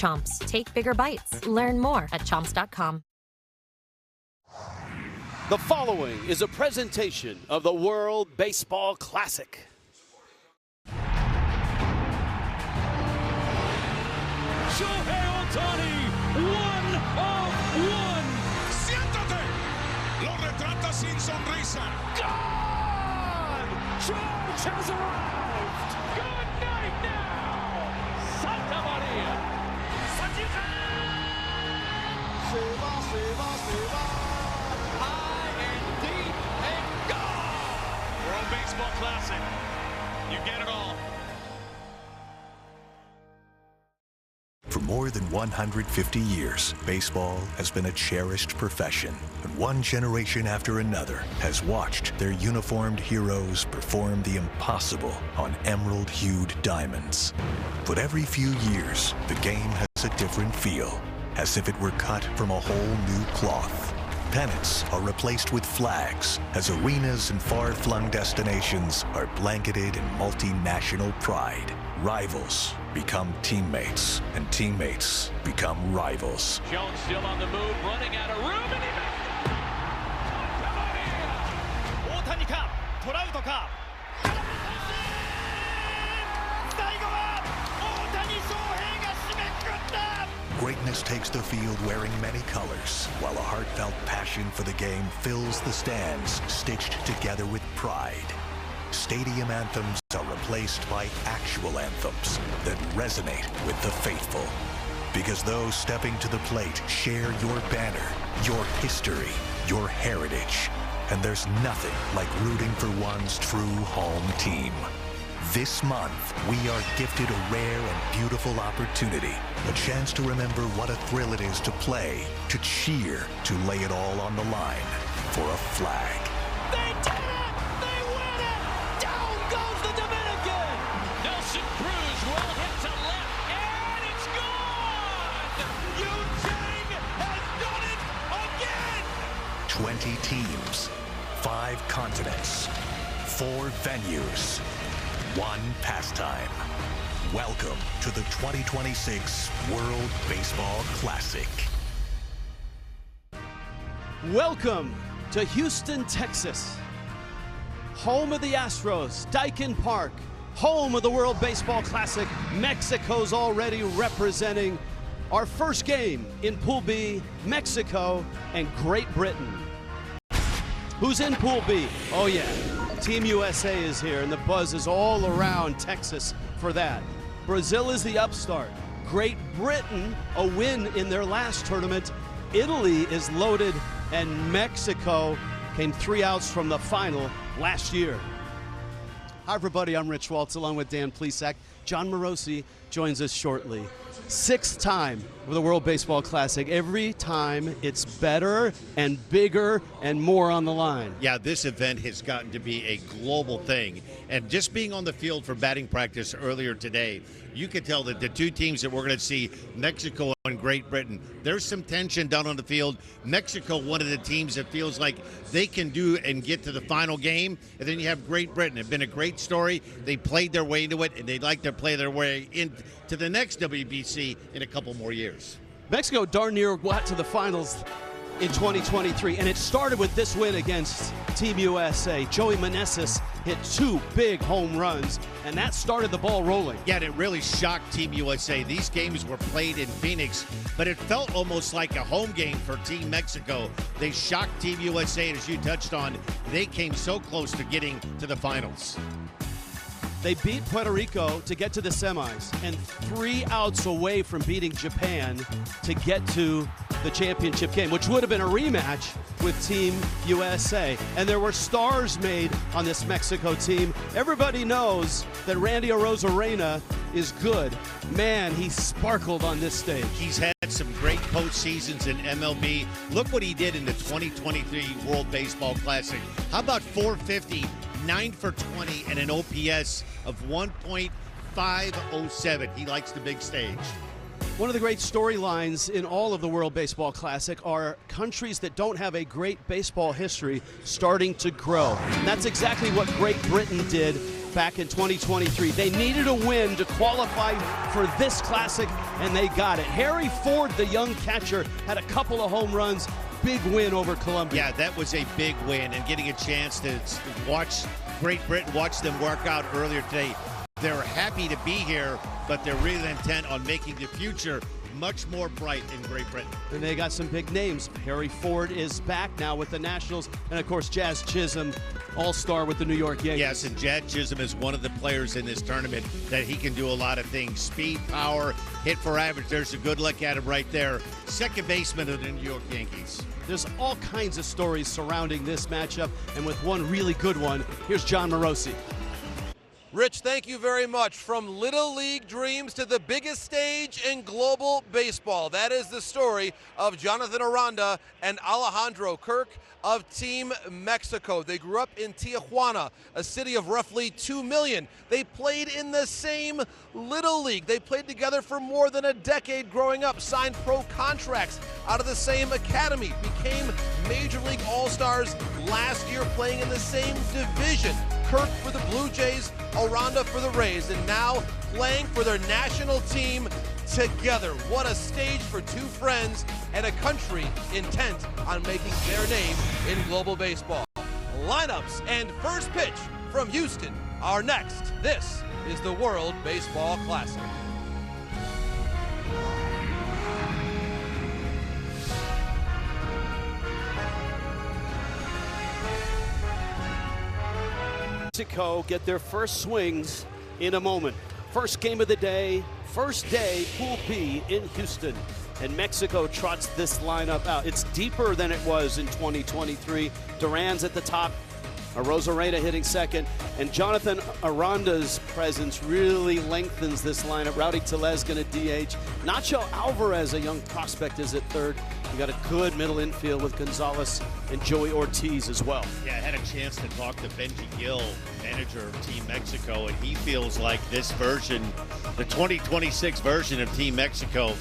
Chomps. Take bigger bites. Learn more at chomps.com. The following is a presentation of the World Baseball Classic. Shohei Ohtani, 1 of 1. ¡Siéntate! Lo retrata sin sonrisa. God! George has arrived. Good night now. Santa Maria. High and deep and gone. World Baseball Classic. You get it all. For more than 150 years, baseball has been a cherished profession, and one generation after another has watched their uniformed heroes perform the impossible on emerald-hued diamonds. But every few years, the game has a different feel, as if it were cut from a whole new cloth. Pennants are replaced with flags, as arenas and far-flung destinations are blanketed in multinational pride. Rivals become teammates, and teammates become rivals. Jones still on the move, running out of room, and he makes it! Santa Maria! Ohtaniか、トラウトか。最後は大谷翔平が締めくくった！ Greatness takes the field wearing many colors, while a heartfelt passion for the game fills the stands, stitched together with pride. Stadium anthems are replaced by actual anthems that resonate with the faithful. Because those stepping to the plate share your banner, your history, your heritage. And there's nothing like rooting for one's true home team. This month, we are gifted a rare and beautiful opportunity, a chance to remember what a thrill it is to play, to cheer, to lay it all on the line for a flag. They did it! They win it! Down goes the Dominican! Nelson Cruz will hit to left, and it's gone! Yu Chang has done it again! 20 teams, 5 continents, 4 venues, 1 pastime. Welcome to the 2026 World Baseball Classic. Welcome to Houston, Texas, home of the Astros, Daikin Park, home of the World Baseball Classic. Mexico's already representing our first game in Pool B, Mexico and Great Britain. Who's in Pool B? Oh yeah, Team USA is here, and the buzz is all around Texas for that. Brazil is the upstart. Great Britain, a win in their last tournament. Italy is loaded, and Mexico came 3 outs from the final last year. Hi everybody, I'm Rich Waltz along with Dan Plesac. John Morosi joins us shortly. 6th time with the World Baseball Classic. Every time it's better and bigger and more on the line. Yeah, this event has gotten to be a global thing. And just being on the field for batting practice earlier today, you could tell that the 2 teams that we're going to see, Mexico and Great Britain, there's some tension down on the field. Mexico, one of the teams that feels like they can do and get to the final game. And then you have Great Britain. It's been a great story. They played their way into it, and they'd like to play their way into the next WBC in a couple more years. Mexico darn near got to the finals in 2023, and it started with this win against Team USA. Joey Meneses hit 2 big home runs, and that started the ball rolling. Yeah, and it really shocked Team USA. These games were played in Phoenix, but it felt almost like a home game for Team Mexico. They shocked Team USA, and as you touched on, they came so close to getting to the finals. They beat Puerto Rico to get to the semis, and 3 outs away from beating Japan to get to the championship game, which would have been a rematch with Team USA. And there were stars made on this Mexico team. Everybody knows that Randy Arozarena is good. Man, he sparkled on this stage. He's had some great postseasons in MLB. Look what he did in the 2023 World Baseball Classic. How about 450? 9 for 20 and an OPS of 1.507. He likes the big stage. One of the great storylines in all of the World Baseball Classic are countries that don't have a great baseball history starting to grow. And that's exactly what Great Britain did back in 2023. They needed a win to qualify for this classic. and they got it. Harry Ford, the young catcher, had a couple of home runs. Big win over Colombia. Yeah, that was a big win, and getting a chance to watch Great Britain, watch them work out earlier today. They're happy to be here, but they're really intent on making the future much more bright in Great Britain. And they got some big names. Harry Ford is back now with the Nationals, and of course Jazz Chisholm, all-star with the New York Yankees. Yes, and Jazz Chisholm is one of the players in this tournament that he can do a lot of things. Speed, power, hit for average. There's a good look at him right there. Second baseman of the New York Yankees. There's all kinds of stories surrounding this matchup, and with one really good one, here's John Morosi. Rich, thank you very much. From Little League dreams to the biggest stage in global baseball. That is the story of Jonathan Aranda and Alejandro Kirk of Team Mexico. They grew up in Tijuana, a city of roughly 2 million. They played in the same Little League. They played together for more than a decade growing up, signed pro contracts out of the same academy, became Major League All-Stars last year playing in the same division. Kirk for the Blue Jays, Aranda for the Rays, and now playing for their national team together. What a stage for two friends and a country intent on making their name in global baseball. Lineups and first pitch from Houston are next. This is the World Baseball Classic. Mexico get their first swings in a moment. First game of the day, first day, Pool B in Houston. And Mexico trots this lineup out. It's deeper than it was in 2023. Duran's at the top, Arozarena hitting second, and Jonathan Aranda's presence really lengthens this lineup. Rowdy Tellez going to DH. Nacho Alvarez, a young prospect, is at third. You got a good middle infield with Gonzalez and Joey Ortiz as well. Yeah, I had a chance to talk to Benji Gill, manager of Team Mexico, and he feels like this version, the 2026 version of Team Mexico,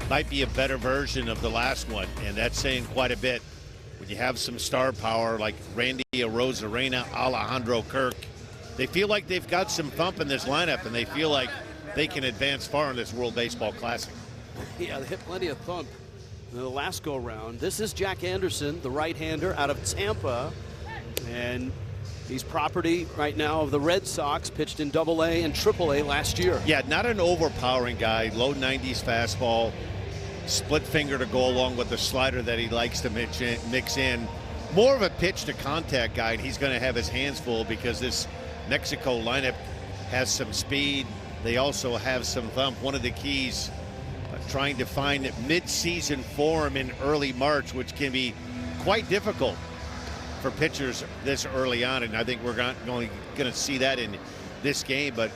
might be a better version of the last one, and that's saying quite a bit. When you have some star power like Randy Arozarena, Alejandro Kirk, they feel like they've got some thump in this lineup, and they feel like they can advance far in this World Baseball Classic. Yeah, they hit plenty of thump in the last go-round. This is Jack Anderson, the right-hander out of Tampa, and he's property right now of the Red Sox, pitched in AA and AAA last year. Yeah, not an overpowering guy, low 90s fastball, split finger to go along with the slider that he likes to mix in. More of a pitch to contact guy, and he's going to have his hands full because this Mexico lineup has some speed. They also have some thump. One of the keys, trying to find mid-season form in early March, which can be quite difficult for pitchers this early on, and I think we're going to see that in this game, but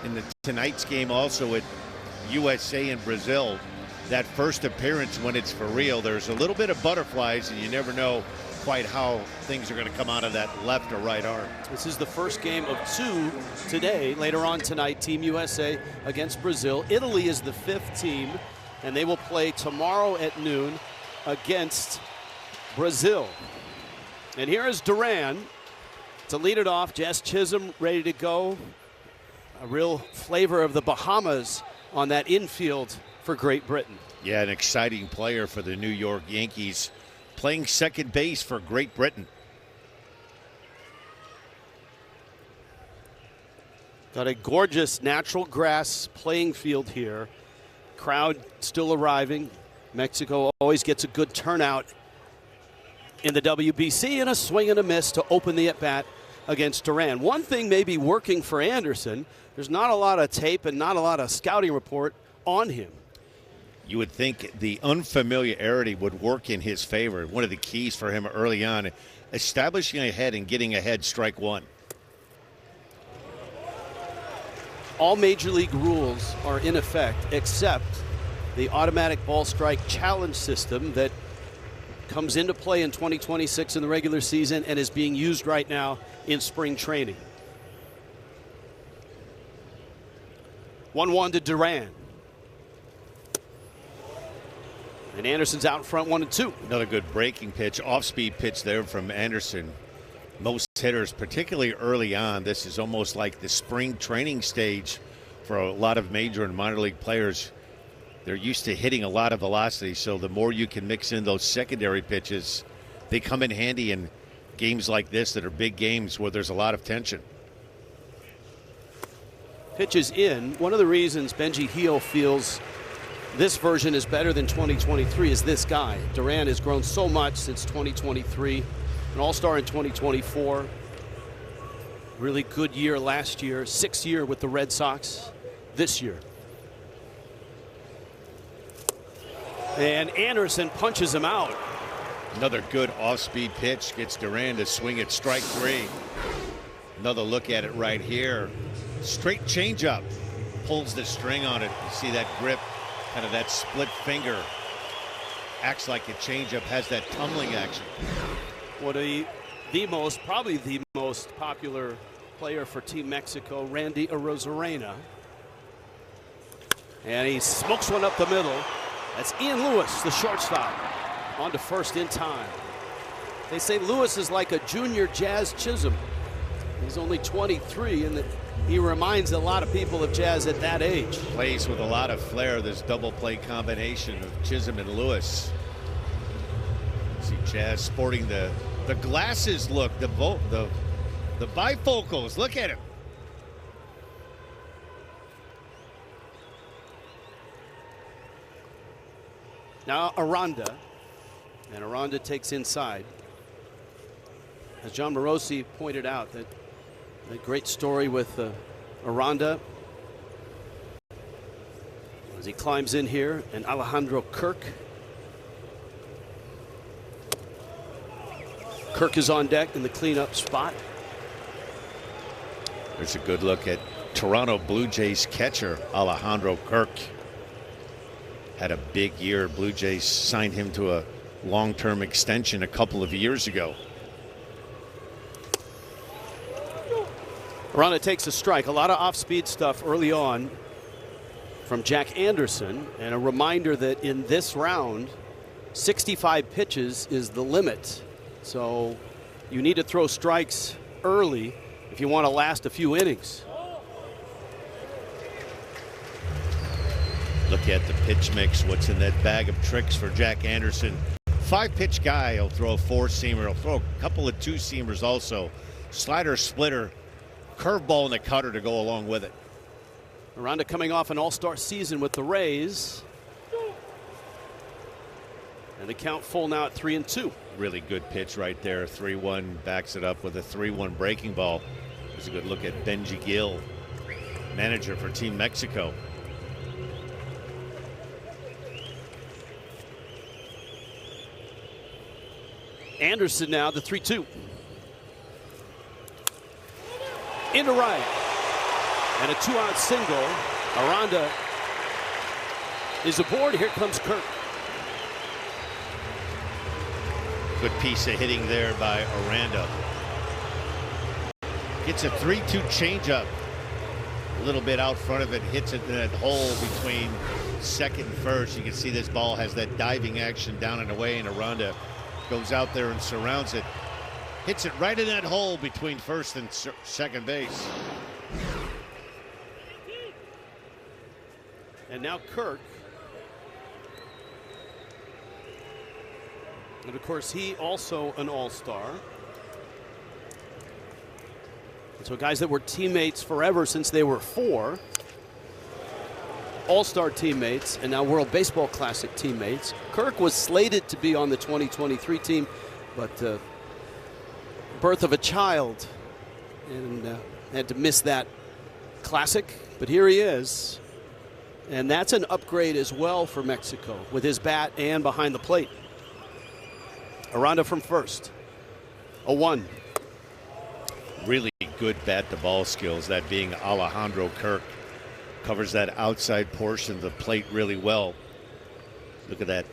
in tonight's game also with USA and Brazil, that first appearance when it's for real, there's a little bit of butterflies, and you never know quite how things are going to come out of that left or right arm. This is the first game of two today. Later on tonight, Team USA against Brazil. Italy is the fifth team, and they will play tomorrow at noon against Brazil. And here is Duran to lead it off. Jazz Chisholm ready to go. A real flavor of the Bahamas on that infield for Great Britain. Yeah, an exciting player for the New York Yankees, playing second base for Great Britain. Got a gorgeous natural grass playing field here. Crowd still arriving. Mexico always gets a good turnout in the WBC, and a swing and a miss to open the at-bat against Duran. One thing may be working for Anderson. There's not a lot of tape and not a lot of scouting report on him. You would think the unfamiliarity would work in his favor. One of the keys for him early on, establishing a head and getting ahead, strike one. All major league rules are in effect except the automatic ball strike challenge system that comes into play in 2026 in the regular season and is being used right now in spring training. 1-1 to Duran. And Anderson's out in front, 1-2. Another good breaking pitch, off-speed pitch there from Anderson. Most hitters, particularly early on, this is almost like the spring training stage for a lot of major and minor league players. They're used to hitting a lot of velocity, so the more you can mix in those secondary pitches, they come in handy in games like this that are big games where there's a lot of tension. Pitches in. One of the reasons Benji Heel feels this version is better than 2023 is this guy. Duran has grown so much since 2023, an all-star in 2024. Really good year last year, 6th year with the Red Sox this year. And Anderson punches him out. Another good off-speed pitch gets Duran to swing at strike 3. Another look at it right here. Straight changeup. Pulls the string on it. You see that grip, kind of that split finger. Acts like a changeup, has that tumbling action. Probably the most popular player for Team Mexico, Randy Arozarena. And he smokes one up the middle. That's Ian Lewis, the shortstop, on to first in time. They say Lewis is like a junior Jazz Chisholm. He's only 23, and he reminds a lot of people of Jazz at that age. Plays with a lot of flair, this double play combination of Chisholm and Lewis. See Jazz sporting the glasses look, the bifocals. Look at him. Now Aranda, and Aranda takes inside. As John Morosi pointed out, that great story with Aranda as he climbs in here, and Alejandro Kirk. Kirk is on deck in the cleanup spot. There's a good look at Toronto Blue Jays catcher Alejandro Kirk. Had a big year. Blue Jays signed him to a long-term extension a couple of years ago. Aranda takes a strike. A lot of off-speed stuff early on from Jack Anderson, and a reminder that in this round, 65 pitches is the limit. So you need to throw strikes early if you want to last a few innings. Look at the pitch mix, what's in that bag of tricks for Jack Anderson. 5-pitch guy. He'll throw a 4-seamer. He'll throw a couple of 2-seamers also. Slider, splitter, curveball, and the cutter to go along with it. Aranda coming off an all-star season with the Rays. And the count full now at 3-2. Really good pitch right there. 3-1, backs it up with a 3-1 breaking ball. There's a good look at Benji Gill, manager for Team Mexico. Anderson now, the 3-2. Into right. And a 2-out single. Aranda is aboard. Here comes Kirk. Good piece of hitting there by Aranda. Gets a 3-2 changeup. A little bit out front of it, hits it in that hole between second and first. You can see this ball has that diving action down and away, and Aranda goes out there and surrounds it. Hits it right in that hole between first and second base. And now Kirk. And of course, he also an all-star. And so guys that were teammates forever since they were 4. All-star teammates, and now World Baseball Classic teammates. Kirk was slated to be on the 2023 team, but birth of a child, and had to miss that Classic. But here he is, and that's an upgrade as well for Mexico with his bat and behind the plate. Aranda from first, a 1. Really good bat-to-ball skills, that being Alejandro Kirk. Covers that outside portion of the plate really well. Look at that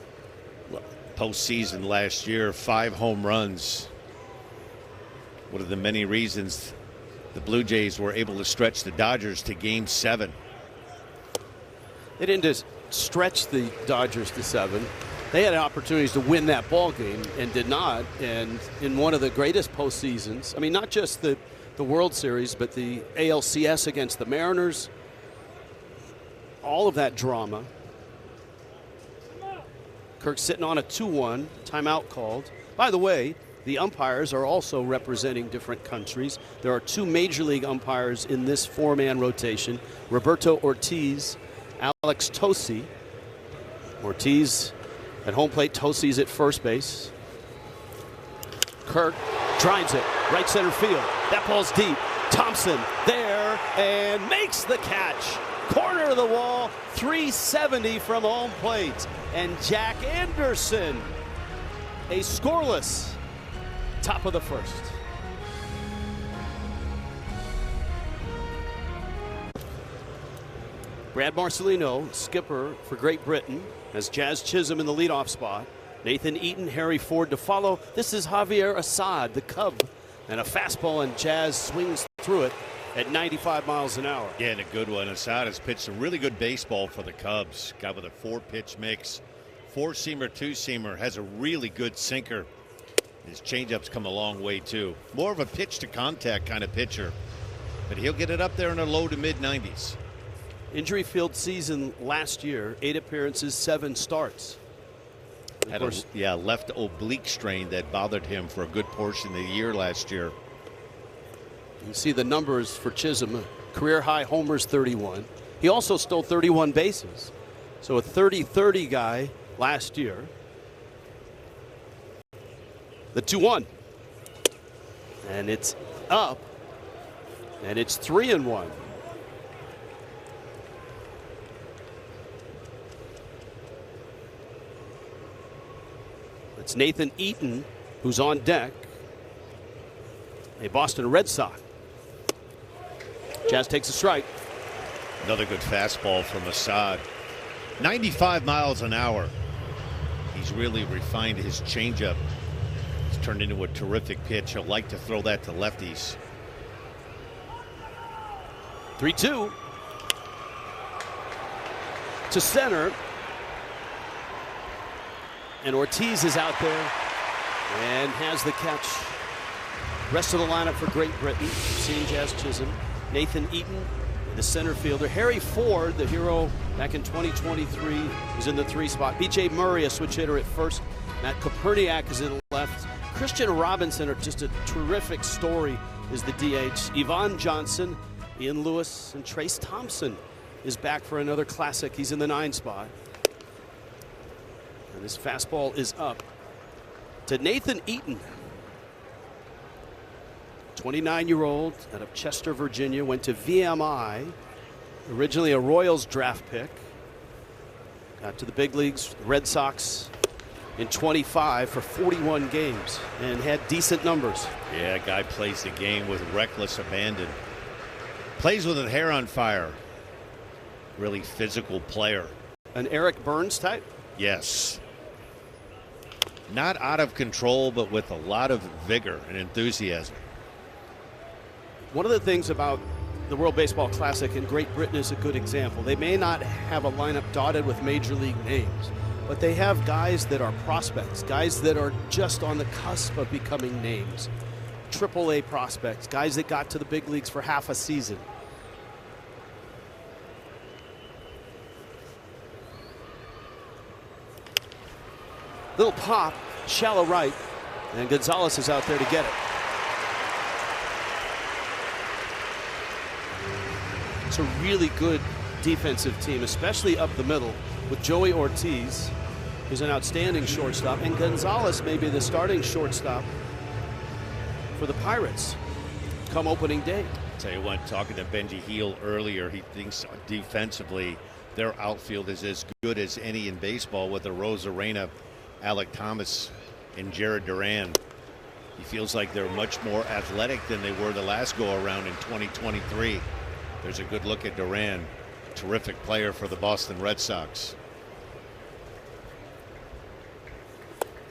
postseason last year, 5 home runs. One of the many reasons the Blue Jays were able to stretch the Dodgers to Game 7. They didn't just stretch the Dodgers to 7. They had opportunities to win that ball game and did not. And in one of the greatest postseasons, I mean, not just the World Series, but the ALCS against the Mariners, all of that drama. Kirk sitting on a 2-1, timeout called. By the way, the umpires are also representing different countries. There are 2 Major League umpires in this 4-man rotation, Roberto Ortiz, Alex Tosi. Ortiz at home plate, Tosi's at first base. Kirk drives it, right center field. That ball's deep. Thompson there and makes the catch. Corner of the wall, 370 from home plate. And Jack Anderson, a scoreless top of the first. Brad Marcelino, skipper for Great Britain, has Jazz Chisholm in the leadoff spot. Nathan Eaton, Harry Ford to follow. This is Javier Assad, the Cub. And a fastball, and Jazz swings through it at 95 miles an hour. Yeah, and a good one. Assad has pitched some really good baseball for the Cubs. Got with a 4-pitch mix. 4-seamer, 2-seamer. Has a really good sinker. His changeup's come a long way, too. More of a pitch-to-contact kind of pitcher. But he'll get it up there in the low to mid-90s. Injury-filled season last year. 8 appearances, 7 starts. Had a left oblique strain that bothered him for a good portion of the year last year. You see the numbers for Chisholm. Career high homers 31. He also stole 31 bases. So a 30-30 guy last year. The 2-1. And it's up. And it's 3-1. It's Nathan Eaton who's on deck. A Boston Red Sox. Jazz takes a strike. Another good fastball from Assad. 95 miles an hour. He's really refined his changeup. It's turned into a terrific pitch. He'll like to throw that to lefties. 3-2. To center. And Ortiz is out there and has the catch. Rest of the lineup for Great Britain. Seeing Jazz Chisholm. Nathan Eaton, the center fielder. Harry Ford, the hero back in 2023, is in the 3 spot. B.J. Murray, a switch hitter at first. Matt Koperniak is in left. Christian Robinson, just a terrific story, is the DH. Yvonne Johnson, Ian Lewis, and Trace Thompson is back for another classic. He's in the 9 spot. And his fastball is up to Nathan Eaton. 29-year-old out of Chester, Virginia, went to VMI, originally a Royals draft pick. Got to the big leagues, Red Sox, in 25 for 41 games and had decent numbers. Yeah, guy plays the game with reckless abandon. Plays with a hair on fire. Really physical player. An Eric Burns type? Yes. Not out of control, but with a lot of vigor and enthusiasm. One of the things about the World Baseball Classic, and Great Britain is a good example, they may not have a lineup dotted with major league names, but they have guys that are prospects, guys that are just on the cusp of becoming names. AAA prospects, guys that got to the big leagues for half a season. Little pop, shallow right, and Gonzalez is out there to get it. It's a really good defensive team, especially up the middle, with Joey Ortiz, who's an outstanding shortstop, and Gonzalez may be the starting shortstop for the Pirates come opening day. Tell you what, talking to Benji Heel earlier, he thinks defensively their outfield is as good as any in baseball with Arozarena, Alek Thomas, and Jared Duran. He feels like they're much more athletic than they were the last go-around in 2023. There's a good look at Duran, terrific player for the Boston Red Sox.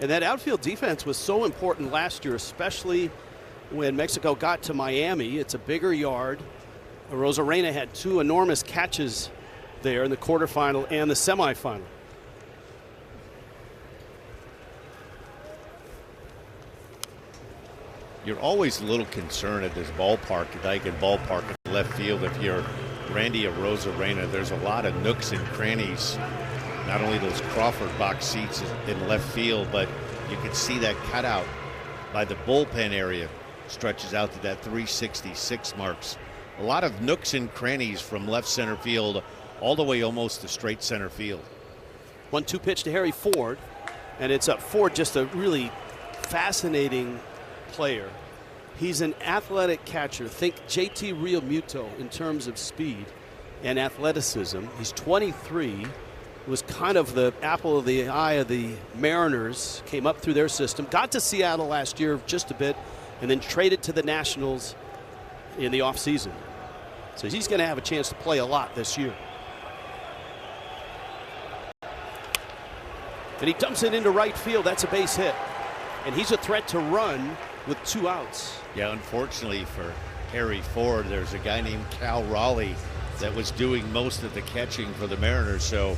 And that outfield defense was so important last year, especially when Mexico got to Miami. It's a bigger yard. Arozarena had 2 enormous catches there in the quarterfinal and the semifinal. You're always a little concerned at this ballpark, Daikin Ballpark in left field. If you're Randy Arozarena, there's a lot of nooks and crannies Not only those Crawford box seats in left field, but you can see that cutout by the bullpen area stretches out to that 366 marks. A lot of nooks and crannies from left center field all the way almost to straight center field. 1-2 pitch to Harry Ford, and it's up. Ford, just a really fascinating player. He's an athletic catcher. Think JT Realmuto in terms of speed and athleticism. He's 23. Was kind of the apple of the eye of the Mariners. Came up through their system. Got to Seattle last year just a bit, and then traded to the Nationals in the offseason. So he's going to have a chance to play a lot this year. And he dumps it into right field. That's a base hit. And he's a threat to run with 2 outs. Yeah, unfortunately for Harry Ford, there's a guy named Cal Raleigh that was doing most of the catching for the Mariners. So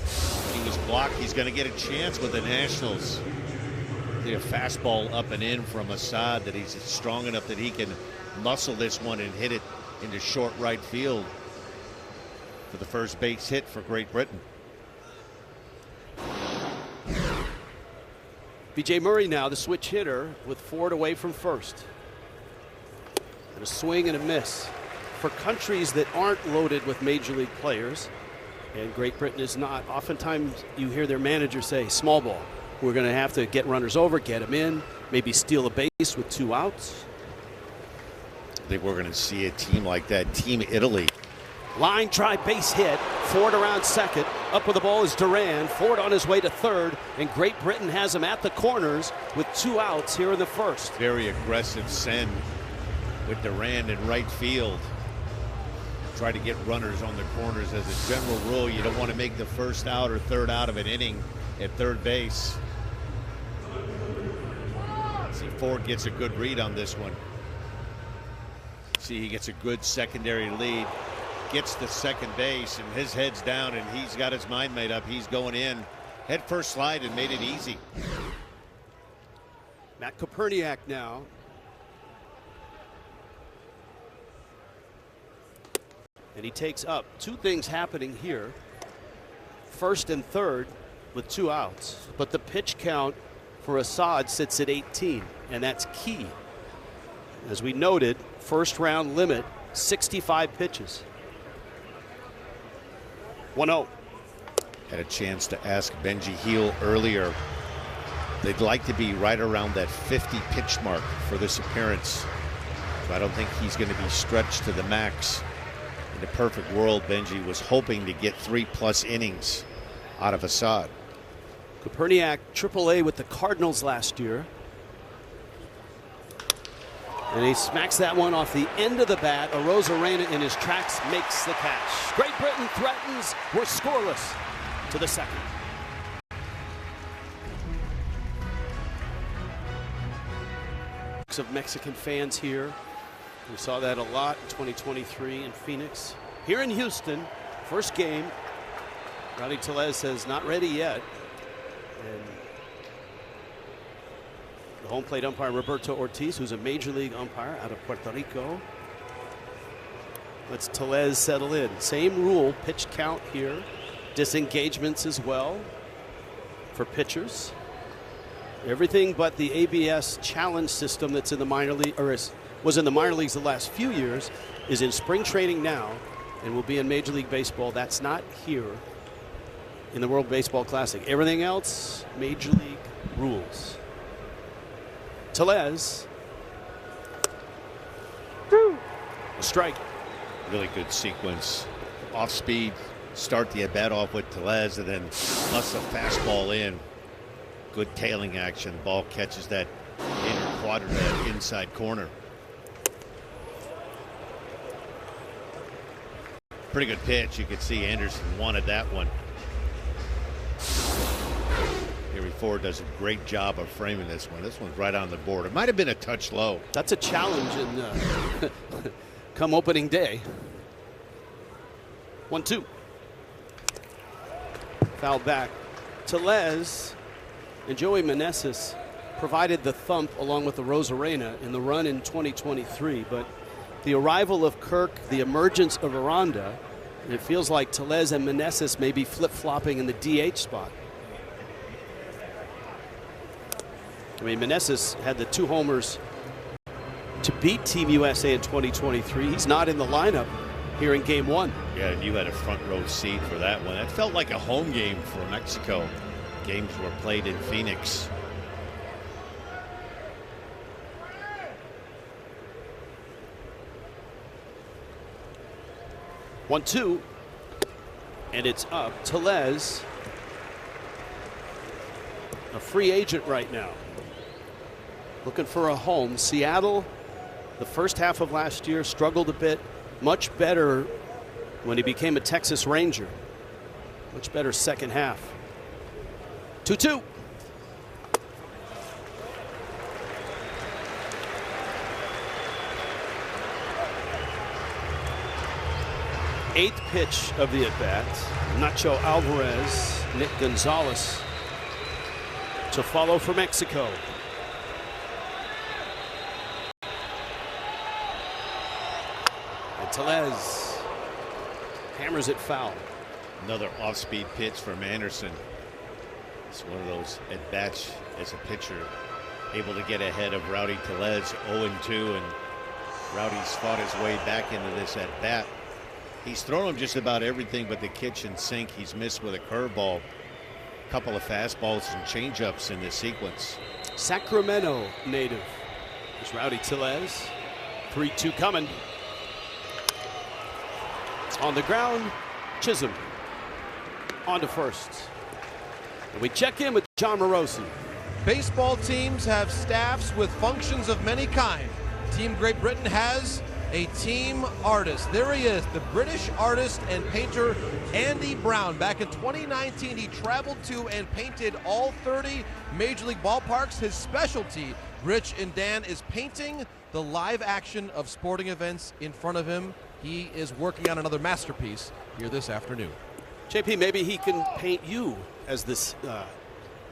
he was blocked. He's going to get a chance with the Nationals. A fastball up and in from Assad that he's strong enough that he can muscle this one and hit it into short right field for the first base hit for Great Britain. B.J. Murray now, the switch hitter, with Ford away from first. And a swing and a miss. For countries that aren't loaded with major league players, and Great Britain is not, oftentimes you hear their manager say, small ball. We're going to have to get runners over, get them in, maybe steal a base with 2 outs. I think we're going to see a team like that, Team Italy. Line drive base hit. Ford around second. Up with the ball is Duran. Ford on his way to third. And Great Britain has him at the corners with 2 outs here in the first. Very aggressive send with Duran in right field. Try to get runners on the corners. As a general rule, you don't want to make the first out or third out of an inning at third base. See, Ford gets a good read on this one. See, he gets a good secondary lead. Gets to second base, and his head's down, and he's got his mind made up. He's going in. Head first slide and made it easy. Matt Koperniak now. And he takes up. 2 things happening here. First and third with 2 outs. But the pitch count for Assad sits at 18, and that's key. As we noted, first round limit, 65 pitches. 1-0. Had a chance to ask Benji Heel earlier. They'd like to be right around that 50 pitch mark for this appearance. So I don't think he's going to be stretched to the max. In the perfect world, Benji was hoping to get 3+ innings out of Assad. Koperniak, AAA with the Cardinals last year. And he smacks that one off the end of the bat. Arozarena in his tracks makes the catch. Great Britain threatens. We're scoreless to the second. Of Mexican fans here. We saw that a lot in 2023 in Phoenix. Here in Houston, first game. Ronnie Tellez says not ready yet. And the home plate umpire Roberto Ortiz, who's a major league umpire out of Puerto Rico. Let's Tellez settle in. Same rule, pitch count here. Disengagements as well for pitchers. Everything but the ABS challenge system that's in the minor league, or was in the minor leagues the last few years, is in spring training now and will be in Major League Baseball. That's not here in the World Baseball Classic. Everything else, Major League rules. Tellez. A strike. Really good sequence. Off speed, start the at bat off with Tellez, and then bust a fastball in. Good tailing action. Ball catches that inner quadrant, that inside corner. Pretty good pitch. You could see Anderson wanted that one. Harry Ford does a great job of framing this one. This one's right on the board. It might have been a touch low. That's a challenge in come opening day. 1-2. Foul back. Tellez and Joey Meneses provided the thump along with the Arozarena in the run in 2023, but the arrival of Kirk, the emergence of Aranda, it feels like Tellez and Meneses may be flip-flopping in the DH spot. I mean, Meneses had the 2 homers to beat Team USA in 2023. He's not in the lineup here in Game 1. Yeah, and you had a front row seat for that one. It felt like a home game for Mexico. Games were played in Phoenix. One, two, and it's up. Tellez, a free agent right now, looking for a home. Seattle, the first half of last year, struggled a bit. Much better when he became a Texas Ranger. Much better second half. 2-2. Eighth pitch of the at-bat. Nacho Alvarez, Nick Gonzalez to follow for Mexico. And Tellez hammers it foul. Another off-speed pitch from Anderson. It's one of those at-bats as a pitcher, able to get ahead of Rowdy Tellez, 0-2, and Rowdy's fought his way back into this at-bat. He's thrown him just about everything but the kitchen sink. He's missed with a curveball, a couple of fastballs and changeups in this sequence. Sacramento native is Rowdy Tellez. 3-2 coming. On the ground, Chisholm on to first. And we check in with John Morosi. Baseball teams have staffs with functions of many kind. Team Great Britain has a team artist. There he is, the British artist and painter Andy Brown. Back in 2019, he traveled to and painted all 30 Major League ballparks. His specialty, Rich and Dan, is painting the live action of sporting events in front of him. He is working on another masterpiece here this afternoon. JP, maybe he can paint you as this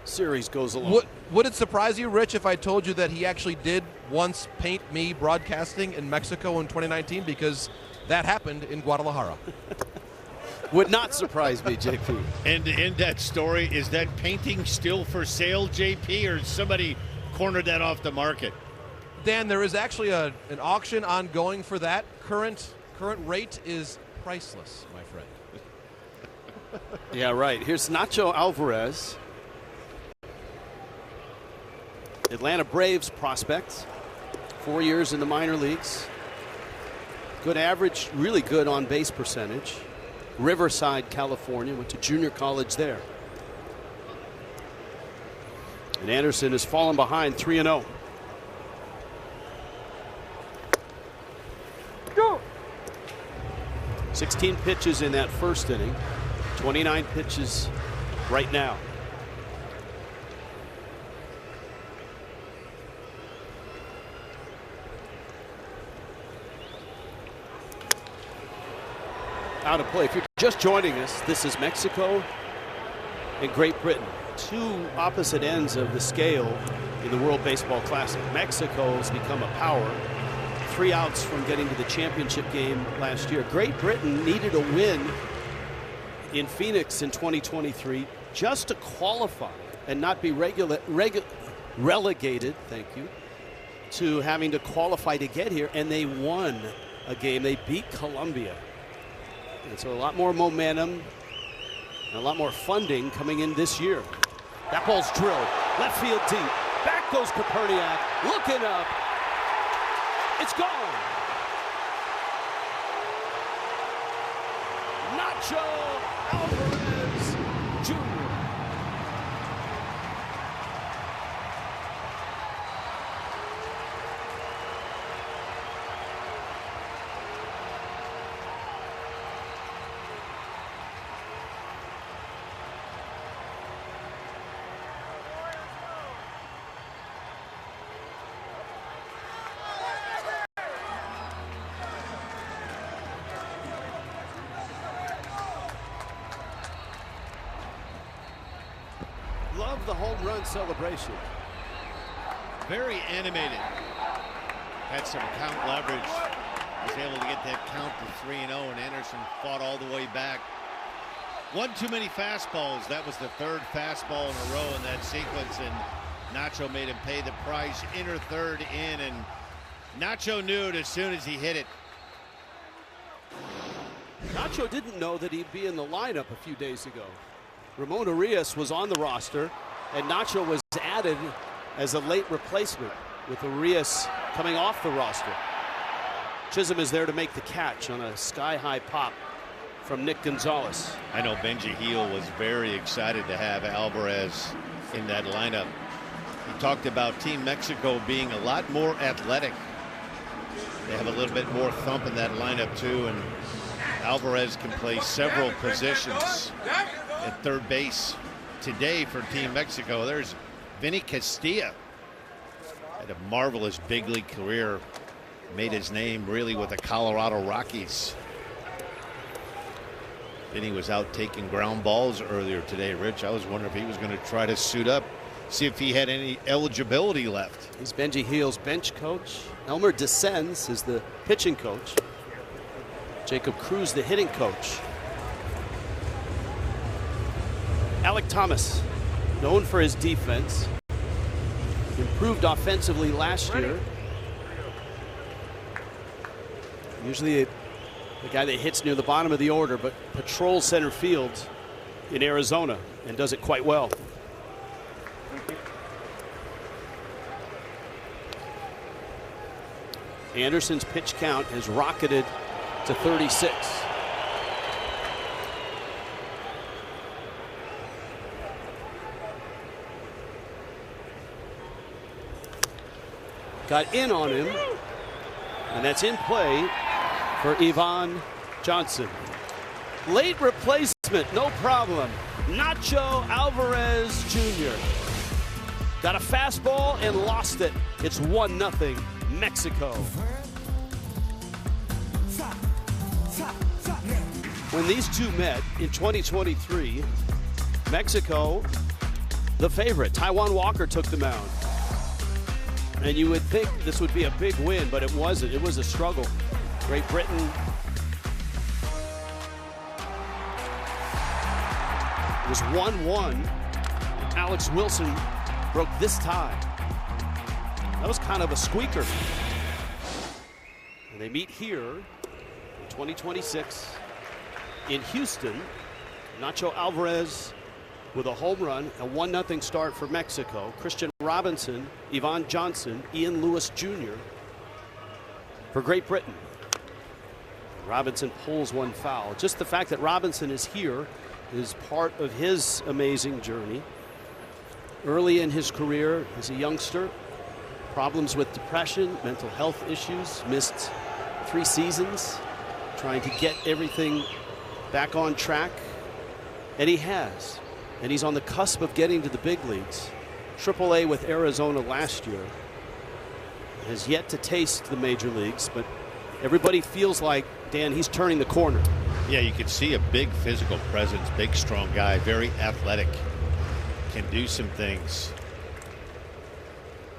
series goes along. Would it surprise you, Rich, if I told you that he actually did once paint me broadcasting in Mexico in 2019? Because that happened in Guadalajara. Would not surprise me, JP. And to end that story, is that painting still for sale, JP, or somebody cornered that off the market? Dan, there is actually an auction ongoing for that. Current rate is priceless, my friend. Yeah, right. Here's Nacho Alvarez, Atlanta Braves prospect, 4 years in the minor leagues. Good average, really good on base percentage. Riverside, California, went to junior college there. And Anderson has fallen behind 3-0. Go! 16 pitches in that first inning, 29 pitches right now. Out of play. If you're just joining us, this is Mexico and Great Britain. Two opposite ends of the scale in the World Baseball Classic. Mexico has become a power. 3 outs from getting to the championship game last year. Great Britain needed a win in Phoenix in 2023 just to qualify and not be relegated, thank you, to having to qualify to get here. And they won a game. They beat Colombia. And so a lot more momentum and a lot more funding coming in this year. That ball's drilled. Left field deep. Back goes Koperniak. Looking up. It's gone. Nacho Alvarez Jr. Love the home run celebration. Very animated. Had some count leverage. Was able to get that count to 3-0, and Anderson fought all the way back. One too many fastballs. That was the third fastball in a row in that sequence, and Nacho made him pay the price. Inner third in, and Nacho knew it as soon as he hit it. Nacho didn't know that he'd be in the lineup a few days ago. Ramon Arias was on the roster, and Nacho was added as a late replacement with Arias coming off the roster. Chisholm is there to make the catch on a sky-high pop from Nick Gonzalez. I know Benji Heel was very excited to have Alvarez in that lineup. He talked about Team Mexico being a lot more athletic. They have a little bit more thump in that lineup too, and Alvarez can play several positions at third base today for Team Mexico. There's Vinny Castilla. Had a marvelous big league career. Made his name really with the Colorado Rockies. Vinny was out taking ground balls earlier today, Rich. I was wondering if he was going to try to suit up, see if he had any eligibility left. He's Benji Heel's bench coach. Elmer Descends is the pitching coach. Jacob Cruz, the hitting coach. Alek Thomas, known for his defense. Improved offensively last year. Usually the guy that hits near the bottom of the order, but patrols center field in Arizona and does it quite well. Anderson's pitch count has rocketed to 36. Got in on him, and that's in play for Ivan Johnson. Late replacement, no problem. Nacho Alvarez Jr. Got a fastball and lost it. It's 1-0 Mexico. When these two met in 2023, Mexico, the favorite, Taijuan Walker took the mound. And you would think this would be a big win, but it wasn't. It was a struggle. Great Britain was 1-1. Alex Wilson broke this tie. That was kind of a squeaker. And they meet here in 2026 in Houston. Nacho Alvarez with a home run, a 1-0 start for Mexico. Christian Robinson, Ivan Johnson, Ian Lewis Jr. for Great Britain. Robinson pulls one foul. Just the fact that Robinson is here is part of his amazing journey. Early in his career as a youngster, problems with depression, mental health issues, missed 3 seasons trying to get everything back on track, and he has. And he's on the cusp of getting to the big leagues. AAA with Arizona last year. Has yet to taste the major leagues, but everybody feels like, Dan, he's turning the corner. Yeah, you can see a big physical presence, big strong guy, very athletic, can do some things.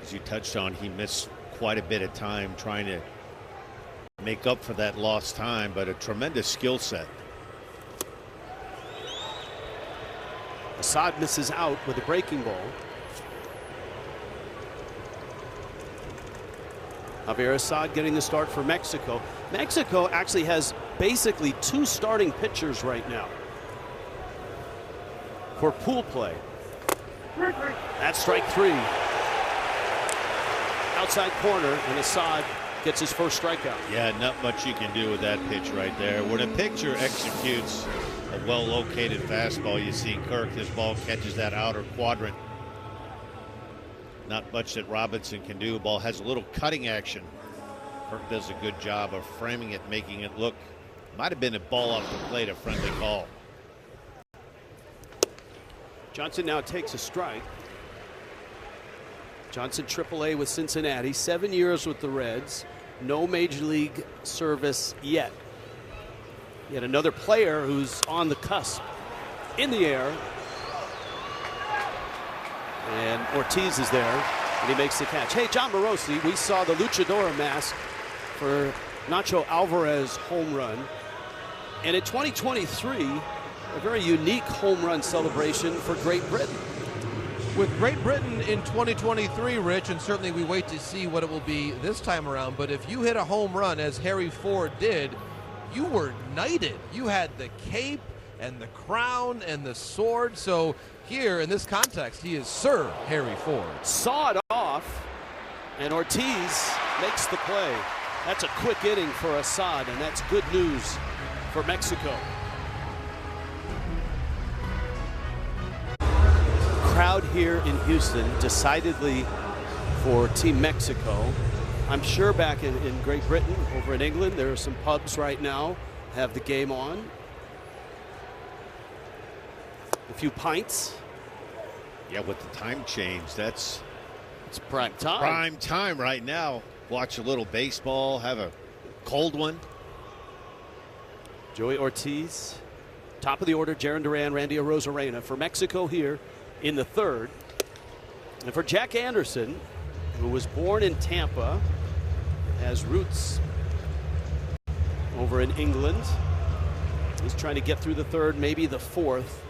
As you touched on, he missed quite a bit of time trying to make up for that lost time, but a tremendous skill set. Assad misses out with a breaking ball. Javier Assad getting the start for Mexico. Mexico actually has basically 2 starting pitchers right now for pool play. That's strike 3. Outside corner, and Assad gets his first strikeout. Yeah, not much you can do with that pitch right there. When a pitcher executes a well-located fastball, you see Kirk, this ball catches that outer quadrant. Not much that Robinson can do. Ball has a little cutting action. Kirk does a good job of framing it, making it look, might have been a ball off the plate, a friendly call. Johnson now takes a strike. Johnson AAA with Cincinnati, 7 years with the Reds, no major league service yet. Yet another player who's on the cusp. In the air. And Ortiz is there, and he makes the catch. Hey, John Morosi, we saw the luchador mask for Nacho Alvarez home run. And in 2023, a very unique home run celebration for Great Britain. With Great Britain in 2023, Rich, and certainly we wait to see what it will be this time around, but if you hit a home run, as Harry Ford did, you were knighted. You had the cape and the crown and the sword. So here, in this context, he is Sir Harry Ford. Saw it off, and Ortiz makes the play. That's a quick inning for Assad, and that's good news for Mexico. Crowd here in Houston decidedly for Team Mexico. I'm sure back in Great Britain, over in England, there are some pubs right now have the game on. A few pints. Yeah, with the time change, it's prime time. Prime time right now. Watch a little baseball, have a cold one. Joey Ortiz, top of the order, Jarren Duran, Randy Arozarena for Mexico here in the third. And for Jack Anderson, who was born in Tampa, has roots over in England. He's trying to get through the third, maybe the fourth.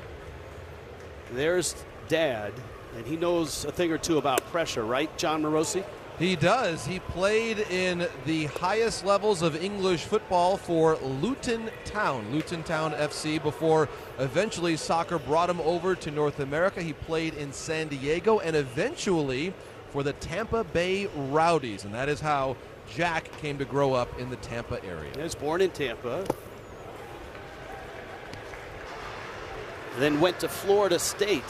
There's Dad, and he knows a thing or two about pressure, right, John Morosi? He does. He played in the highest levels of English football for Luton Town FC, before eventually soccer brought him over to North America. He played in San Diego and eventually for the Tampa Bay Rowdies, and that is how Jack came to grow up in the Tampa area. He was born in Tampa, then went to Florida State.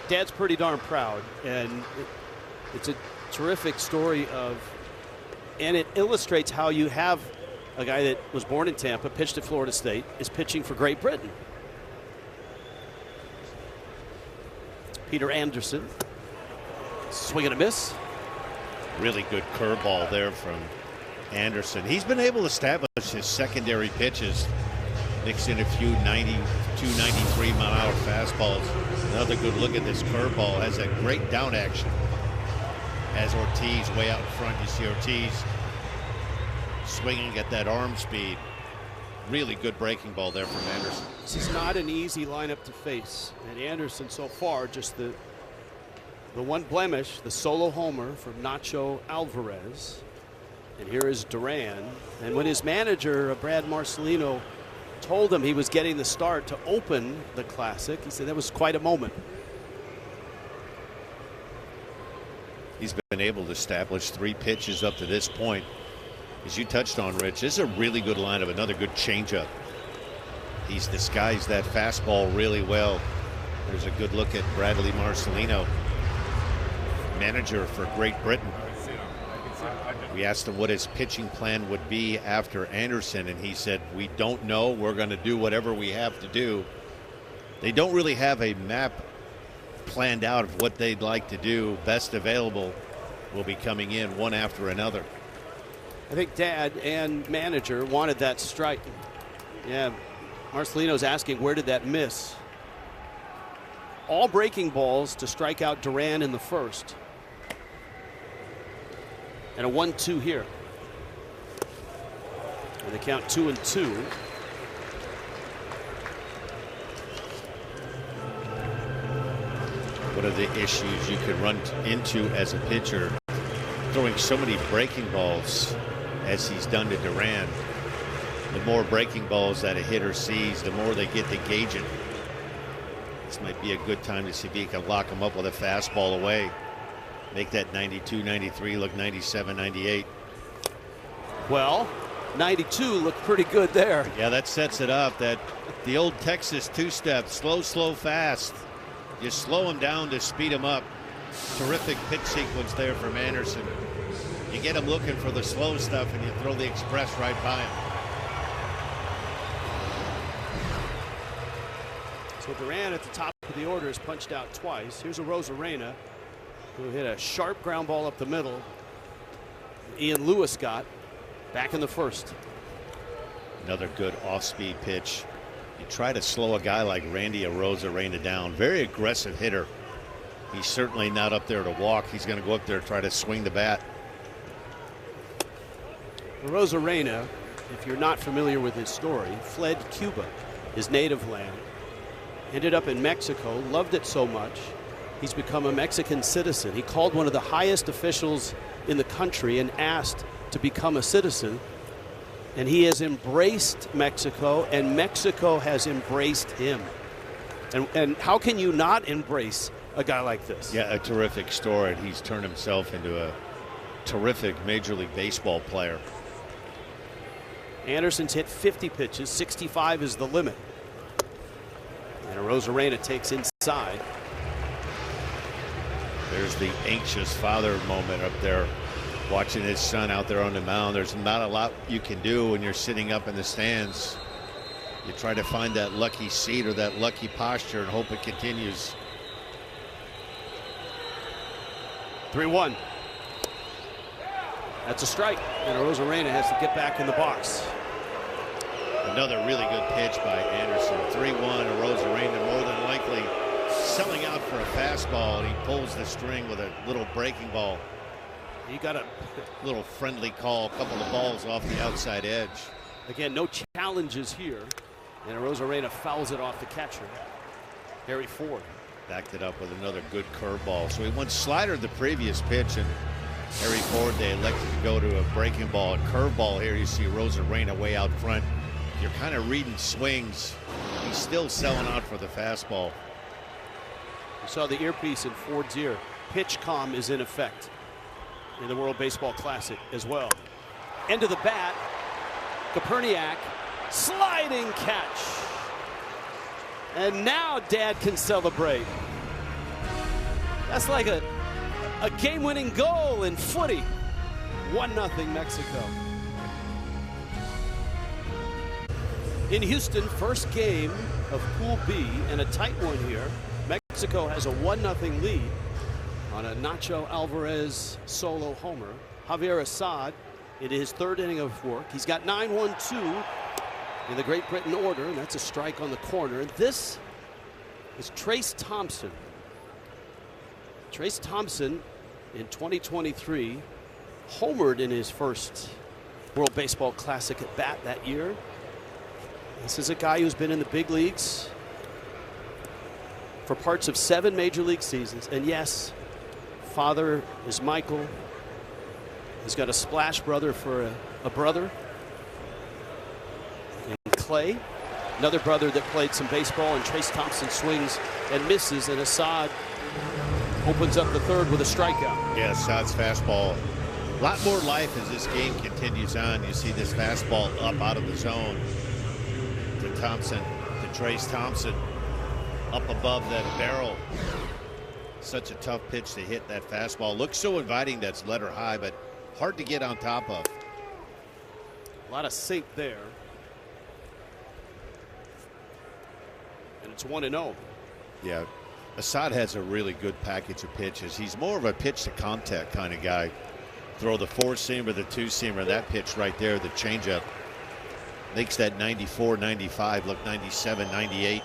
Dad's pretty darn proud, and it's a terrific story and it illustrates how you have a guy that was born in Tampa, pitched at Florida State, is pitching for Great Britain. Peter Anderson, swing and a miss. Really good curveball there from Anderson. He's been able to establish his secondary pitches, mix in a few 92, 93 mile an hour fastballs. Another good look at this curveball. Has a great down action. As Ortiz way out in front, you see Ortiz swinging at that arm speed. Really good breaking ball there from Anderson. This is not an easy lineup to face, and Anderson so far just the one blemish, the solo homer from Nacho Alvarez. And here is Duran. And when his manager, Brad Marcelino, told him he was getting the start to open the Classic, he said that was quite a moment. He's been able to establish 3 pitches up to this point. As you touched on, Rich, this is a really good lineup, another good changeup. He's disguised that fastball really well. There's a good look at Bradley Marcelino, manager for Great Britain. We asked him what his pitching plan would be after Anderson, and he said, we don't know. We're going to do whatever we have to do. They don't really have a map planned out of what they'd like to do. Best available will be coming in one after another. I think Dad and manager wanted that strike. Yeah, Marcelino's asking, where did that miss? All breaking balls to strike out Duran in the first. And a 1-2 here. And they count 2-2. One of the issues you can run into as a pitcher, throwing so many breaking balls as he's done to Duran. The more breaking balls that a hitter sees, the more they get to gauge it. This might be a good time to see if he can lock him up with a fastball away. Make that 92, 93 look 97, 98. Well, 92 looked pretty good there. Yeah, that sets it up. That the old Texas two-step, slow, slow, fast. You slow him down to speed him up. Terrific pitch sequence there from Anderson. You get him looking for the slow stuff and you throw the express right by him. So Duran at the top of the order is punched out twice. Here's Arozarena, who hit a sharp ground ball up the middle. Ian Lewis got back in the first. Another good off-speed pitch. You try to slow a guy like Randy Arozarena down. Very aggressive hitter. He's certainly not up there to walk. He's going to go up there and try to swing the bat. Arozarena, if you're not familiar with his story, fled Cuba, his native land. Ended up in Mexico, loved it so much he's become a Mexican citizen. He called one of the highest officials in the country and asked to become a citizen. And he has embraced Mexico, and Mexico has embraced him. And how can you not embrace a guy like this? Yeah, a terrific story. He's turned himself into a terrific Major League Baseball player. Anderson's hit 50 pitches, 65 is the limit. And Arozarena takes inside. There's the anxious father moment up there, watching his son out there on the mound. There's not a lot you can do when you're sitting up in the stands. You try to find that lucky seat or that lucky posture and hope it continues. 3-1. That's a strike, and Arozarena has to get back in the box. Another really good pitch by Anderson. 3-1, Arozarena more than likely selling out for a fastball, and he pulls the string with a little breaking ball. He got a little friendly call, a couple of balls off the outside edge. Again, no challenges here, and Arozarena fouls it off the catcher, Harry Ford. Backed it up with another good curveball. So he went slider the previous pitch, and Harry Ford, they elected to go to a breaking ball and curveball. Here you see Arozarena way out front. You're kind of reading swings. He's still selling out for the fastball. You saw the earpiece in Ford's ear. PitchCom is in effect in the World Baseball Classic as well. End of the bat, Koperniak, sliding catch. And now Dad can celebrate. That's like a game-winning goal in footy. 1-0 Mexico. In Houston, first game of Pool B, and a tight one here. Mexico has a 1-0 lead on a Nacho Alvarez solo homer. Javier Assad in his third inning of work. He's got 9-1-2 in the Great Britain order, and that's a strike on the corner. This is Trayce Thompson. Trayce Thompson in 2023 homered in his first World Baseball Classic at bat that year. This is a guy who's been in the big leagues for parts of 7 major league seasons. And yes, father is Michael. He's got a splash brother for a brother. And Clay, another brother that played some baseball, and Trayce Thompson swings and misses, and Assad opens up the third with a strikeout. Yeah, Assad's fastball. A lot more life as this game continues on. You see this fastball up out of the zone to Thompson, to Trayce Thompson, up above that barrel. Such a tough pitch to hit that fastball. Looks so inviting, that's letter high, but hard to get on top of. A lot of sink there. And it's 1-0. Yeah, Assad has a really good package of pitches. He's more of a pitch to contact kind of guy. Throw the 4-seamer, the 2-seamer, that pitch right there, the changeup, makes that 94, 95 look 97, 98.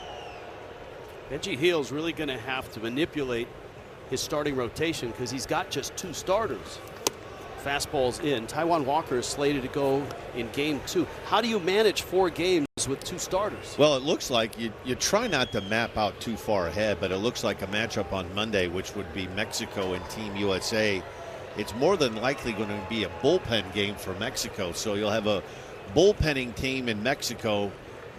Benji Hill's really going to have to manipulate his starting rotation because he's got just 2 starters. Fastball's in. Taijuan Walker is slated to go in game 2. How do you manage 4 games with 2 starters? Well, it looks like you try not to map out too far ahead, but it looks like a matchup on Monday, which would be Mexico and Team USA. It's more than likely going to be a bullpen game for Mexico. So you'll have a bullpenning team in Mexico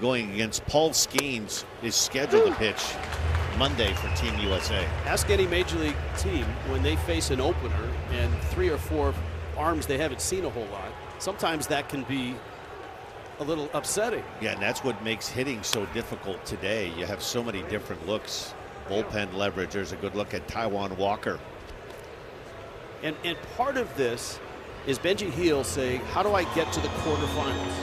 going against Paul Skeens, is scheduled to pitch Monday for Team USA. Ask any major league team when they face an opener and 3 or 4 arms they haven't seen a whole lot. Sometimes that can be a little upsetting. Yeah, and that's what makes hitting so difficult today. You have so many different looks. Bullpen leverage. There's a good look at Taijuan Walker. And part of this is Benji Hill saying, how do I get to the quarterfinals?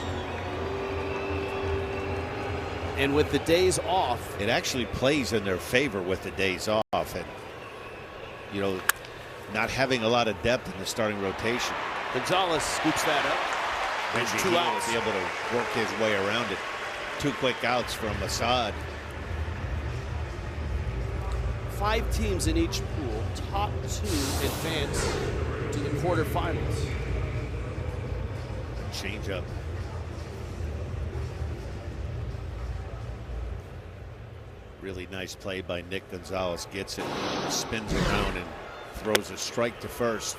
And with the days off, it actually plays in their favor with the days off, and you know, not having a lot of depth in the starting rotation. Gonzalez scoops that up. Benji 2 Hill outs. will be able to work his way around it. 2 quick outs from Assad. 5 teams in each pool. Top 2 advance to the quarterfinals. Change up. Really nice play by Nick Gonzalez. Gets it, spins around, and throws a strike to first.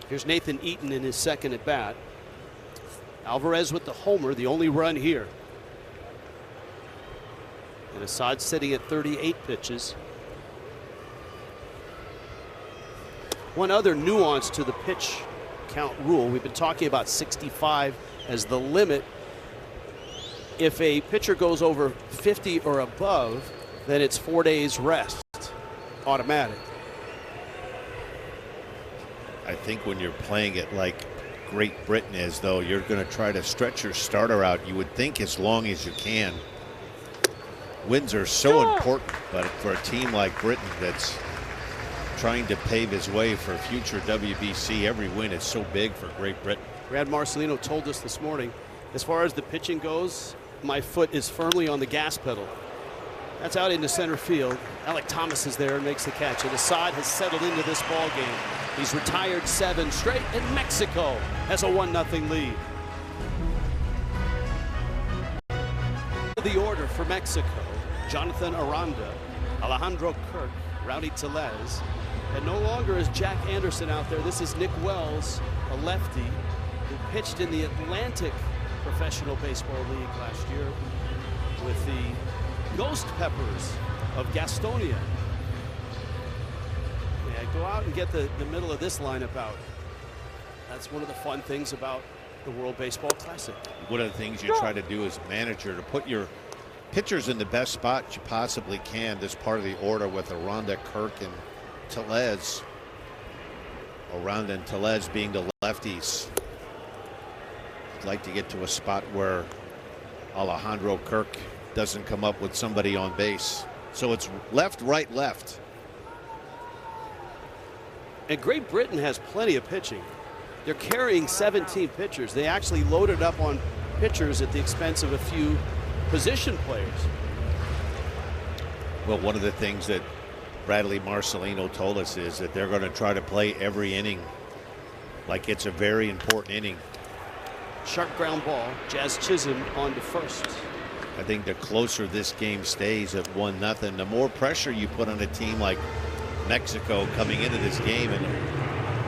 Here's Nathan Eaton in his second at bat. Alvarez with the homer, the only run here. And Assad sitting at 38 pitches. One other nuance to the pitch count rule. We've been talking about 65 as the limit. If a pitcher goes over 50 or above, then it's 4 days rest, automatic. I think when you're playing it like Great Britain is, though, you're going to try to stretch your starter out, you would think, as long as you can. Wins are so important, but for a team like Britain that's trying to pave his way for future WBC, every win is so big for Great Britain. Brad Marcelino told us this morning, as far as the pitching goes, my foot is firmly on the gas pedal. That's out into center field. Alec Thomas is there and makes the catch. And Assad has settled into this ball game. He's retired 7 straight, and Mexico has a 1-0 lead. The order for Mexico: Jonathan Aranda, Alejandro Kirk, Rowdy Tellez, and no longer is Jack Anderson out there. This is Nick Wells, a lefty who pitched in the Atlantic Professional Baseball League last year with the Ghost Peppers of Gastonia. Yeah, go out and get the middle of this lineup out. That's one of the fun things about the World Baseball Classic. One of the things you try to do as manager to put your pitchers in the best spot you possibly can. This part of the order with Aranda, Kirk, and Tellez. Aranda and Tellez being the lefties. I'd like to get to a spot where Alejandro Kirk doesn't come up with somebody on base. So it's left, right, left. And Great Britain has plenty of pitching. They're carrying 17 pitchers. They actually loaded up on pitchers at the expense of a few position players. Well, one of the things that Bradley Marcelino told us is that they're going to try to play every inning like it's a very important inning. Sharp ground ball. Jazz Chisholm on to first. I think the closer this game stays at 1-0, the more pressure you put on a team like Mexico coming into this game, and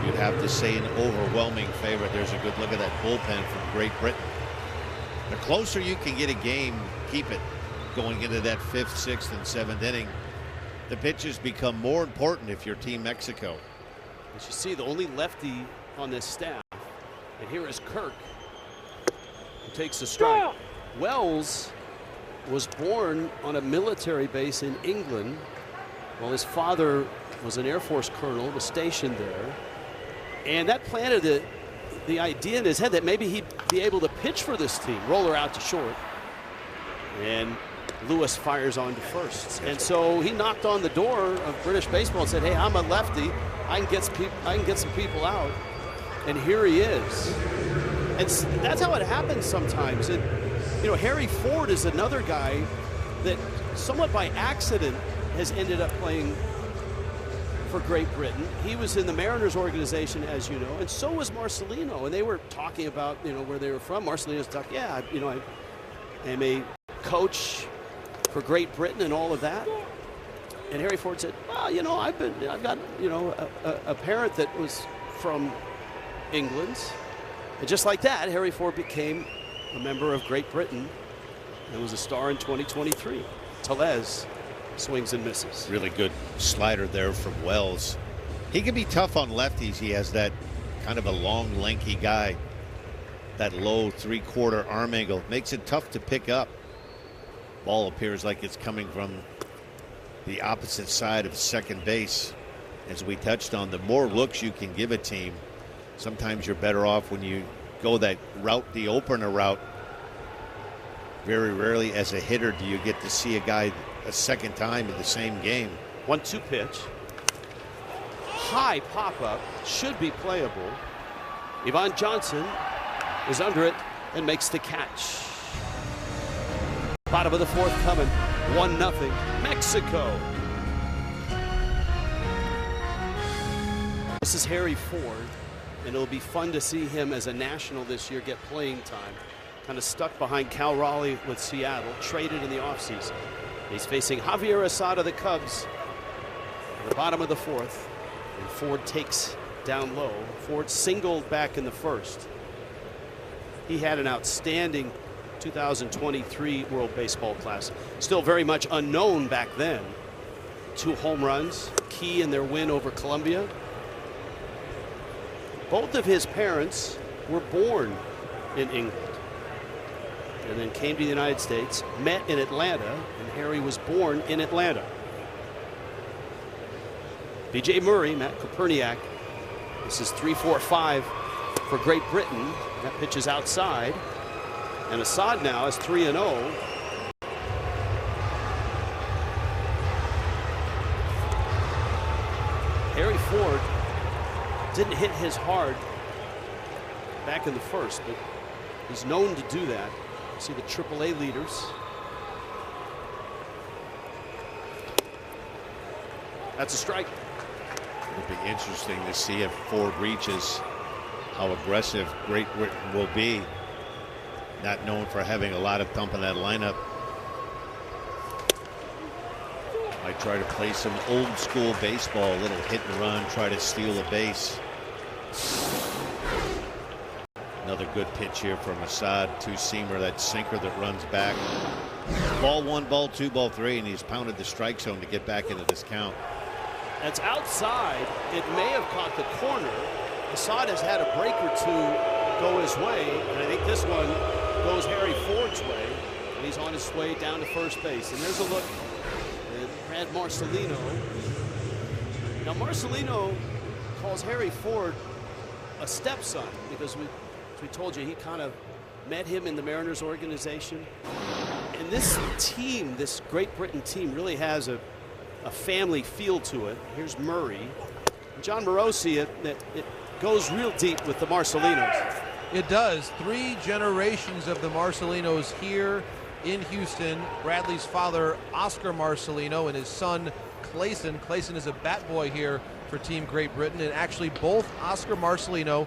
you'd have to say an overwhelming favorite. There's a good look at that bullpen from Great Britain. The closer you can get a game, keep it going into that 5th, 6th, and 7th inning. The pitches become more important if you're Team Mexico. As you see, the only lefty on this staff. And here is Kirk, who takes a strike. Wells was born on a military base in England. Well, his father was an Air Force colonel, was stationed there. And that planted the idea in his head that maybe he'd be able to pitch for this team. Roller out to short. And Lewis fires on to first. And so he knocked on the door of British baseball and said, hey, I'm a lefty. I can get some people out. And here he is. And that's how it happens sometimes. And, you know, Harry Ford is another guy that somewhat by accident has ended up playing for Great Britain. He was in the Mariners organization, as you know, and so was Marcelino. And they were talking about, you know, where they were from. Marcelino's talking, yeah, you know, I am a coach for Great Britain and all of that. And Harry Ford said, well, you know, I've got, you know, a parent that was from England. And just like that, Harry Ford became a member of Great Britain and was a star in 2023. Tellez swings and misses. Really good slider there from Wells. He can be tough on lefties. He has that kind of a long, lanky guy. That low 3/4 arm angle makes it tough to pick up. Ball appears like it's coming from the opposite side of second base. As we touched on, the more looks you can give a team, sometimes you're better off when you go that route, the opener route. Very rarely as a hitter do you get to see a guy a second time in the same game. 1-2 pitch. High pop-up, should be playable. Ivan Johnson is under it and makes the catch. Bottom of the 4th coming. 1-0 Mexico. This is Harry Ford, and it'll be fun to see him as a national this year get playing time. Kind of stuck behind Cal Raleigh with Seattle, traded in the offseason. He's facing Javier Assad of the Cubs at the bottom of the fourth. And Ford takes down low. Ford singled back in the first. He had an outstanding 2023 World Baseball Classic. Still very much unknown back then. 2 home runs, key in their win over Colombia. Both of his parents were born in England and then came to the United States, met in Atlanta, and Harry was born in Atlanta. BJ Murray, Matt Koperniak. This is 3-4-5 for Great Britain. That pitch is outside. And Assad now is 3-0. Harry Ford didn't hit his hard back in the first, but he's known to do that. See the AAA leaders. That's a strike. It'll be interesting to see if Ford reaches how aggressive Great Britain will be. Not known for having a lot of thump in that lineup. Might try to play some old school baseball, a little hit and run, try to steal a base. Another good pitch here from Assad, 2-seamer, that sinker that runs back. Ball 1, ball 2, ball 3, and he's pounded the strike zone to get back into this count. That's outside. It may have caught the corner. Assad has had a break or 2 go his way, and I think this one goes Harry Ford's way, and he's on his way down to first base. And there's a look at Brad Marcelino. Now Marcelino calls Harry Ford a stepson because we told you he kind of met him in the Mariners organization. And this team, this Great Britain team, really has a family feel to it. Here's Murray. John Morosi, it goes real deep with the Marcelinos. It does. 3 generations of the Marcelinos here in Houston. Bradley's father, Oscar Marcelino, and his son, Clayson. Clayson is a bat boy here for Team Great Britain, and actually both Oscar Marcelino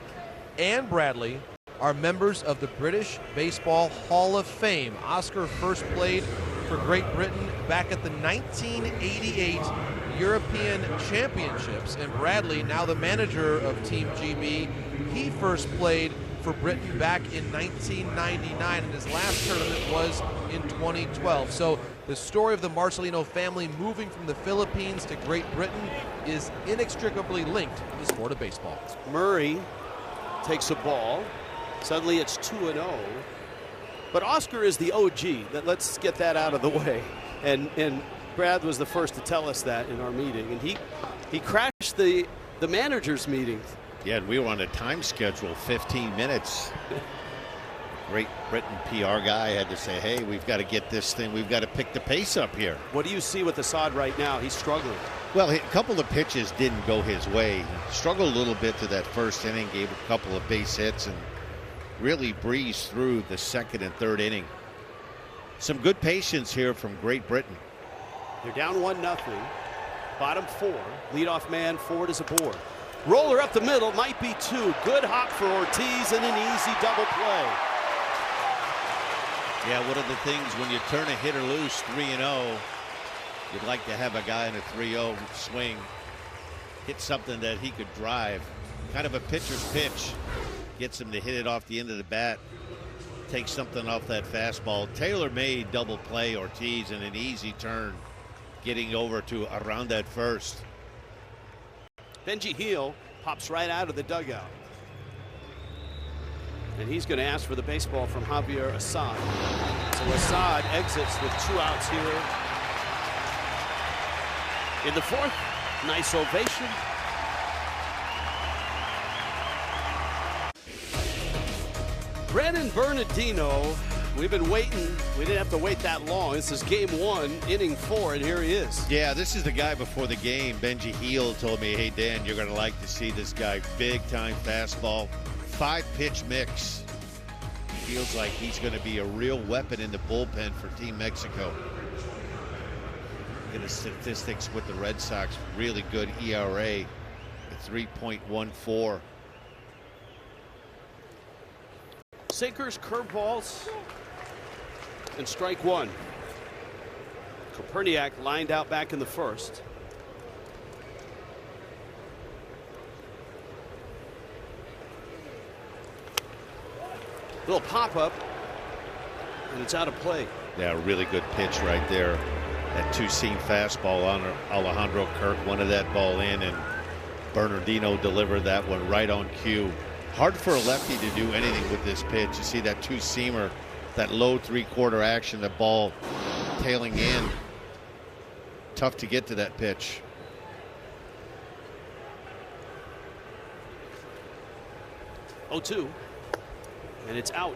and Bradley are members of the British Baseball Hall of Fame. Oscar first played for Great Britain back at the 1988 European Championships, and Bradley, now the manager of Team GB, he first played for Britain back in 1999, and his last tournament was in 2012. So the story of the Marcelino family moving from the Philippines to Great Britain is inextricably linked to the sport of baseball. Murray takes a ball. Suddenly it's 2-0. But Oscar is the OG. Let's get that out of the way. And Brad was the first to tell us that in our meeting. And he crashed the managers' meeting. Yeah, and we were on a time schedule, 15 minutes. Great Britain PR guy had to say, hey, we've got to get this thing, we've got to pick the pace up here. What do you see with Assad right now? He's struggling. Well, a couple of pitches didn't go his way. He struggled a little bit to that first inning, gave a couple of base hits, and really breezed through the second and third inning. Some good patience here from Great Britain. They're down 1-0. Bottom 4. Leadoff man Ford is aboard. Roller up the middle, might be 2. Good hop for Ortiz and an easy double play. Yeah, one of the things when you turn a hitter loose 3-0, you'd like to have a guy in a 3-0 swing hit something that he could drive. Kind of a pitcher's pitch. Gets him to hit it off the end of the bat. Takes something off that fastball. Tailor-made double play Ortiz and an easy turn. Getting over to around that first. Benji Heel pops right out of the dugout. And he's going to ask for the baseball from Javier Assad. So Assad exits with 2 outs here in the 4th. Nice ovation. Brandon Bernardino, we've been waiting. We didn't have to wait that long. This is game 1, inning 4, and here he is. Yeah, this is the guy before the game. Benji Heel told me, hey, Dan, you're going to like to see this guy. Big-time fastball, 5-pitch mix. Feels like he's going to be a real weapon in the bullpen for Team Mexico. Look at the statistics with the Red Sox. Really good ERA at 3.14. Sinkers, curveballs, and strike 1. Koperniak lined out back in the first. Little pop-up, and it's out of play. Yeah, really good pitch right there. That two-seam fastball on Alejandro Kirk wanted that ball in, and Bernardino delivered that one right on cue. Hard for a lefty to do anything with this pitch. You see that two-seamer, that low three-quarter action, the ball tailing in. Tough to get to that pitch. Oh, 2. And it's out.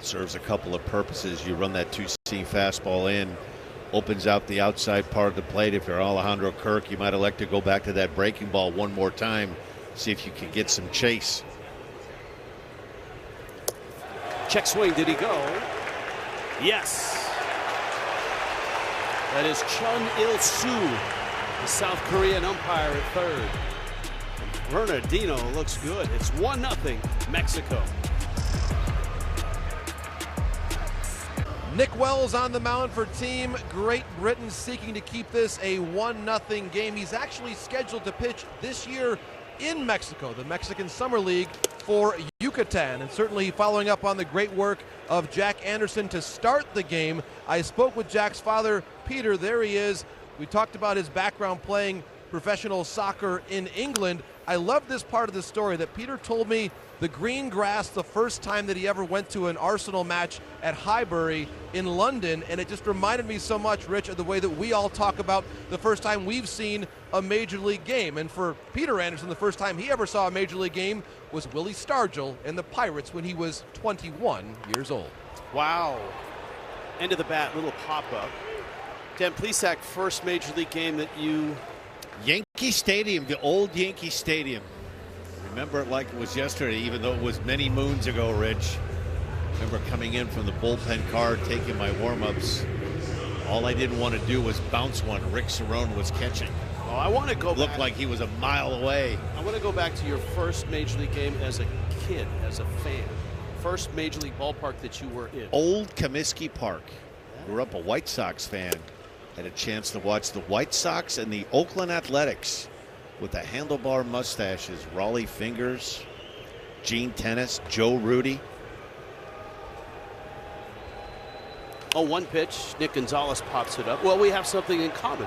Serves a couple of purposes. You run that two-seam fastball in, opens out the outside part of the plate. If you're Alejandro Kirk, you might elect to go back to that breaking ball one more time, see if you can get some chase. Check swing, did he go? Yes. That is Chun Il-soo, the South Korean umpire at third. Bernardino looks good. It's 1-0 Mexico. Nick Wells on the mound for Team Great Britain, seeking to keep this a 1-0 game. He's actually scheduled to pitch this year in Mexico, the Mexican Summer League for Yucatan, and certainly following up on the great work of Jack Anderson to start the game. I spoke with Jack's father, Peter. There he is. We talked about his background playing professional soccer in England. I love this part of the story that Peter told me the green grass the first time that he ever went to an Arsenal match at Highbury in London, and it just reminded me so much, Rich, of the way that we all talk about the first time we've seen a Major League game. And for Peter Anderson, the first time he ever saw a Major League game was Willie Stargell and the Pirates when he was 21 years old. Wow. End of the bat, little pop-up. Dan Plesac, first Major League game that you... Yankee Stadium, the old Yankee Stadium. Remember it like it was yesterday, even though it was many moons ago, Rich. Remember coming in from the bullpen car, taking my warm-ups. All I didn't want to do was bounce one. Rick Cerrone was catching. Oh, I want to go back. Looked like he was a mile away. I want to go back to your first Major League game as a kid, as a fan. First Major League ballpark that you were in. Old Comiskey Park. Grew up a White Sox fan. Had a chance to watch the White Sox and the Oakland Athletics with the handlebar mustaches. Raleigh Fingers, Gene Tennis, Joe Rudy. Oh, one pitch. Nick Gonzalez pops it up. Well, we have something in common.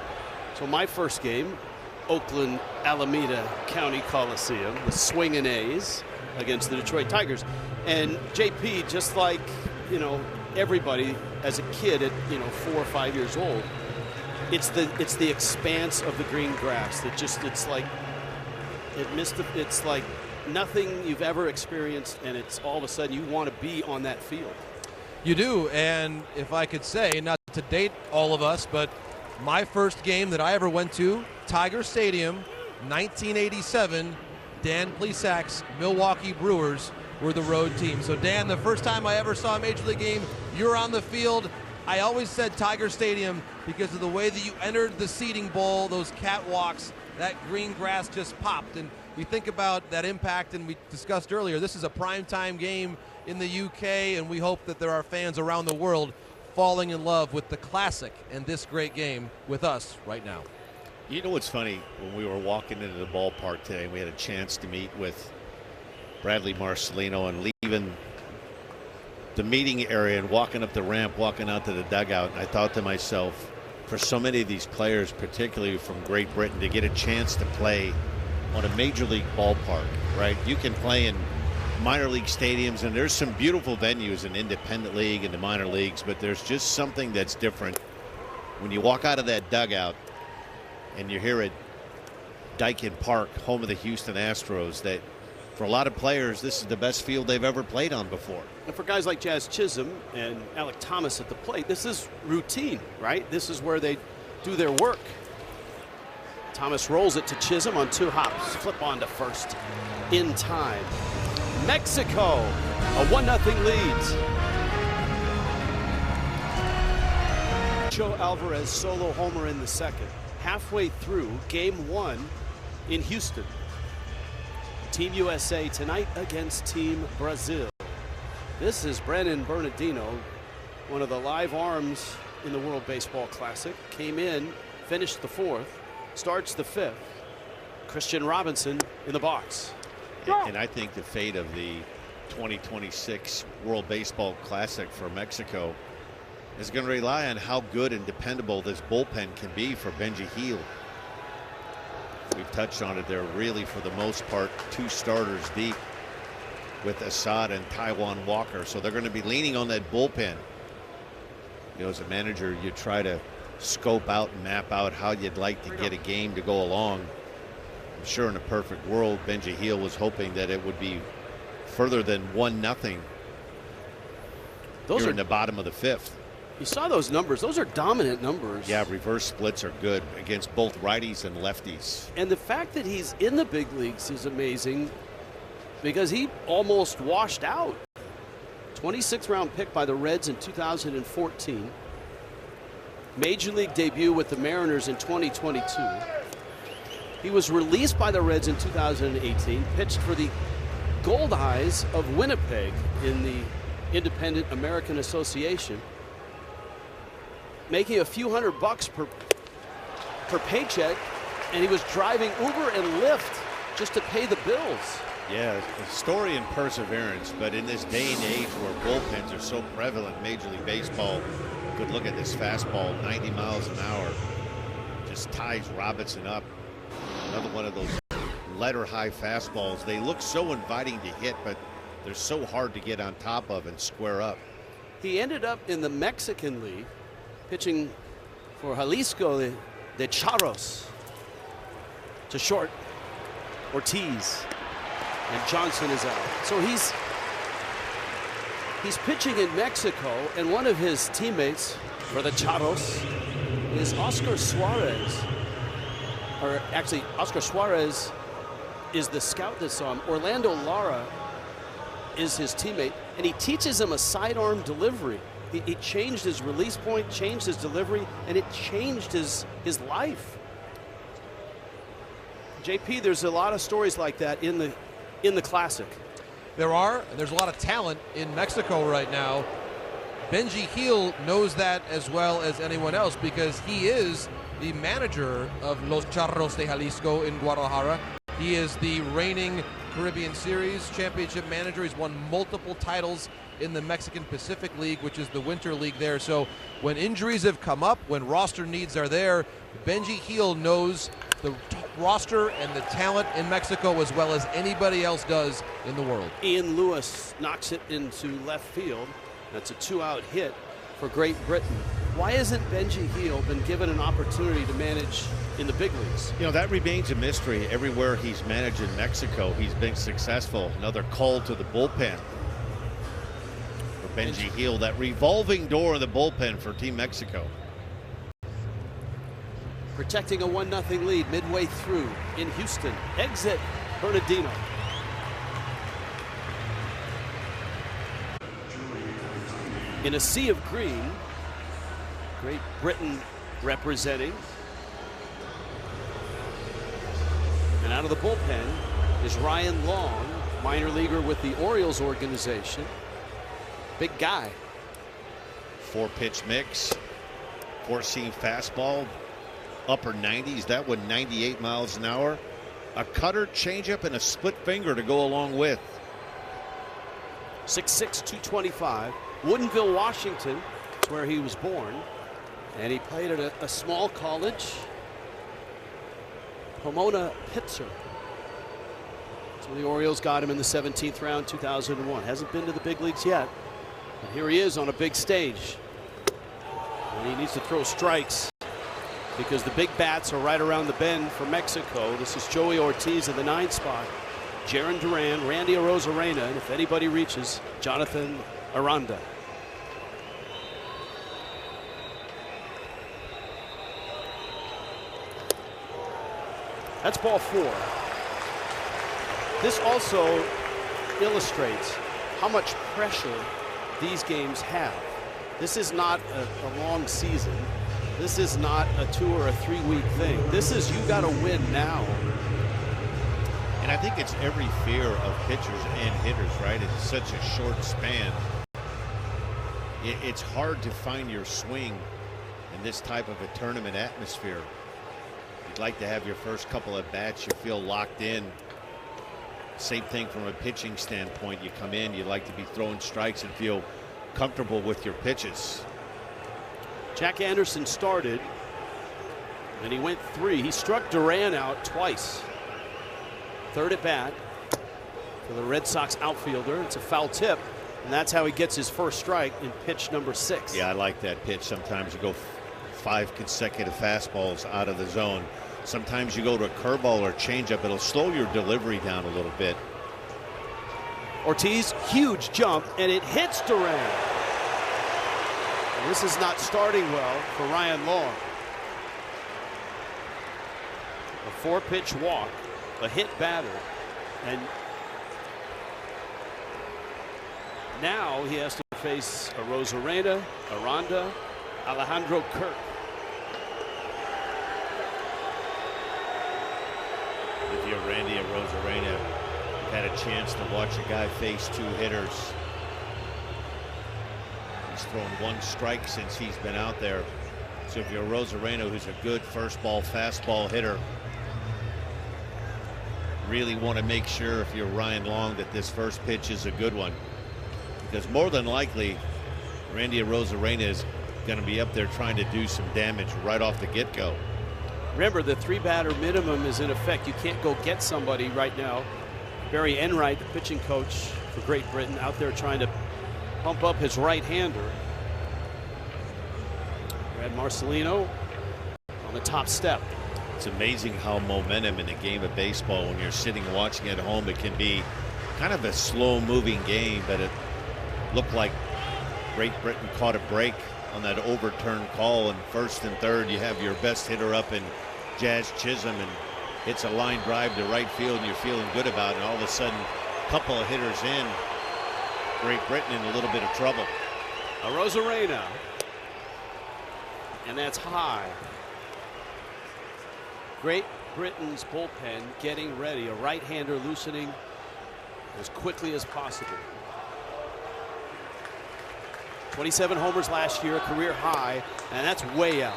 So my first game, Oakland Alameda County Coliseum, the Swingin' A's against the Detroit Tigers. And JP, just like, you know, everybody as a kid at, 4 or 5 years old, it's the expanse of the green grass that just, it's like nothing you've ever experienced, and it's all of a sudden you want to be on that field. You do, and if I could say, not to date all of us, but my first game that I ever went to, Tiger Stadium, 1987, Dan Plesac's Milwaukee Brewers were the road team. So Dan, the first time I ever saw a Major League game, you're on the field. I always said Tiger Stadium because of the way that you entered the seating bowl, those catwalks, that green grass just popped. And we think about that impact, and we discussed earlier, this is a primetime game in the UK, and we hope that there are fans around the world falling in love with the classic and this great game with us right now. You know what's funny? When we were walking into the ballpark today, we had a chance to meet with Bradley Marcelino, and leaving the meeting area and walking up the ramp, walking out to the dugout, and I thought to myself, for so many of these players, particularly from Great Britain, to get a chance to play on a major league ballpark, right? You can play in minor league stadiums, and there's some beautiful venues in independent league and the minor leagues, but there's just something that's different when you walk out of that dugout and you're here at Daikin Park, home of the Houston Astros, that for a lot of players, this is the best field they've ever played on before. And for guys like Jazz Chisholm and Alec Thomas at the plate, this is routine, right? This is where they do their work. Thomas rolls it to Chisholm on 2 hops. Flip on to first in time. Mexico, a 1-0 lead. Joe Alvarez solo homer in the second. Halfway through game 1 in Houston. Team USA tonight against Team Brazil. This is Brennan Bernardino one of the live arms in the World Baseball Classic, came in, finished the 4th, starts the 5th. Christian Robinson in the box. And I think the fate of the 2026 World Baseball Classic for Mexico is going to rely on how good and dependable this bullpen can be for Benji Gil. We've touched on it. They're really, for the most part, 2 starters deep with Assad and Taijuan Walker. So they're going to be leaning on that bullpen. You know, as a manager, you try to scope out and map out how you'd like to get a game to go along. I'm sure in a perfect world, Benji Gil was hoping that it would be further than 1-0 Those here are in the bottom of the 5th. You saw those numbers. Those are dominant numbers. Yeah, reverse splits are good against both righties and lefties. And the fact that he's in the big leagues is amazing because he almost washed out. 26th round pick by the Reds in 2014. Major league debut with the Mariners in 2022. He was released by the Reds in 2018, pitched for the Gold Eyes of Winnipeg in the Independent American Association, making a few $100 per paycheck, and he was driving Uber and Lyft just to pay the bills. Yeah, a story in perseverance, but in this day and age where bullpens are so prevalent in Major League Baseball, good look at this fastball, 90 miles an hour, just ties Robinson up. Another one of those letter-high fastballs. They look so inviting to hit, but they're so hard to get on top of and square up. He ended up in the Mexican League, pitching for Jalisco de Charros. To short, Ortiz, and Johnson is out. So he's pitching in Mexico, and one of his teammates for the Charros is Oscar Suarez. Or actually, Oscar Suarez is the scout that saw him. Orlando Lara is his teammate, and he teaches him a sidearm delivery. He changed his release point, changed his delivery, and it changed his life. JP, there's a lot of stories like that in the Classic. There's a lot of talent in Mexico right now. Benji Gil knows that as well as anyone else because he is the manager of Los Charros de Jalisco in Guadalajara. He is the reigning Caribbean Series championship manager. He's won multiple titles in the Mexican Pacific League, which is the winter league there. So when injuries have come up, when roster needs are there, Benji Gil knows the roster and the talent in Mexico as well as anybody else does in the world. Ian Lewis knocks it into left field. That's a 2-out hit for Great Britain. Why hasn't Benji Gil been given an opportunity to manage in the big leagues? You know, that remains a mystery. Everywhere he's managed in Mexico, he's been successful. Another call to the bullpen for Benji Gil, that revolving door of the bullpen for Team Mexico. Protecting a 1-0 lead midway through in Houston. Exit Bernardino. In a sea of green, Great Britain representing. And out of the bullpen is Ryan Long, minor leaguer with the Orioles organization. Big guy. 4-pitch mix, 4-seam fastball, upper 90s. That one 98 miles an hour. A cutter, changeup, and a split finger to go along with. 6'6", 225. Woodinville, Washington, is where he was born. And he played at a small college, Pomona Pitzer. So the Orioles got him in the 17th round, 2001. Hasn't been to the big leagues yet. But here he is on a big stage. And he needs to throw strikes because the big bats are right around the bend for Mexico. This is Joey Ortiz in the 9th spot. Jaron Duran, Randy Arozarena, and if anybody reaches, Jonathan Aranda. That's ball 4. This also illustrates how much pressure these games have. This is not a long season. This is not a 2 or a 3-week thing. This is you got to win now. And I think it's every fear of pitchers and hitters, right? It's such a short span. it's hard to find your swing in this type of a tournament atmosphere. You'd like to have your first couple of bats, you feel locked in. Same thing from a pitching standpoint. You come in, you'd like to be throwing strikes and feel comfortable with your pitches. Jack Anderson started, and he went 3. He struck Duran out twice. Third at bat for the Red Sox outfielder. It's a foul tip, and that's how he gets his first strike in pitch number 6. Yeah, I like that pitch. Sometimes you go 5 consecutive fastballs out of the zone. Sometimes you go to a curveball or changeup. It'll slow your delivery down a little bit. Ortiz, huge jump, and it hits Duran. And this is not starting well for Ryan Long. A 4-pitch walk, a hit batter, and now he has to face Arozarena, Aranda, Alejandro Kirk. If you're Randy Arozarena, you've had a chance to watch a guy face 2 hitters. He's thrown 1 strike since he's been out there. So if you're Arozarena, who's a good first ball fastball hitter, really want to make sure, if you're Ryan Long, that this first pitch is a good one. Because more than likely, Randy Arozarena is going to be up there trying to do some damage right off the get-go. Remember, the 3-batter minimum is in effect. You can't go get somebody right now. Barry Enright, the pitching coach for Great Britain, out there trying to pump up his right-hander. Brad Marcelino on the top step. It's amazing how momentum in a game of baseball, when you're sitting watching at home, it can be kind of a slow-moving game, but it looked like Great Britain caught a break on that overturned call. And first and third, you have your best hitter up in Jazz Chisholm, and hits a line drive to right field, and you're feeling good about it. And all of a sudden, a couple of hitters in, Great Britain in a little bit of trouble. Arozarena, and that's high. Great Britain's bullpen getting ready. A right-hander loosening as quickly as possible. 27 homers last year, a career high, and that's way out.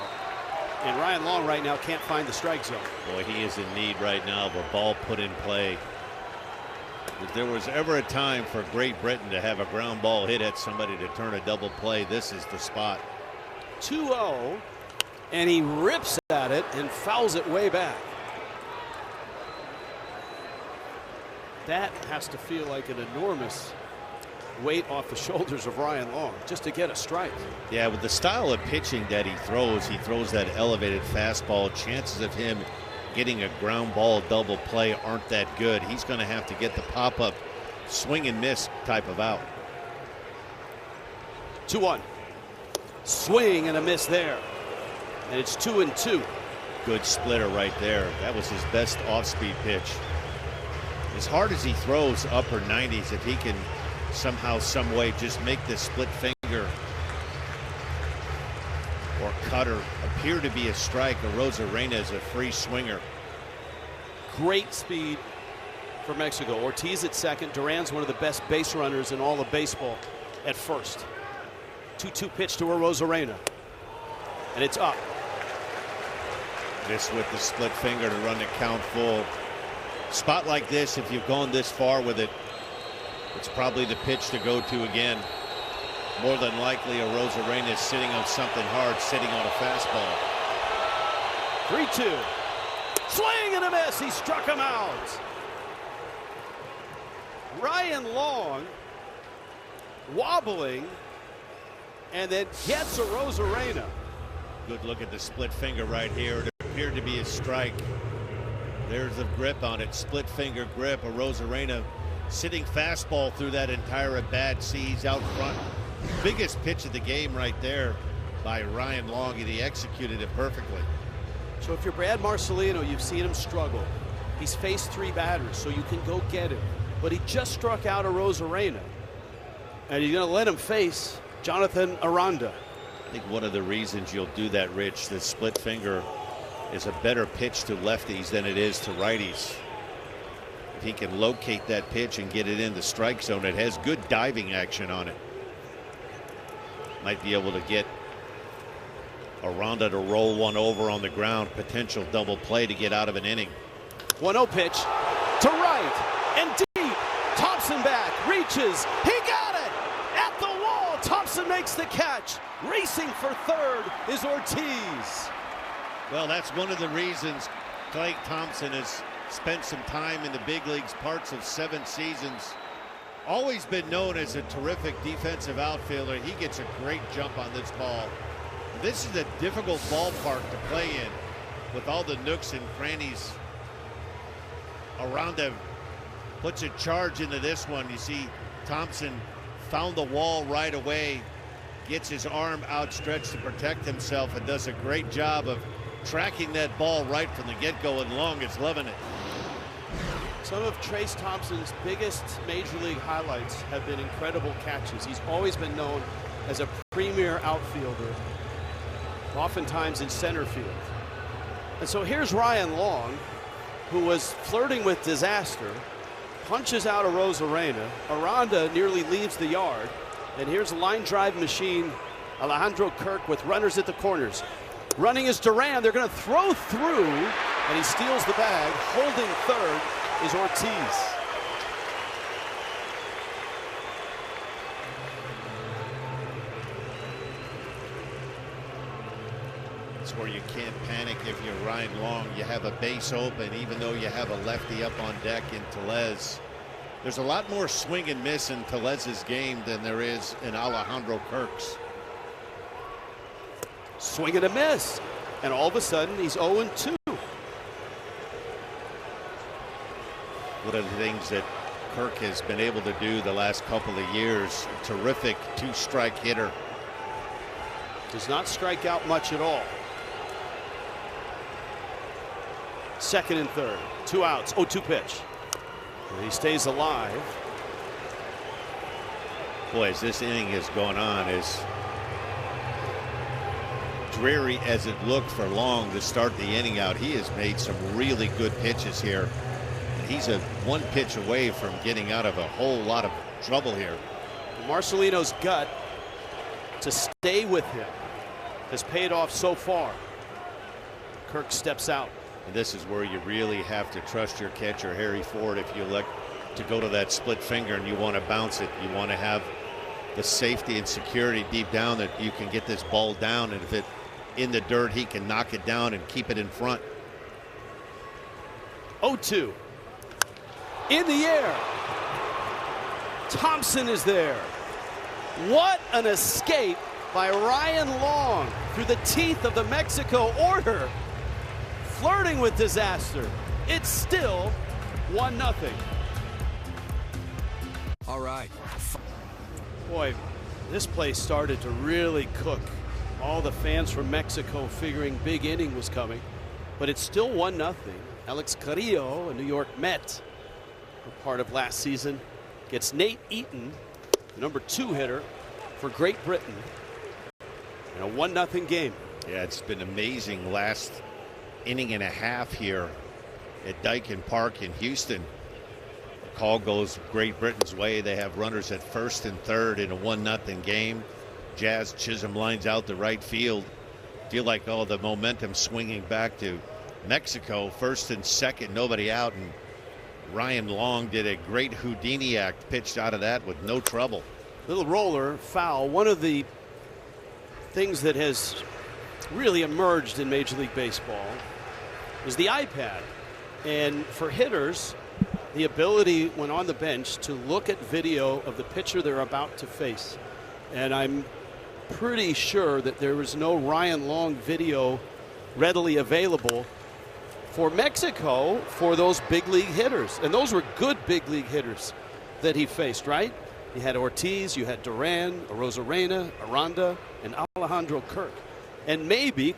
And Ryan Long right now can't find the strike zone. Boy, he is in need right now of a ball put in play. If there was ever a time for Great Britain to have a ground ball hit at somebody to turn a double play, this is the spot. 2-0, and he rips at it and fouls it way back. That has to feel like an enormous weight off the shoulders of Ryan Long just to get a strike. Yeah, with the style of pitching that he throws that elevated fastball. Chances of him getting a ground ball double play aren't that good. He's going to have to get the pop-up swing and miss type of out. 2-1. Swing and a miss there. And it's 2-2. Good splitter right there. That was his best off-speed pitch. As hard as he throws upper 90s, if he can somehow, some way just make this split finger or cutter appear to be a strike, Arozarena is a free swinger. Great speed for Mexico. Ortiz at second. Duran's one of the best base runners in all of baseball at first. 2-2 pitch to Arozarena, and it's up. This with the split finger to run the count full. Spot like this, if you've gone this far with it, it's probably the pitch to go to again. More than likely, Arozarena is sitting on something hard, sitting on a fastball. 3-2. Swing and a miss. He struck him out. Ryan Long wobbling and then gets Arozarena. Good look at the split finger right here. It appeared to be a strike. There's the grip on it. Split finger grip. Arozarena sitting fastball through that entire at bat. Sees out front. Biggest pitch of the game right there by Ryan Long, and he executed it perfectly. So if you're Brad Marcelino, you've seen him struggle. He's faced 3 batters, so you can go get him. But he just struck out Arozarena, and you're going to let him face Jonathan Aranda. I think one of the reasons you'll do that, Rich, the split finger is a better pitch to lefties than it is to righties. If he can locate that pitch and get it in the strike zone, it has good diving action on it. might be able to get Aranda to roll one over on the ground. Potential double play to get out of an inning. 1-0 pitch to right and deep. Thompson back, reaches, he got it! At the wall, Thompson makes the catch. Racing for third is Ortiz. Well, that's one of the reasons Klay Thompson has spent some time in the big leagues, parts of 7 seasons. Always been known as a terrific defensive outfielder. He gets a great jump on this ball. This is a difficult ballpark to play in with all the nooks and crannies. Aranda puts a charge into this one. You see Thompson found the wall right away, gets his arm outstretched to protect himself, and does a great job of tracking that ball right from the get-go, and Long is loving it. Some of Trayce Thompson's biggest major league highlights have been incredible catches. He's always been known as a premier outfielder, oftentimes in center field. And so here's Ryan Long, who was flirting with disaster, punches out a Rosarena. Aranda nearly leaves the yard. And here's a line drive machine, Alejandro Kirk with runners at the corners. Running is Duran. They're going to throw through, and he steals the bag. Holding third is Ortiz. It's where you can't panic if you're Ryan Long. You have a base open, even though you have a lefty up on deck in Tellez. There's a lot more swing and miss in Tellez's game than there is in Alejandro Kirk's. Swing and a miss. And all of a sudden, he's 0-2. One of the things that Kirk has been able to do the last couple of years, a terrific 2-strike hitter. Does not strike out much at all. Second and third, 2 outs, 0-2 pitch. And he stays alive. Boy, as this inning has gone on, as dreary as it looked for Long to start the inning out, he has made some really good pitches here. And he's a 1 pitch away from getting out of a whole lot of trouble here. Marcelino's gut to stay with him has paid off so far. Kirk steps out. And this is where you really have to trust your catcher, Harry Ford. If you elect to go to that split finger and you want to bounce it, you want to have the safety and security deep down that you can get this ball down, and if it in the dirt, he can knock it down and keep it in front. 0-2. In the air. Thompson is there. What an escape by Ryan Long through the teeth of the Mexico order. Flirting with disaster. It's still 1-0. All right. Boy, this place started to really cook. All the fans from Mexico figuring big inning was coming, but it's still 1-0. Alex Carrillo, a New York Met, a part of last season, gets Nate Eaton, the number 2 hitter for Great Britain, in a 1-0 game. Yeah, it's been amazing last inning and a half here at Daikin Park in Houston. The call goes Great Britain's way. They have runners at first and third in a 1-0 game. Jazz Chisholm lines out the right field. Feel like all the momentum swinging back to Mexico. First and second, nobody out, and Ryan Long did a great Houdini act, pitched out of that with no trouble. Little roller, foul. One of the things that has really emerged in Major League Baseball is the iPad. And for hitters, the ability when on the bench to look at video of the pitcher they're about to face. And I'm pretty sure that there was no Ryan Long video readily available for Mexico for those big league hitters. And those were good big league hitters that he faced, right? You had Ortiz, you had Duran, Rosarena, Aranda, and Alejandro Kirk. And maybe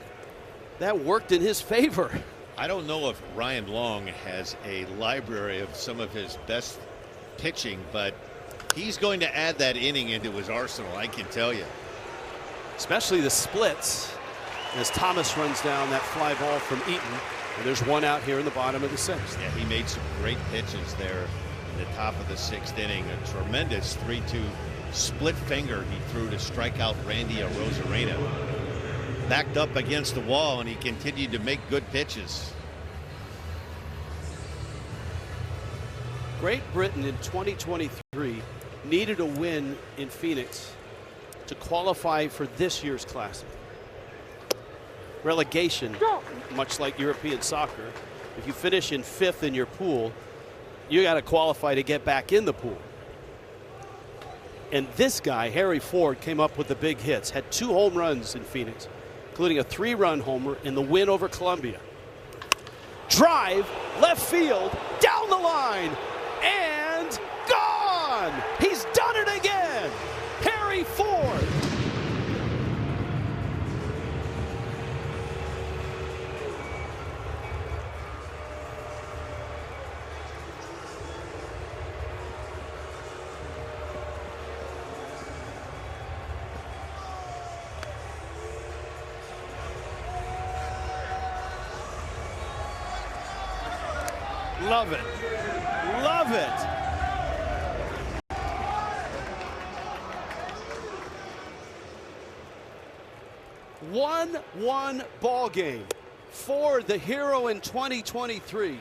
that worked in his favor. I don't know if Ryan Long has a library of some of his best pitching, but he's going to add that inning into his arsenal, I can tell you. Especially the splits as Thomas runs down that fly ball from Eaton. And there's 1 out here in the bottom of the 6th. Yeah, he made some great pitches there in the top of the 6th inning. A tremendous 3-2 split finger he threw to strike out Randy Arozarena. Backed up against the wall, and he continued to make good pitches. Great Britain in 2023 needed a win in Phoenix to qualify for this year's Classic. Relegation, much like European soccer, if you finish in 5th in your pool, you got to qualify to get back in the pool. And this guy, Harry Ford, came up with the big hits, had 2 home runs in Phoenix, including a 3-run homer in the win over Columbia. Drive, left field, down the line, and gone! He's done it again! Harry Ford! Love it. Love it. One ball game. Ford, the hero in 2023,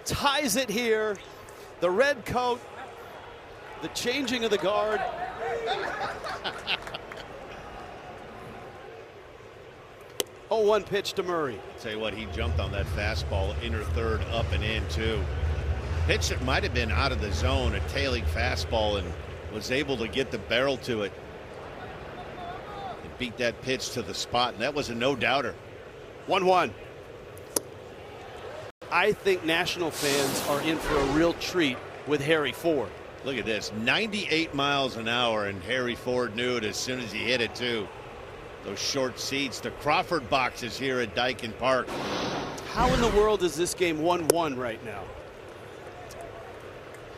ties it here. The red coat, the changing of the guard. Oh, 1 pitch to Murray. Tell you what, he jumped on that fastball, inner third, up and in, too. Pitch that might have been out of the zone, a tailing fastball, and was able to get the barrel to it. And beat that pitch to the spot, and that was a no-doubter. 1-1. I think National fans are in for a real treat with Harry Ford. Look at this, 98 miles an hour, and Harry Ford knew it as soon as he hit it, too. Those short seats, the Crawford boxes here at Daikin Park. How in the world is this game 1-1 right now?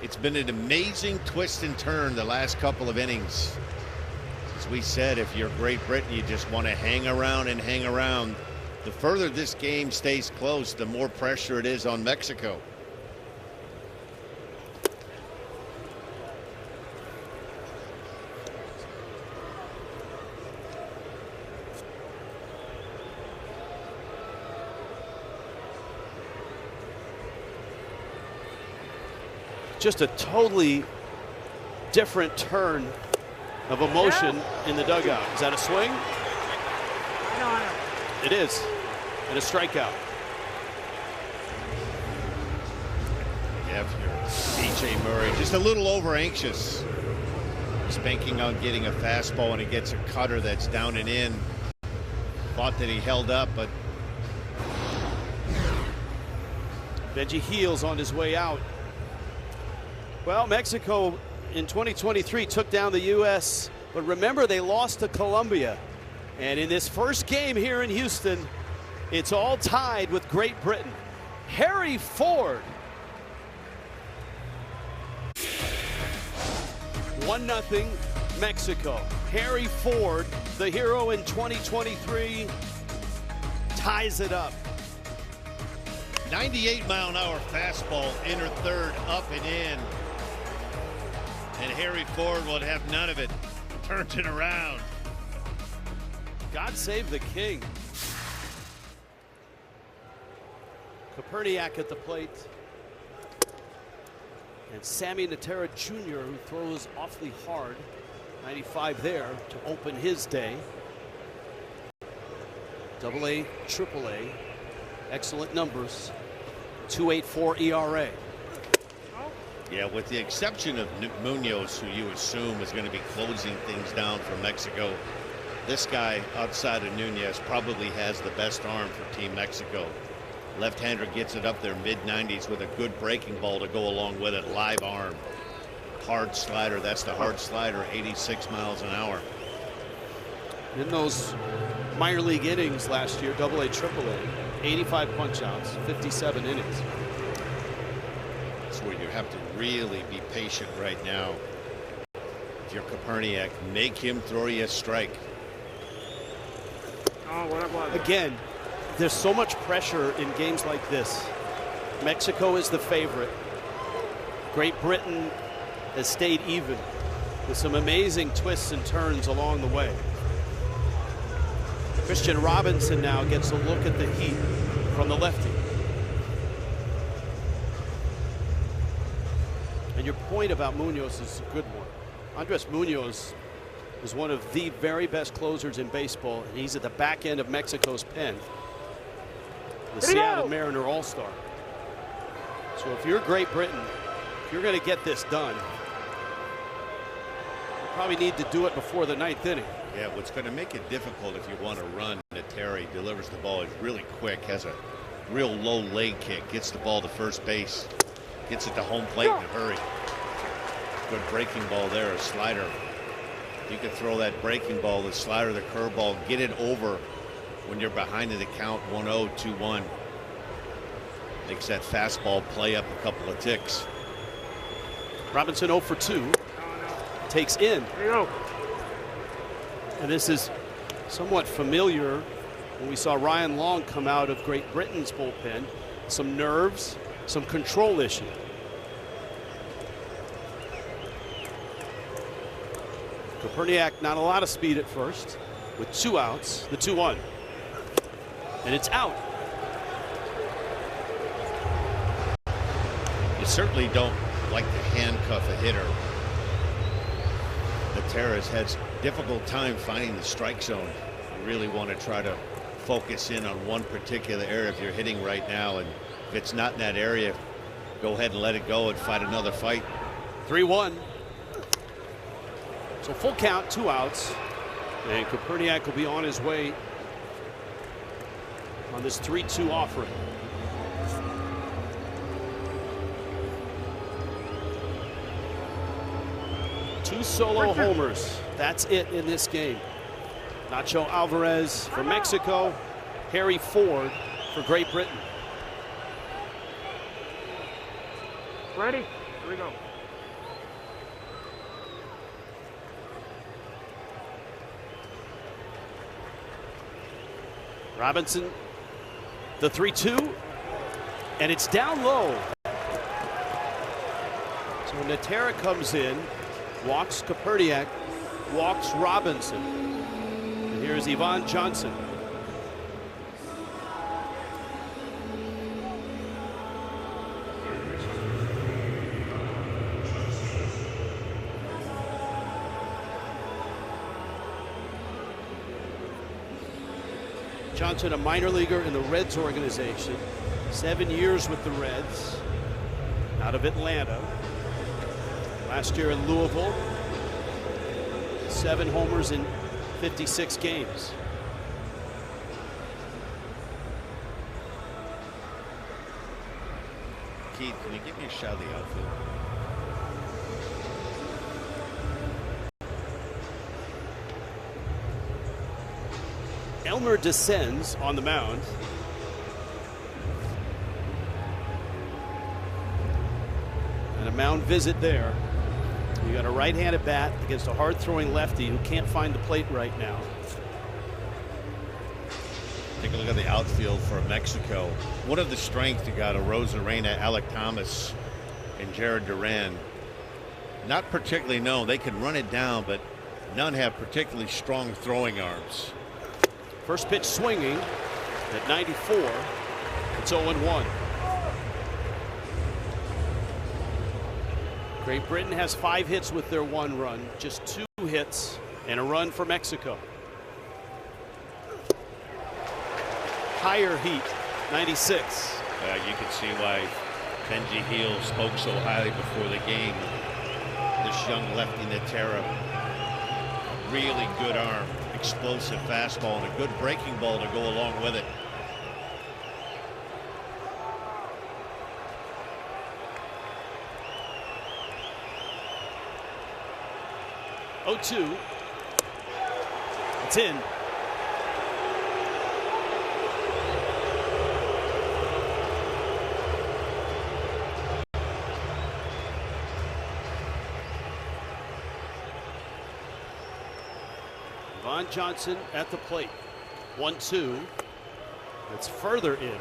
It's been an amazing twist and turn the last couple of innings. As we said, if you're Great Britain, you just want to hang around and hang around. The further this game stays close, the more pressure it is on Mexico. Just a totally different turn of emotion in the dugout. Is that a swing? It is. And a strikeout. Yeah, if you're DJ Murray, just a little over anxious. He's banking on getting a fastball, and he gets a cutter that's down and in. Thought that he held up, but Benji Heels on his way out. Well, Mexico in 2023 took down the U.S., but remember, they lost to Colombia. And in this first game here in Houston, it's all tied with Great Britain. Harry Ford. 1-0 Mexico. Harry Ford, the hero in 2023, ties it up. 98-mile-an-hour fastball, inner third, up and in. And Harry Ford would have none of it. Turns it around. God save the king. Koperniak at the plate. And Sammy Natera Jr., who throws awfully hard. 95 there to open his day. AA, AAA. Excellent numbers. 2.84 ERA. Yeah, with the exception of Munoz, who you assume is going to be closing things down for Mexico, this guy outside of Nunez probably has the best arm for Team Mexico. Left-hander gets it up there mid-90s with a good breaking ball to go along with it. Live arm. Hard slider. That's the hard slider, 86 miles an hour. In those minor league innings last year, AA, AAA, 85 punch-outs, 57 innings. That's where you have to really be patient right now. If you're Koperniak, make him throw you a strike. Again, there's so much pressure in games like this. Mexico is the favorite. Great Britain has stayed even. with some amazing twists and turns along the way. Christian Robinson now gets a look at the heat from the lefty. And your point about Munoz is a good one. Andres Munoz is one of the very best closers in baseball, and he's at the back end of Mexico's pen, the Seattle Mariner All-Star. So if you're Great Britain, if you're going to get this done, you probably need to do it before the 9th inning. Yeah, what's going to make it difficult if you want to run, Terry delivers the ball, is really quick, has a real low leg kick, gets the ball to first base, gets it to home plate in a hurry. Good breaking ball there, a slider. You can throw that breaking ball, the slider, the curveball, get it over when you're behind in the count, 1-0, 2-1. Makes that fastball play up a couple of ticks. Robinson 0 for 2. Takes in. And this is somewhat familiar when we saw Ryan Long come out of Great Britain's bullpen. Some nerves, some control issue. Koperniak, not a lot of speed at first, with 2 outs, the 2-1. And it's out. You certainly don't like to handcuff a hitter. Natera's had a difficult time finding the strike zone. You really want to try to focus in on one particular area if you're hitting right now, and if it's not in that area, go ahead and let it go and fight another fight. 3-1. So full count, 2 outs, and Koperniak will be on his way on this 3-2 offering. Two solo homers. That's it in this game. Nacho Alvarez for Mexico, Harry Ford for Great Britain. Ready? Here we go. Robinson, the 3-2, and it's down low. So Natera comes in, walks Koperniak, walks Robinson. And here's Ivan Johnson. Johnson, a minor leaguer in the Reds organization, 7 years with the Reds, out of Atlanta. Last year in Louisville, 7 homers in 56 games. Keith, can you give me a shot of the outfield? Elmer descends on the mound. And a mound visit there. You got a right-handed bat against a hard-throwing lefty who can't find the plate right now. Take a look at the outfield for Mexico. What of the strength you got? Arozarena, Alec Thomas, and Jared Duran. Not particularly known. They can run it down, but none have particularly strong throwing arms. First pitch swinging at 94. It's 0-1. Great Britain has 5 hits with their 1 run. Just 2 hits and a run for Mexico. Higher heat, 96. You can see why Benji Hill spoke so highly before the game. This young lefty Natera, really good arm, explosive fastball, and a good breaking ball to go along with it. Oh, 2. It's in. Ivan Johnson at the plate. 1-2. It's further in.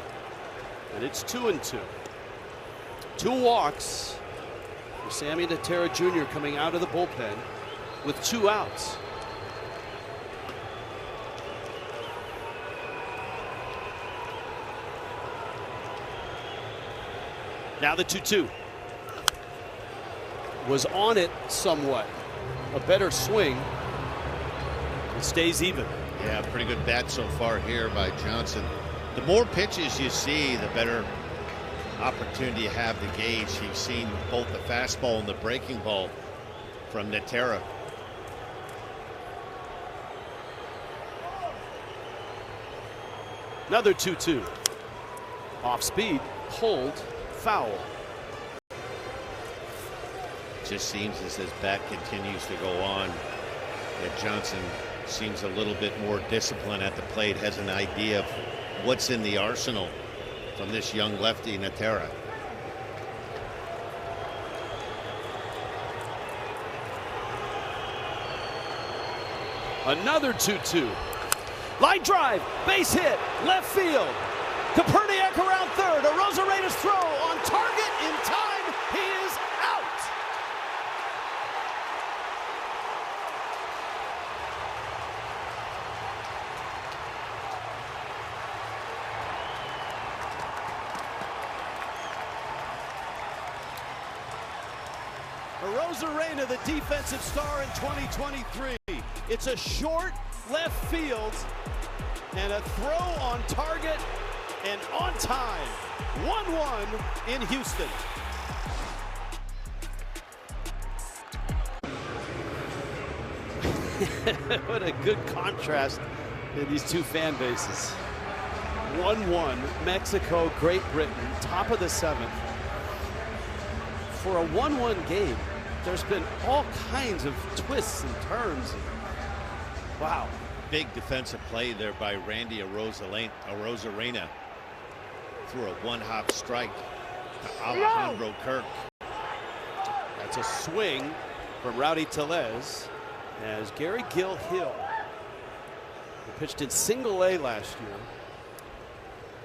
And it's 2-2. 2 walks for Sammy Natera Jr. coming out of the bullpen. with 2 outs. Now the 2-2. Was on it somewhat. A better swing. It stays even. Yeah, pretty good bat so far here by Johnson. The more pitches you see, the better opportunity you have to gauge. You've seen both the fastball and the breaking ball from Natera. Another 2-2. Off speed, pulled, foul. Just seems as his bat continues to go on that Johnson seems a little bit more disciplined at the plate, has an idea of what's in the arsenal from this young lefty Natera. Another 2-2. Line drive, base hit, left field. Koperniak around third. Arozarena's throw on target in time. He is out. Arozarena, the defensive star in 2023. It's a short left field and a throw on target and on time. 1-1 in Houston. What a good contrast in these two fan bases. 1-1, Mexico, Great Britain, top of the 7th. For a 1-1 game, there's been all kinds of twists and turns. Wow. Big defensive play there by Randy Arozarena. Threw a one-hop strike to Alejandro Kirk. That's a swing from Rowdy Tellez as Gary Gill Hill, who pitched in single A last year,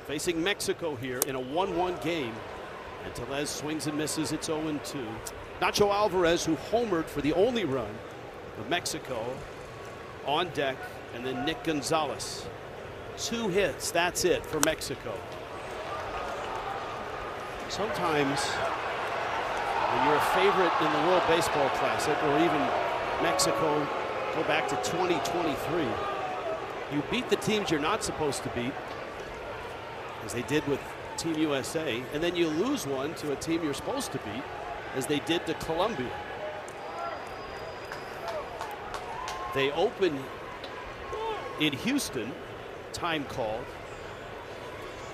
facing Mexico here in a 1-1 game. And Tellez swings and misses. It's 0-2. Nacho Alvarez, who homered for the only run of Mexico, on deck. And then Nick Gonzalez. 2 hits. That's it for Mexico. Sometimes when you're a favorite in the World Baseball Classic, or even Mexico, go back to 2023, you beat the teams you're not supposed to beat, as they did with Team USA, and then you lose one to a team you're supposed to beat, as they did to Colombia. They open in Houston, time called,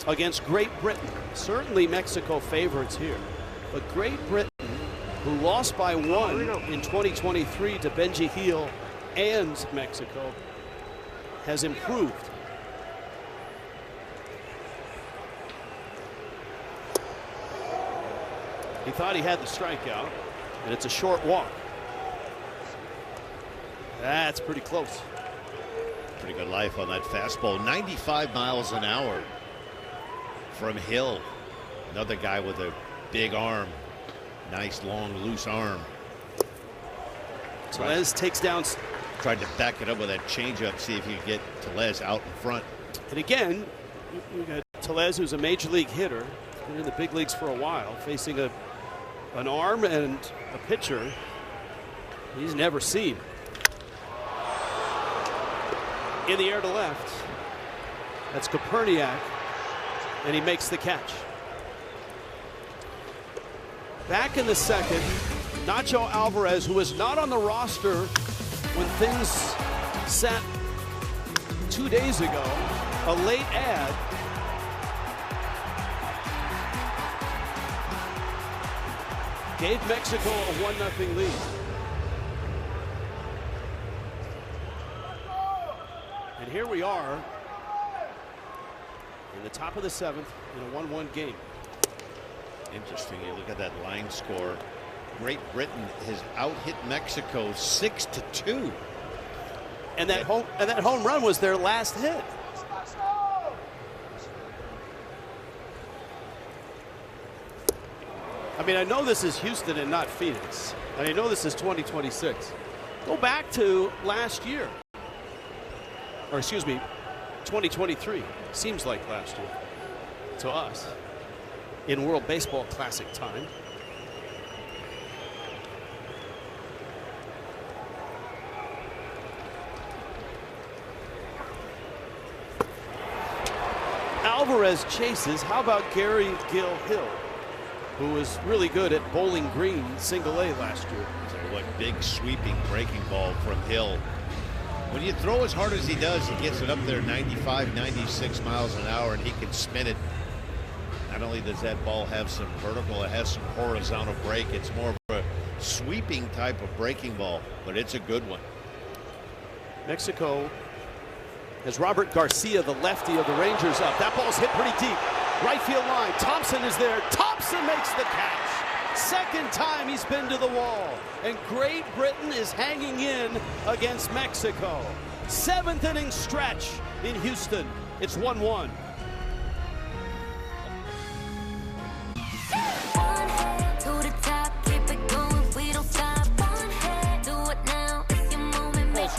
against Great Britain. Certainly Mexico favorites here, but Great Britain, who lost by 1 in 2023 to Benji Heel and Mexico, has improved. He thought he had the strikeout, and it's a short walk. That's pretty close. Pretty good life on that fastball. 95 miles an hour from Hill. Another guy with a big arm. Nice, long, loose arm. Tellez takes down. Tried to back it up with that changeup, see if you could get Tellez out in front. And again, we got Tellez, who's a major league hitter, been in the big leagues for a while, facing an arm and a pitcher he's never seen. In the air to left. That's Koperniak, and he makes the catch. Back in the second, Nacho Alvarez, who was not on the roster when things sat 2 days ago, a late ad. Gave Mexico a 1-0 lead. And here we are in the top of the 7th in a 1-1 game. Interesting. You look at that line score. Great Britain has out-hit Mexico 6-2. And that home run was their last hit. I mean, I know this is Houston and not Phoenix. And I know this is 2026. Go back to last year. Or excuse me, 2023. Seems like last year to us in World Baseball Classic time. Alvarez chases. How about Gary Gill Hill, who was really good at Bowling Green single A last year? So what big sweeping breaking ball from Hill. When you throw as hard as he does, he gets it up there 95, 96 miles an hour, and he can spin it. Not only does that ball have some vertical, it has some horizontal break. It's more of a sweeping type of breaking ball, but it's a good one. Mexico has Robert Garcia, the lefty of the Rangers, up. That ball's hit pretty deep. Right field line. Thompson is there. Thompson makes the catch. Second time he's been to the wall. And Great Britain is hanging in against Mexico. 7th inning stretch in Houston. It's 1-1.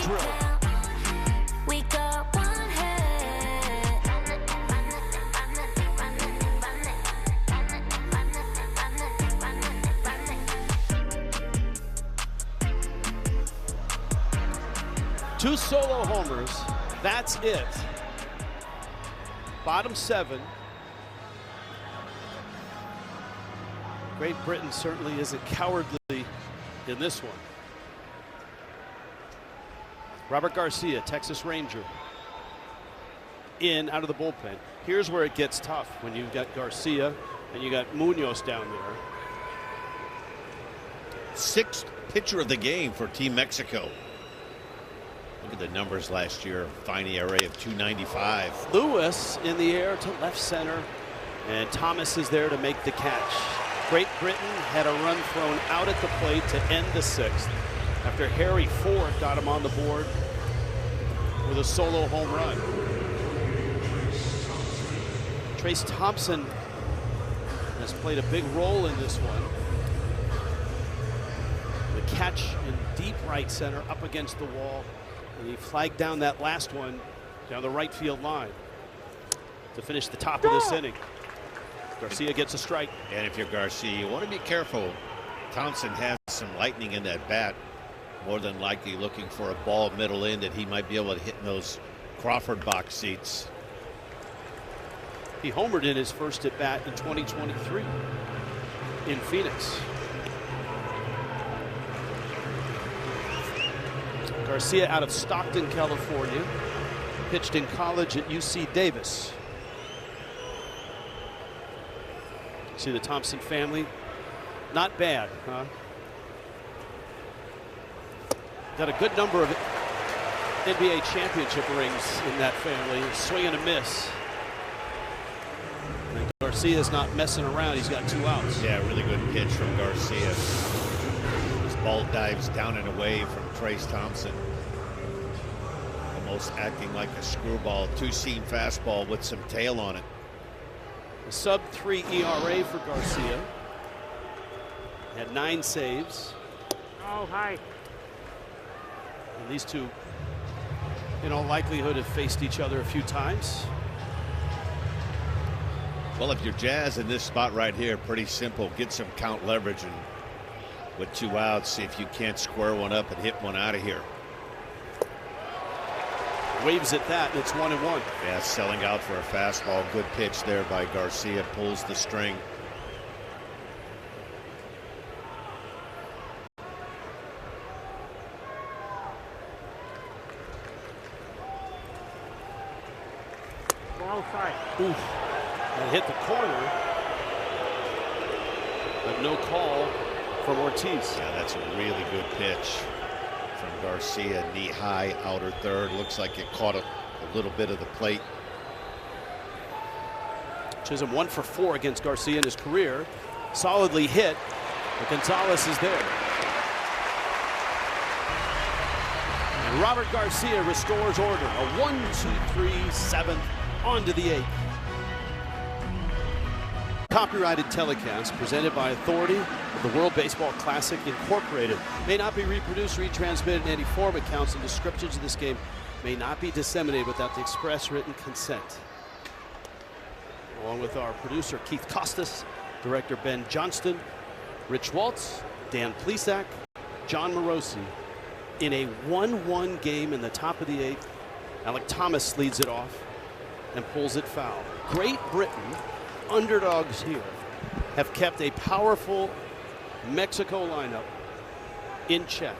Drill. We got one head. Two solo homers. That's it. Bottom 7. Great Britain certainly isn't cowardly in this one. Robert Garcia, Texas Ranger, in out of the bullpen. Here's where it gets tough when you've got Garcia and you got Munoz down there. 6th pitcher of the game for Team Mexico. Look at the numbers last year. Fine ERA of 2.95. Lewis in the air to left center, and Thomas is there to make the catch. Great Britain had a run thrown out at the plate to end the 6th. After Harry Ford got him on the board with a solo home run. Trace Thompson has played a big role in this one. The catch in deep right center up against the wall. And he flagged down that last one down the right field line to finish the top of this inning. Garcia gets a strike. And if you're Garcia, you want to be careful. Thompson has some lightning in that bat. More than likely looking for a ball middle in that he might be able to hit in those Crawford box seats. He homered in his first at bat in 2023 in Phoenix. Garcia out of Stockton, California. Pitched in college at UC Davis. See the Thompson family? Not bad, huh? Got a good number of NBA championship rings in that family. Swing and a miss. And Garcia's not messing around. He's got 2 outs. Yeah, really good pitch from Garcia. This ball dives down and away from Trace Thompson. Almost acting like a screwball. 2-seam fastball with some tail on it. A sub-3 ERA for Garcia. Had 9 saves. Oh, hi. And these two, in all likelihood, have faced each other a few times. Well, if you're Jazz in this spot right here, pretty simple. Get some count leverage, and with 2 outs, see if you can't square one up and hit one out of here. Waves at that, and it's 1-1. Yeah, selling out for a fastball. Good pitch there by Garcia. Pulls the string. Outside. Oof. And hit the corner. But no call from Ortiz. Yeah, that's a really good pitch from Garcia. Knee high, outer third. Looks like it caught a little bit of the plate. Chisholm 1 for 4 against Garcia in his career. Solidly hit, but Gonzalez is there. And Robert Garcia restores order. A 1-2-3-7 on to the 8th. Copyrighted telecast presented by authority of the World Baseball Classic Incorporated. May not be reproduced, retransmitted in any form. Accounts and descriptions of this game may not be disseminated without the express written consent. Along with our producer Keith Costas, director Ben Johnston, Rich Waltz, Dan Plesac, John Morosi. In a 1-1 game in the top of the 8th, Alec Thomas leads it off and pulls it foul. Great Britain, underdogs here, have kept a powerful Mexico lineup in check.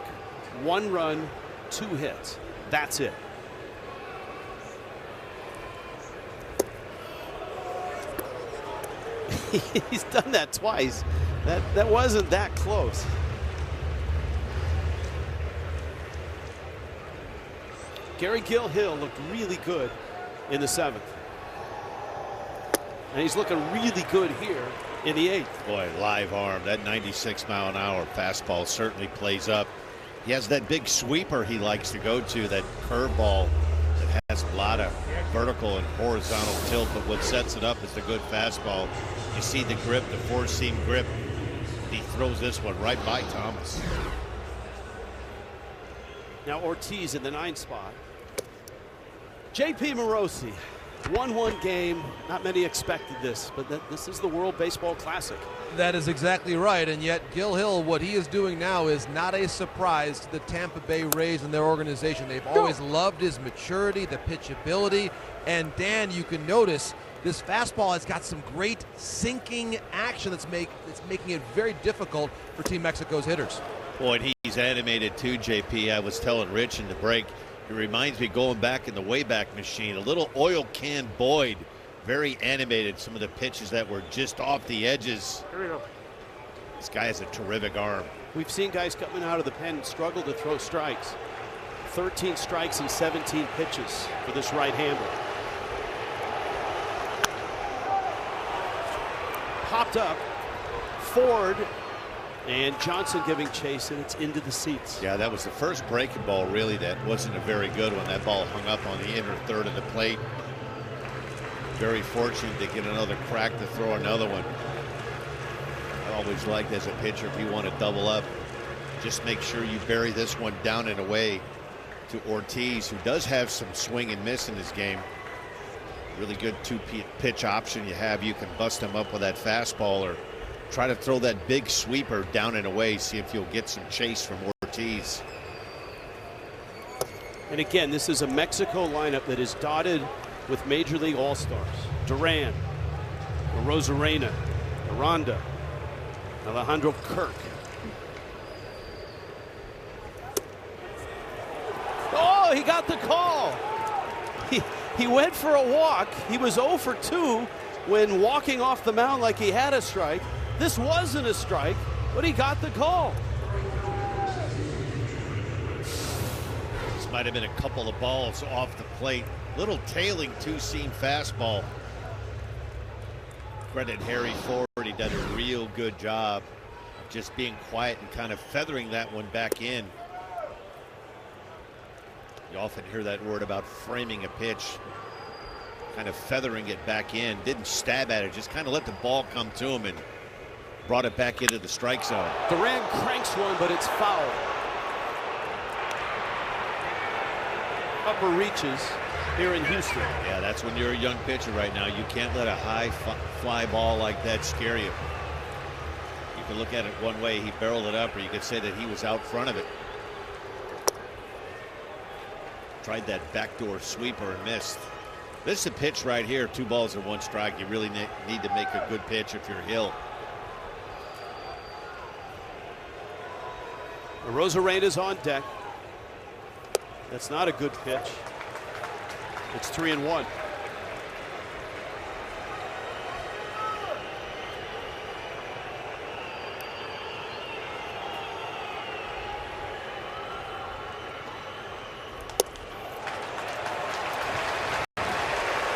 1 run, 2 hits. That's it. He's done that twice. That wasn't that close. Gary Gil-Hill looked really good in the 7th. And he's looking really good here in the 8th. Boy, live arm. That 96-mile-an-hour fastball certainly plays up. He has that big sweeper he likes to go to, that curveball that has a lot of vertical and horizontal tilt, but what sets it up is the good fastball. You see the grip, the 4-seam grip. He throws this one right by Thomas. Now Ortiz in the 9th spot. J.P. Morosi, 1-1 game. Not many expected this, but this is the World Baseball Classic. That is exactly right, and yet Gil-Hill, what he is doing now is not a surprise to the Tampa Bay Rays and their organization. They've always loved his maturity, the pitchability, and Dan, you can notice this fastball has got some great sinking action that's making it very difficult for Team Mexico's hitters. Boy, and he's animated too, JP. I was telling Rich in the break, he reminds me going back in the Wayback Machine, a little oil can Boyd. Very animated, some of the pitches that were just off the edges. Here we go. This guy has a terrific arm. We've seen guys coming out of the pen struggle to throw strikes. 13 strikes and 17 pitches for this right-hander. Popped up, Ford and Johnson giving chase, and it's into the seats. Yeah, that was the first breaking ball, really, that wasn't a very good one. That ball hung up on the inner third of the plate. Very fortunate to get another crack to throw another one. I always liked as a pitcher, if you want to double up, just make sure you bury this one down and away to Ortiz, who does have some swing and miss in his game. Really good 2-pitch option you have. You can bust him up with that fastball or try to throw that big sweeper down and away, see if you'll get some chase from Ortiz. And again, this is a Mexico lineup that is dotted with Major League All-Stars. Duran, Rosarena, Aranda, Alejandro Kirk. Oh, he got the call. He went for a walk. He was 0 for 2 when walking off the mound like he had a strike. This wasn't a strike, but he got the call. This might have been a couple of balls off the plate. Little tailing 2-seam fastball. Credit Harry Ford. He did a real good job of just being quiet and kind of feathering that one back in. You often hear that word about framing a pitch, kind of feathering it back in. Didn't stab at it, just kind of let the ball come to him and brought it back into the strike zone. Duran cranks one, but it's foul. Upper reaches here in Houston. Yeah, that's when you're a young pitcher right now. You can't let a high fly ball like that scare you. You can look at it one way, he barreled it up, or you could say that he was out front of it. Tried that backdoor sweeper and missed. This is a pitch right here, 2 balls and 1 strike. You really need to make a good pitch if you're Hill. Rosarena's on deck. That's not a good pitch. It's 3-1.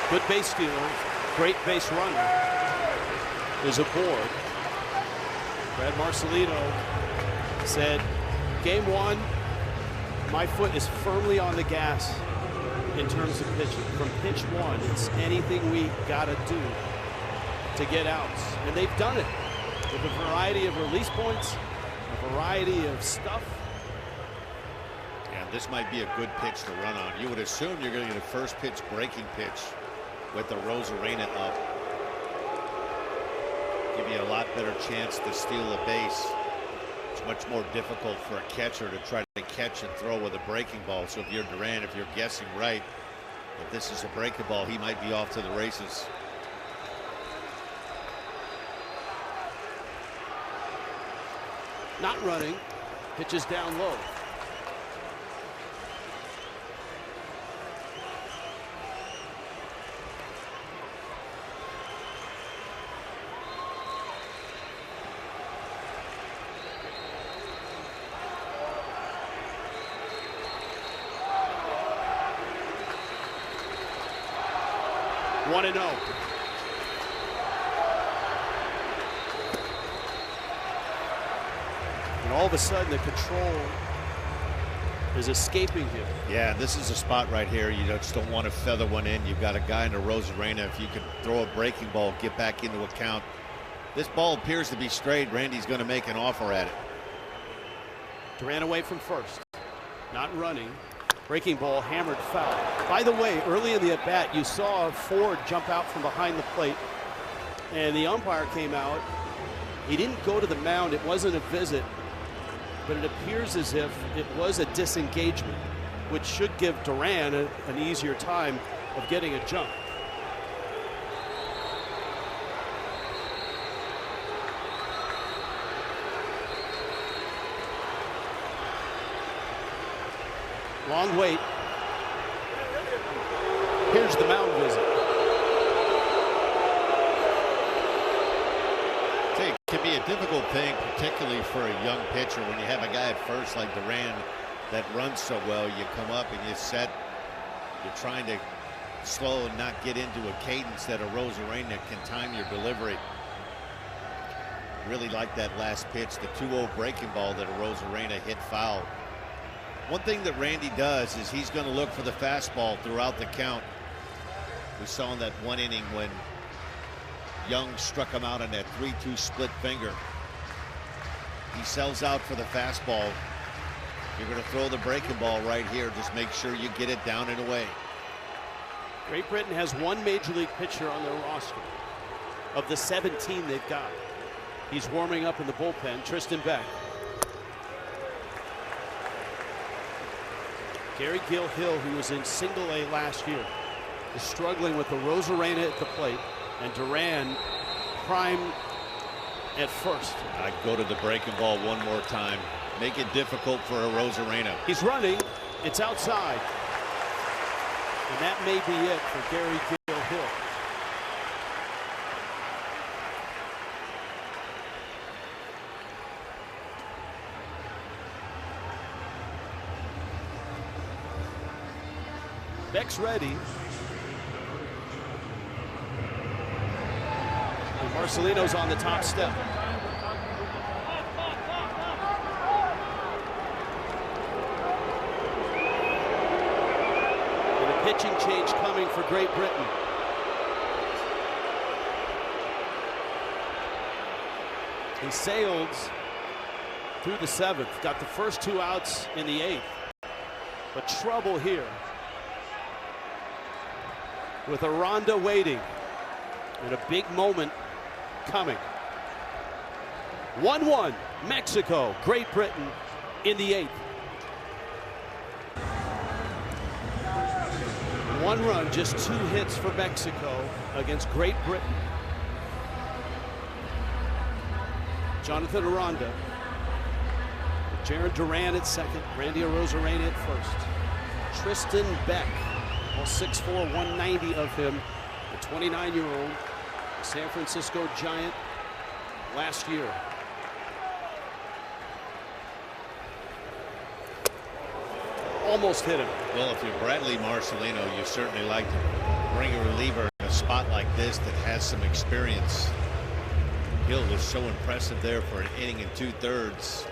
Good base stealer, great base runner is aboard. Brad Marcelino said, game 1, my foot is firmly on the gas in terms of pitching. From pitch 1, it's anything we got to do to get outs, and they've done it with a variety of release points, a variety of stuff. Yeah, this might be a good pitch to run on. You would assume you're going to get a first pitch breaking pitch with the Rosarena up. Give you a lot better chance to steal a base. It's much more difficult for a catcher to try to catch and throw with a breaking ball. So if you're Duran, if you're guessing right, if this is a breaking ball, he might be off to the races. Not running, pitches down low. One and 0. And all of a sudden, the control is escaping him. Yeah, this is a spot right here. You just don't want to feather one in. You've got a guy in a Rosarena. If you can throw a breaking ball, get back into account. This ball appears to be straight. Randy's going to make an offer at it. Duran away from first. Not running. Breaking ball hammered foul. By the way, early in the at-bat, you saw Ford jump out from behind the plate, and the umpire came out. He didn't go to the mound. It wasn't a visit, but it appears as if it was a disengagement, which should give Duran an easier time of getting a jump. Long wait. Here's the mound visit. It can be a difficult thing, particularly for a young pitcher, when you have a guy at first like Duran that runs so well. You come up and you set. You're trying to slow and not get into a cadence that a Rosarena can time your delivery. Really like that last pitch, the 2-0 breaking ball that a Rosarena hit foul. One thing that Randy does is he's going to look for the fastball throughout the count. We saw in that one inning when Young struck him out on that 3-2 split finger. He sells out for the fastball. You're going to throw the breaking ball right here. Just make sure you get it down and away. Great Britain has one major league pitcher on their roster of the 17 they've got. He's warming up in the bullpen, Tristan Beck. Gary Gill-Hill, who was in Single-A last year, is struggling with the Rosarena at the plate, and Duran prime at first. I'd go to the breaking ball one more time. Make it difficult for a Rosarena. He's running. It's outside. And that may be it for Gary Gill-Hill. Beck's ready. And Marcelino's on the top step. And a pitching change coming for Great Britain. He sailed through the 7th, got the first 2 outs in the 8th. But trouble here with Aranda waiting and a big moment coming. 1-1 Mexico, Great Britain in the 8th. 1 run, just 2 hits for Mexico against Great Britain. Jonathan Aranda, Jared Duran at second, Randy Arozarena at first. Tristan Beck, all 6'4", 190 of him, the 29-year-old San Francisco Giant last year. Almost hit him. Well, if you're Bradley Marcelino, you certainly like to bring a reliever in a spot like this that has some experience. Hill was so impressive there for an inning and 2/3.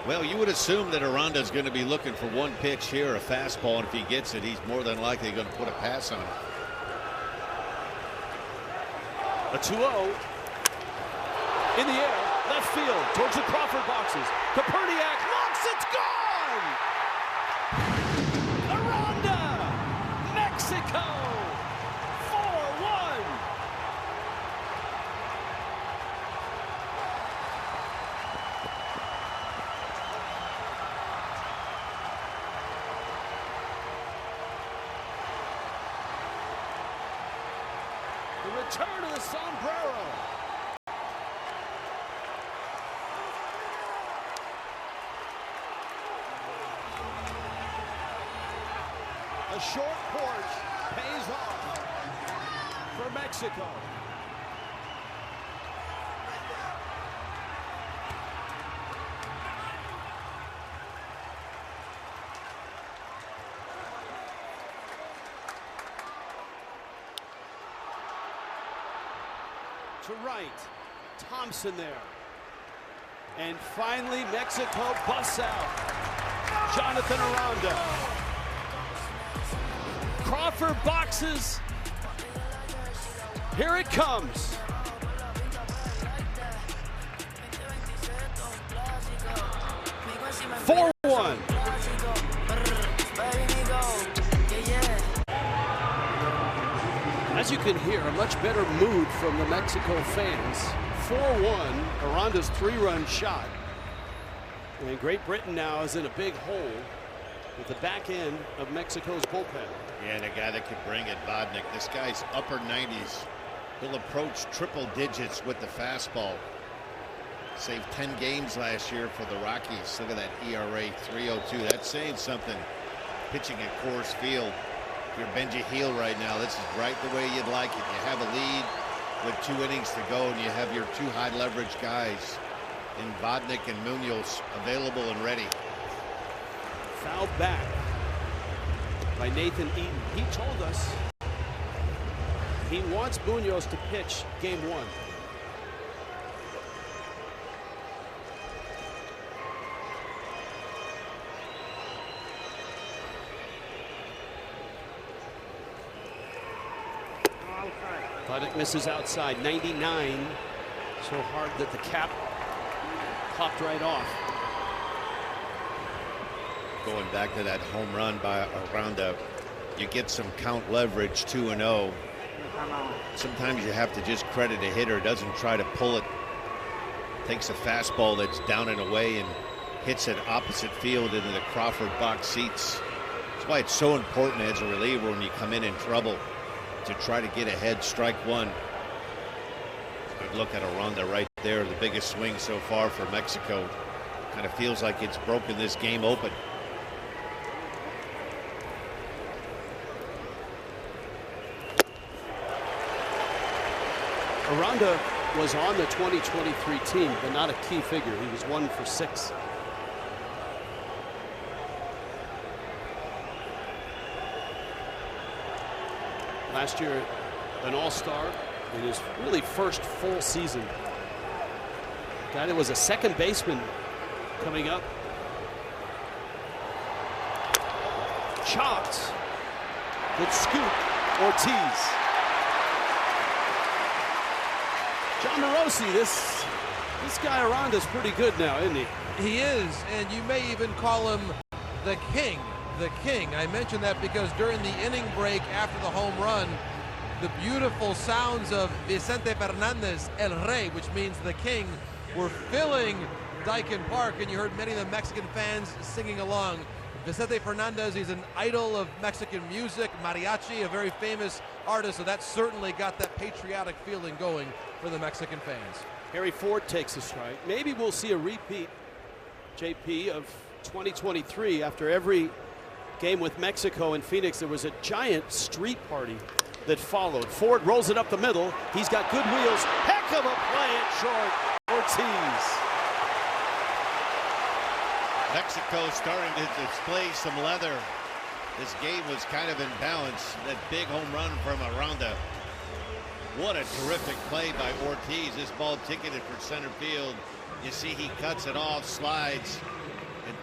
Well, you would assume that Aranda's going to be looking for one pitch here, a fastball, and if he gets it, he's more than likely going to put a pass on it. A 2-0. In the air, left field, towards the Crawford boxes. Koperniak looks, it's gone! Aranda, Mexico, 4-1. The return of the sombrero. A short porch pays off for Mexico. To right, Thompson there. And finally, Mexico busts out. Jonathan Aranda. Crawford boxes. Here it comes. Four 4-1. As you can hear, a much better mood from the Mexico fans. 4-1, Aranda's 3-run shot. And Great Britain now is in a big hole with the back end of Mexico's bullpen. Yeah, and a guy that could bring it, Vodnik. This guy's upper 90s. He'll approach triple digits with the fastball. Saved 10 games last year for the Rockies. Look at that ERA, 3.02. That's saying something. Pitching at Coors Field. If you're Benji Heel right now, this is right the way you'd like it. You have a lead with 2 innings to go, and you have your 2 high leverage guys in Vodnik and Munoz available and ready. Fouled back by Nathan Eaton. He told us he wants Munoz to pitch game 1. Vodnik misses outside. 99. So hard that the cap popped right off. Going back to that home run by Aranda, you get some count leverage, 2-0. Sometimes you have to just credit a hitter, doesn't try to pull it. Takes a fastball that's down and away and hits it opposite field into the Crawford box seats. That's why it's so important as a reliever when you come in trouble to try to get ahead, strike 1. Good look at Aranda right there, the biggest swing so far for Mexico. Kind of feels like it's broken this game open. Aranda was on the 2023 team, but not a key figure. He was 1 for 6. Last year, an all-star in his really first full season. Guy that was a second baseman coming up. Chopped. Good scoop. Ortiz. John Morosi, this guy Aranda's pretty good now, isn't he? He is, and you may even call him the king. The king. I mentioned that because during the inning break after the home run, the beautiful sounds of Vicente Fernandez, El Rey, which means the king, were filling Daikin Park, and you heard many of the Mexican fans singing along. Vicente Fernandez, he's an idol of Mexican music, mariachi, a very famous artist, so that certainly got that patriotic feeling going for the Mexican fans. Harry Ford takes a strike. Maybe we'll see a repeat, JP, of 2023. After every game with Mexico and Phoenix, there was a giant street party that followed. Ford rolls it up the middle. He's got good wheels. Heck of a play at short. Ortiz. Mexico starting to display some leather. This game was kind of in balance. That big home run from Aranda. What a terrific play by Ortiz. This ball ticketed for center field. You see he cuts it off, slides,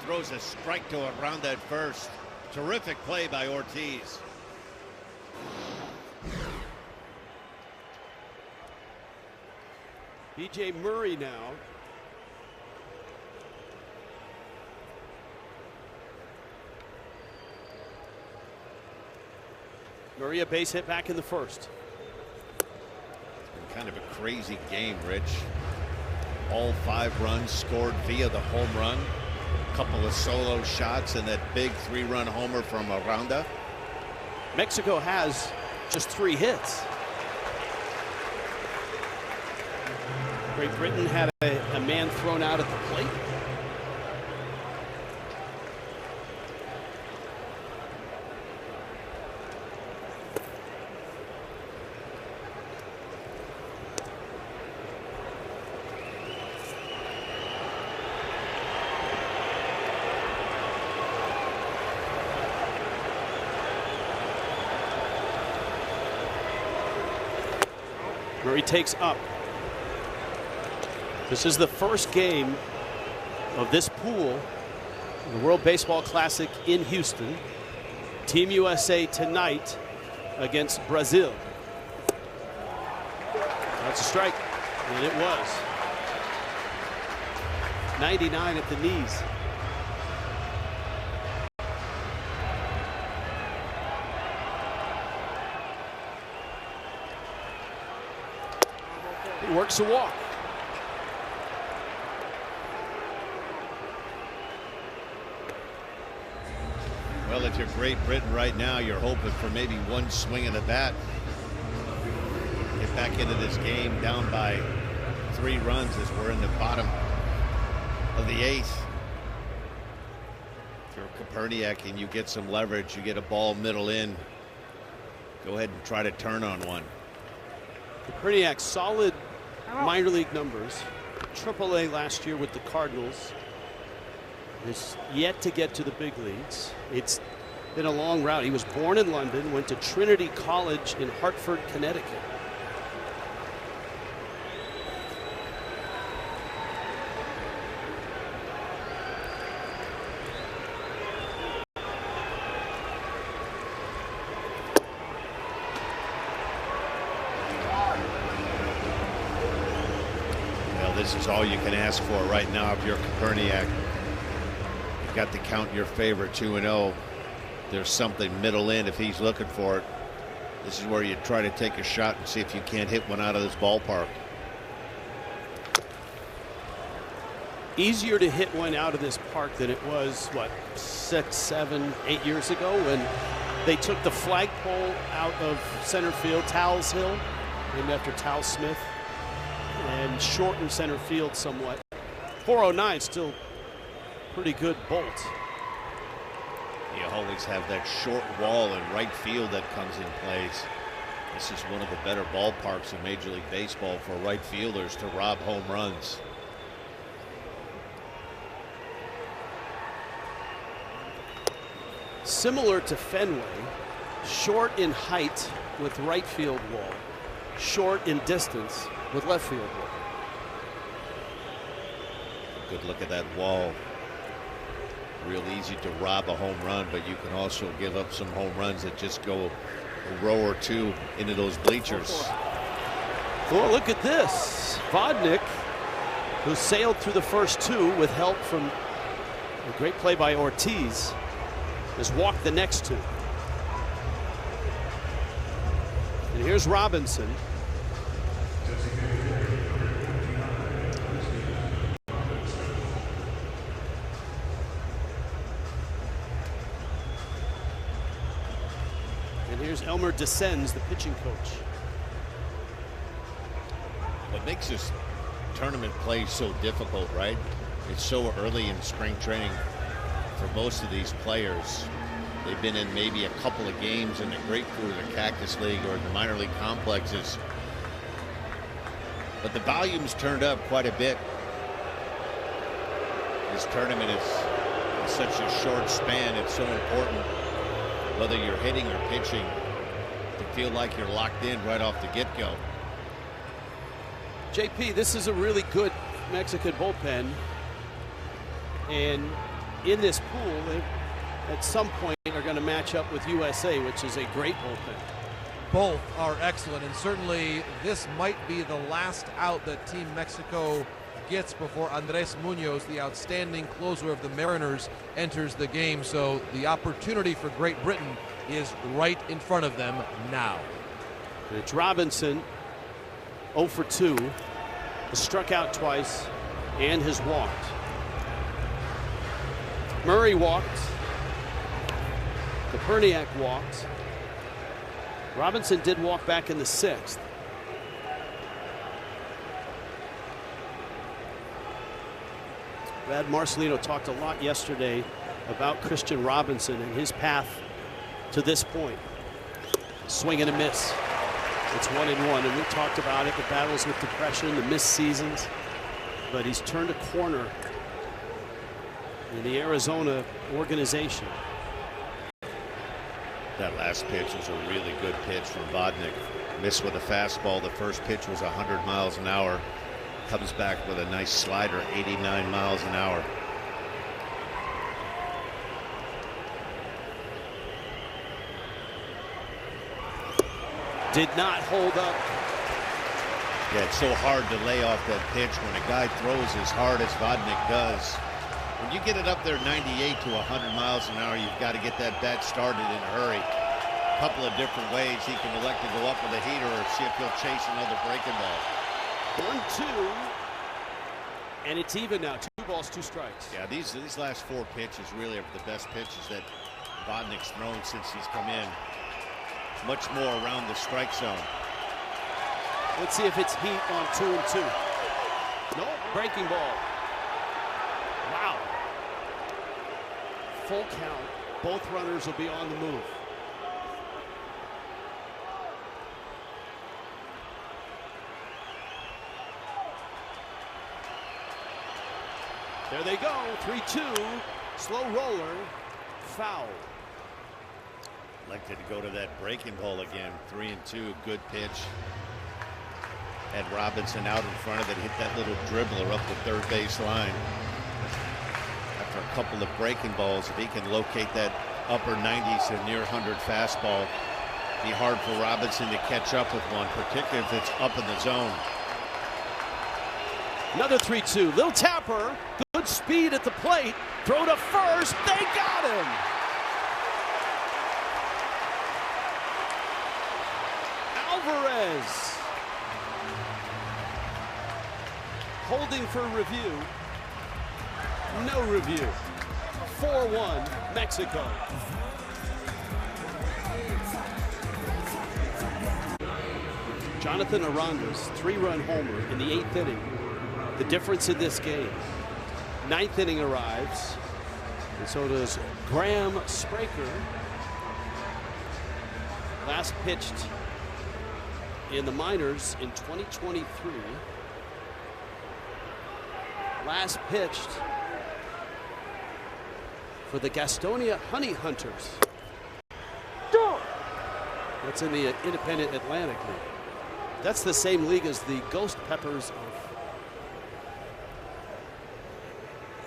throws a strike to Aranda at first. Terrific play by Ortiz. BJ Murray now. Murray a base hit back in the first. Kind of a crazy game, Rich. All 5 runs scored via the home run. A couple of solo shots and that big 3-run homer from Aranda. Mexico has just 3 hits. Great Britain had a man thrown out at the plate. Murray takes up. This is the first game of this pool, the World Baseball Classic in Houston. Team USA tonight against Brazil. That's a strike, and it was. 99 at the knees. He works a walk. Well, if you're Great Britain right now, you're hoping for maybe one swing of the bat. Get back into this game down by 3 runs as we're in the bottom of the 8th. If you're Koperniak and you get some leverage, you get a ball middle in, go ahead and try to turn on one. Koperniak, solid minor league numbers. AAA last year with the Cardinals. Is yet to get to the big leagues. It's been a long route. He was born in London, went to Trinity College in Hartford, Connecticut. Well, this is all you can ask for right now if you're Koperniak. Got to count your favor 2-0. There's something middle in if he's looking for it. This is where you try to take a shot and see if you can't hit one out of this ballpark. Easier to hit one out of this park than it was, what, 6, 7, 8 years ago when they took the flagpole out of center field, Towles Hill, named after Tal Smith, and shortened center field somewhat. 409 still pretty good bolt. You always have that short wall in right field that comes in place. This is one of the better ballparks in Major League Baseball for right fielders to rob home runs. Similar to Fenway, short in height with right field wall, short in distance with left field wall. Good look at that wall. Real easy to rob a home run, but you can also give up some home runs that just go a row or 2 into those bleachers. Oh, look at this. Vodnik, who sailed through the first 2 with help from a great play by Ortiz, has walked the next 2. And here's Robinson. Here's Elmer Descends, the pitching coach. What makes this tournament play so difficult, right? It's so early in spring training for most of these players. They've been in maybe a couple of games in the Grapefruit or the Cactus League or the minor league complexes. But the volume's turned up quite a bit. This tournament is in such a short span. It's so important, whether you're hitting or pitching, to feel like you're locked in right off the get-go. JP, this is a really good Mexican bullpen. And in this pool, they at some point are going to match up with USA, which is a great bullpen. Both are excellent, and certainly this might be the last out that Team Mexico gets before Andres Munoz, the outstanding closer of the Mariners, enters the game. So the opportunity for Great Britain is right in front of them now. It's Robinson, 0 for 2, has struck out twice and has walked. Murray walked. Koperniak walked. Robinson did walk back in the 6th. Brad Marcelino talked a lot yesterday about Christian Robinson and his path to this point. Swing and a miss. It's 1-1, and we talked about it, the battles with depression, the missed seasons, but he's turned a corner in the Arizona organization. That last pitch was a really good pitch from Vodnik. Missed with a fastball. The first pitch was 100 miles an hour. Comes back with a nice slider, 89 miles an hour. Did not hold up. Yeah, it's so hard to lay off that pitch when a guy throws as hard as Vodnik does. When you get it up there 98 to 100 miles an hour, you've got to get that bat started in a hurry. A couple of different ways. He can elect to go up with a heater or see if he'll chase another breaking ball. 1-2, and it's even now. 2 balls, 2 strikes. Yeah, these last 4 pitches really are the best pitches that Vodnik's thrown since he's come in. Much more around the strike zone. Let's see if it's heat on 2-2. No, breaking ball. Wow. Full count. Both runners will be on the move. There they go, 3-2, slow roller, foul. Elected to go to that breaking ball again, 3-2, good pitch. Had Robinson out in front of it, hit that little dribbler up the third base line. After a couple of breaking balls, if he can locate that upper 90s to near 100 fastball, be hard for Robinson to catch up with one, particularly if it's up in the zone. Another 3-2, little tapper, good speed at the plate, throw to first, they got him! Alvarez holding for review, no review. 4-1 Mexico. Jonathan Aranda's 3-run homer in the 8th inning. The difference in this game. 9th inning arrives, and so does Graham Spraker. Last pitched in the minors in 2023. Last pitched for the Gastonia Honey Hunters. That's in the Independent Atlantic League. That's the same league as the Ghost Peppers of.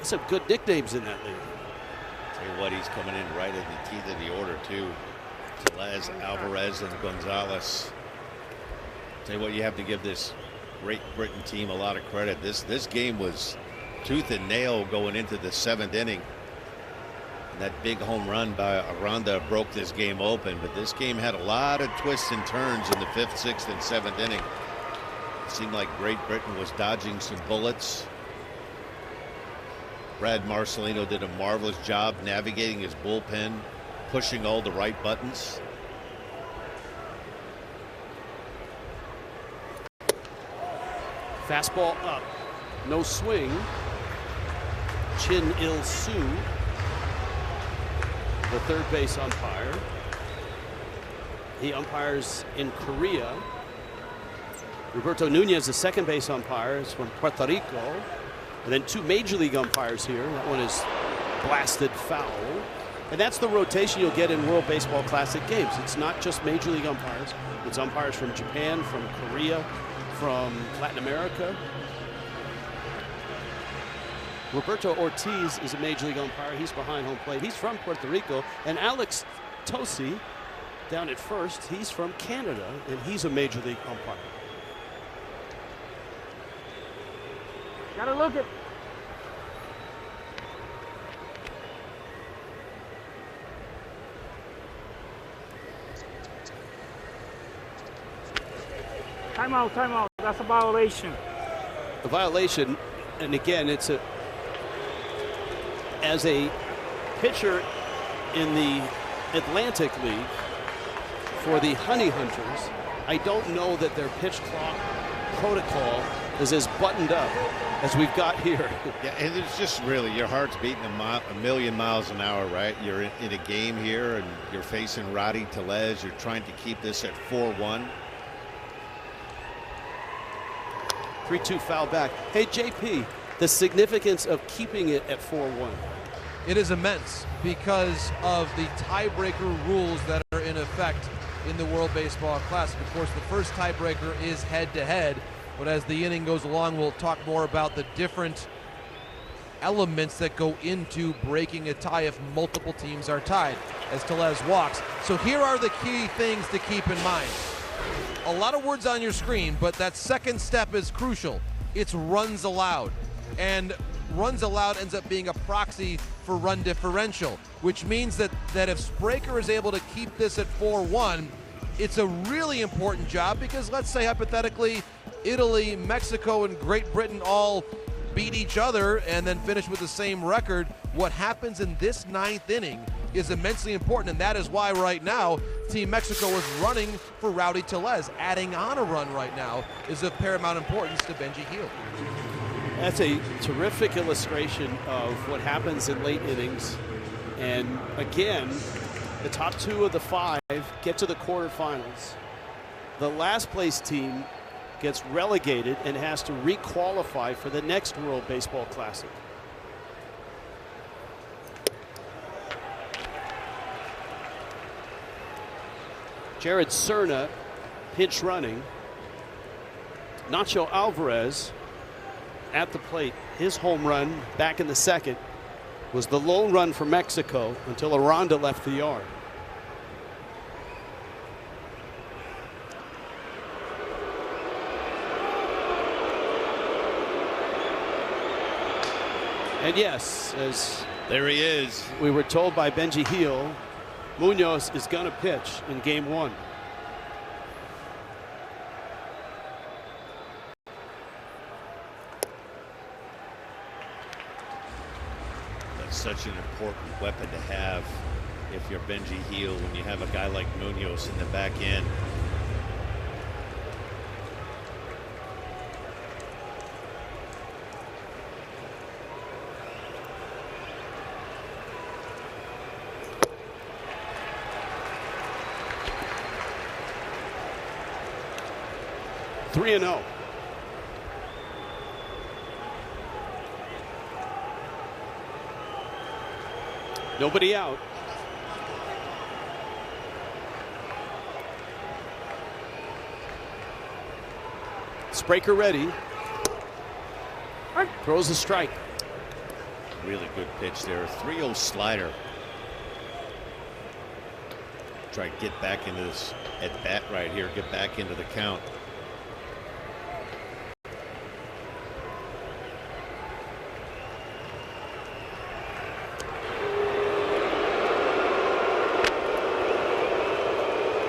Some good nicknames in that league. Tell you what, he's coming in right at the teeth of the order too. Tellez, Alvarez, and Gonzalez. Tell you what, you have to give this Great Britain team a lot of credit. This game was tooth and nail going into the 7th inning. And that big home run by Aranda broke this game open, but this game had a lot of twists and turns in the 5th, 6th, and 7th inning. It seemed like Great Britain was dodging some bullets. Brad Marcelino did a marvelous job navigating his bullpen, pushing all the right buttons. Fastball up, no swing. Chin Il Soo, the third base umpire. He umpires in Korea. Roberto Nunez, the second base umpire, is from Puerto Rico. And then 2 major league umpires here. That one is blasted foul. And that's the rotation you'll get in World Baseball Classic games. It's not just major league umpires. It's umpires from Japan, from Korea, from Latin America. Roberto Ortiz is a Major League umpire. He's behind home plate. He's from Puerto Rico. And Alex Tosi, down at first, he's from Canada, and he's a Major League umpire. Gotta look it. Timeout, timeout. That's a violation. A violation, and again, it's as a pitcher in the Atlantic League for the Honey Hunters, I don't know that their pitch clock protocol is as buttoned up as we've got here. Yeah, and it's just really, your heart's beating a million miles an hour, right? You're in a game here, and you're facing Rowdy Tellez. You're trying to keep this at 4-1. 3-2 foul back. Hey, JP, the significance of keeping it at 4-1. It is immense because of the tiebreaker rules that are in effect in the World Baseball Classic. Of course, the first tiebreaker is head-to-head, but as the inning goes along, we'll talk more about the different elements that go into breaking a tie if multiple teams are tied, as Tellez walks. So here are the key things to keep in mind. A lot of words on your screen, but that second step is crucial. It's runs allowed. And runs allowed ends up being a proxy for run differential, which means that if Spraker is able to keep this at 4-1, it's a really important job, because let's say hypothetically Italy, Mexico, and Great Britain all beat each other and then finish with the same record. What happens in this ninth inning is immensely important, and that is why right now Team Mexico is running for Rowdy Tellez. Adding on a run right now is of paramount importance to Benji Heel. That's a terrific illustration of what happens in late innings. And again, the top two of the five get to the quarterfinals. The last place team gets relegated and has to re-qualify for the next World Baseball Classic. Jared Cerna pinch running. Nacho Alvarez at the plate. His home run back in the second was the lone run for Mexico until Aranda left the yard. And yes, as there he is, we were told by Benji Heel, Munoz is going to pitch in game one. That's such an important weapon to have if you're Benji Heel, when you have a guy like Munoz in the back end. Three and 0. Nobody out. Spraker ready. Throws a strike. Really good pitch there. 3-0 slider. Try to get back into this at bat right here. Get back into the count.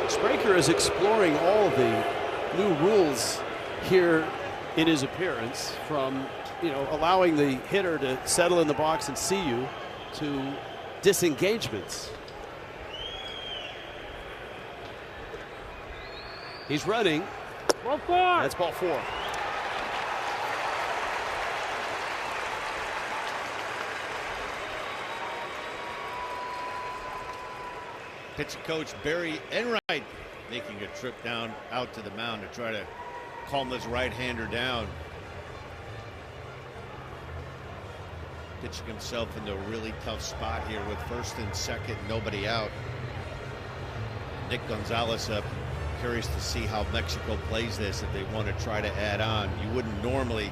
Spraker is exploring all the new rules here in his appearance, from allowing the hitter to settle in the box and see you, to disengagements. He's running. Ball 4. That's ball 4. Pitching coach Barry Enright making a trip down out to the mound to try to calm this right-hander down. Pitching himself into a really tough spot here with first and second, nobody out. Nick Gonzalez up. Curious to see how Mexico plays this if they want to try to add on. You wouldn't normally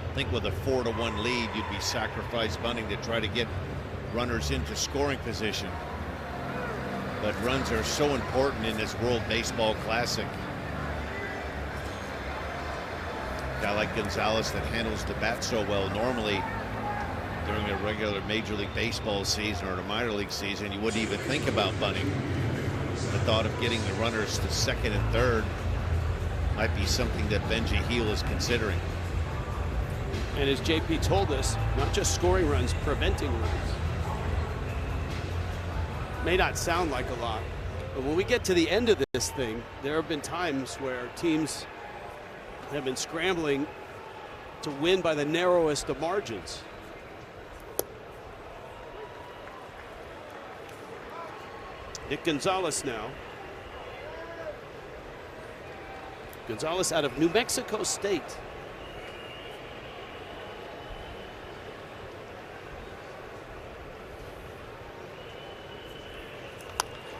I think with a 4-1 lead, you'd be sacrifice bunting to try to get runners into scoring position. But runs are so important in this World Baseball Classic. A guy like Gonzalez that handles the bat so well, normally during a regular Major League Baseball season or a minor league season, you wouldn't even think about bunting. The thought of getting the runners to second and third might be something that Benji Heel is considering. And as JP told us, not just scoring runs, preventing runs. May not sound like a lot, but when we get to the end of this thing, there have been times where teams have been scrambling to win by the narrowest of margins. Nick Gonzalez now. Gonzalez out of New Mexico State.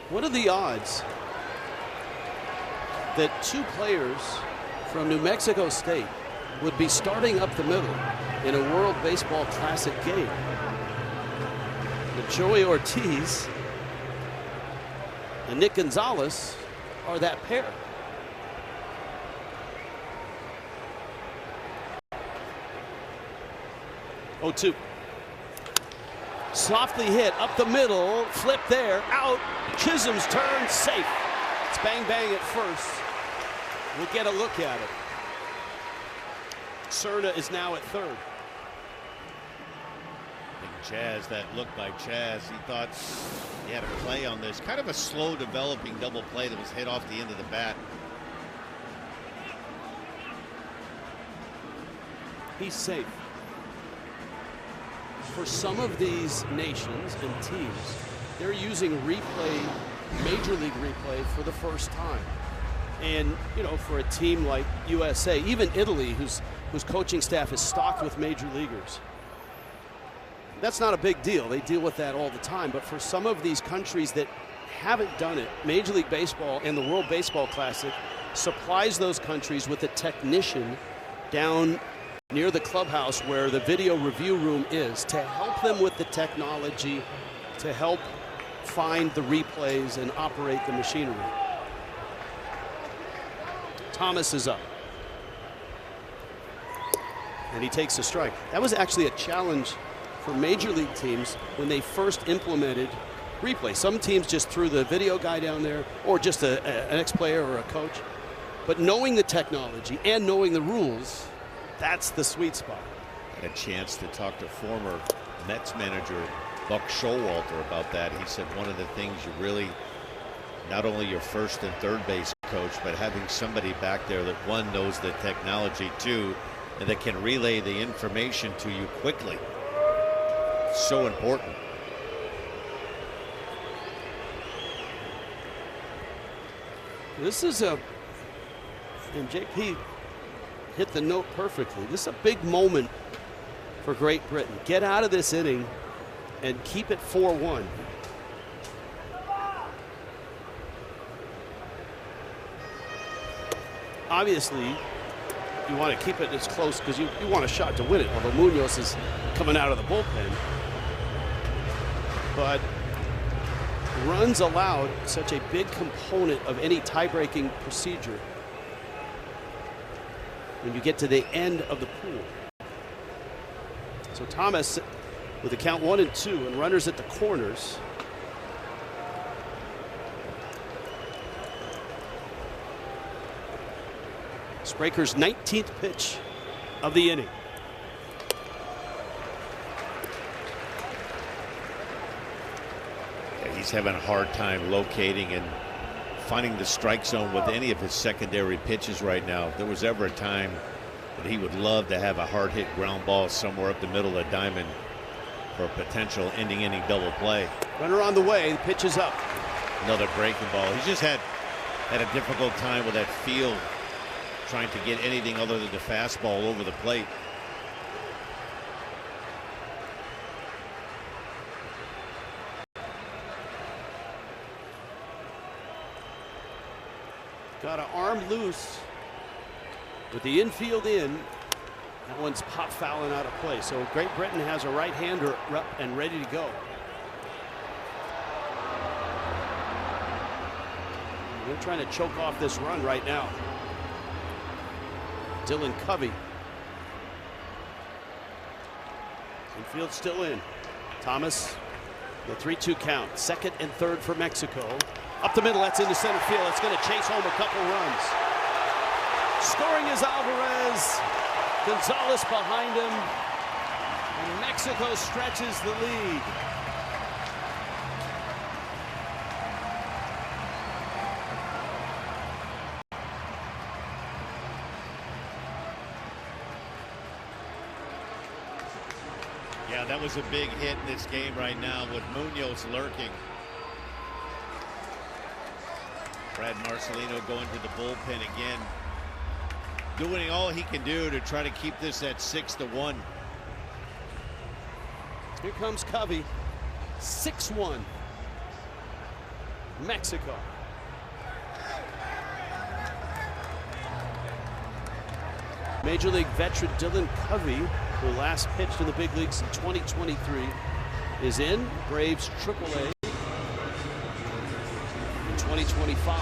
What are the odds that two players from New Mexico State would be starting up the middle in a World Baseball Classic game? That Joey Ortiz and Nick Gonzalez are that pair. Oh, 2. Softly hit up the middle, flip there, out. Chisholm's turn, safe. It's bang bang at first. We'll get a look at it. Cerna is now at third. Chaz, that look by Chaz, he thought he had a play on this. Kind of a slow developing double play that was hit off the end of the bat. He's safe. For some of these nations and teams, they're using replay, Major League replay for the first time. And, you know, for a team like USA, even Italy, whose coaching staff is stocked with major leaguers, that's not a big deal. They deal with that all the time. But for some of these countries that haven't done it, Major League Baseball and the World Baseball Classic supplies those countries with a technician down near the clubhouse where the video review room is to help them with the technology, to help find the replays and operate the machinery. Thomas is up. And he takes a strike. That was actually a challenge for major league teams when they first implemented replay. Some teams just threw the video guy down there, or just an ex-player or a coach. But knowing the technology and knowing the rules, that's the sweet spot. Had a chance to talk to former Mets manager Buck Showalter about that. He said one of the things you really, not only your first and third base coach, but having somebody back there that, one, knows the technology, two, and that can relay the information to you quickly. So important. This is and JP hit the note perfectly. This is a big moment for Great Britain. Get out of this inning and keep it 4-1. Obviously, you want to keep it as close because you want a shot to win it, although Munoz is coming out of the bullpen. But runs allowed, such a big component of any tie-breaking procedure when you get to the end of the pool. So Thomas with the count 1-2 and runners at the corners. Spraker's 19th pitch of the inning. Yeah, he's having a hard time locating and finding the strike zone with any of his secondary pitches right now. If there was ever a time that he would love to have a hard hit ground ball somewhere up the middle of the diamond for a potential ending inning double play. Runner on the way, the pitch is up. Another breaking ball. He's just had a difficult time with that field, trying to get anything other than the fastball over the plate. Got an arm loose with the infield in. That one's pop fouling out of play. So Great Britain has a right-hander up and ready to go. They're trying to choke off this run right now. Dylan Covey. Infield still in. Thomas, the 3-2 count. Second and third for Mexico. Up the middle, that's into center field. It's going to chase home a couple runs. Scoring is Alvarez. Gonzalez behind him. And Mexico stretches the lead. Yeah, that was a big hit in this game right now with Munoz lurking. Brad Marcelino going to the bullpen again, doing all he can do to try to keep this at 6-1. Here comes Covey. 6-1. Mexico. Major League veteran Dylan Covey, who last pitched in the big leagues in 2023, is in Braves AAA in 2025.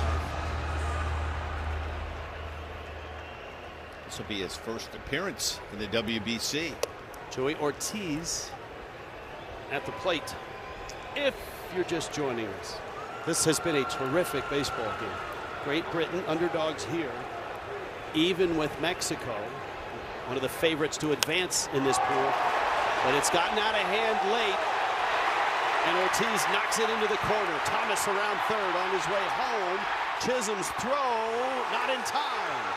This will be his first appearance in the WBC. Joey Ortiz at the plate. If you're just joining us, this has been a terrific baseball game. Great Britain underdogs here, even with Mexico, one of the favorites to advance in this pool, but it's gotten out of hand late, and Ortiz knocks it into the corner. Thomas around third on his way home. Chisholm's throw, not in time.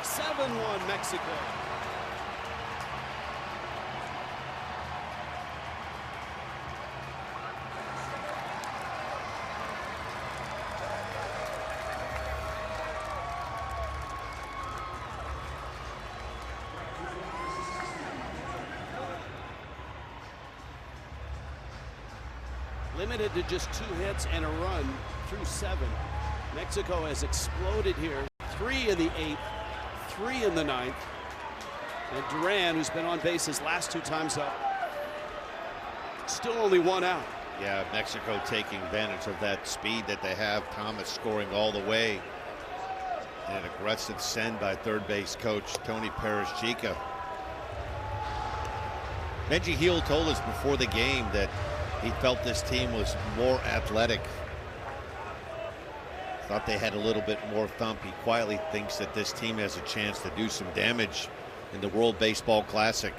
(7-1) Mexico. Limited to just 2 hits and a run through 7. Mexico has exploded here. 3 in the 8th, 3 in the 9th. And Duran, who's been on base his last 2 times up, still only 1 out. Yeah, Mexico taking advantage of that speed that they have. Thomas scoring all the way. And an aggressive send by third base coach Tony Perez Chica. Benji Hill told us before the game that he felt this team was more athletic. Thought they had a little bit more thump. He quietly thinks that this team has a chance to do some damage in the World Baseball Classic.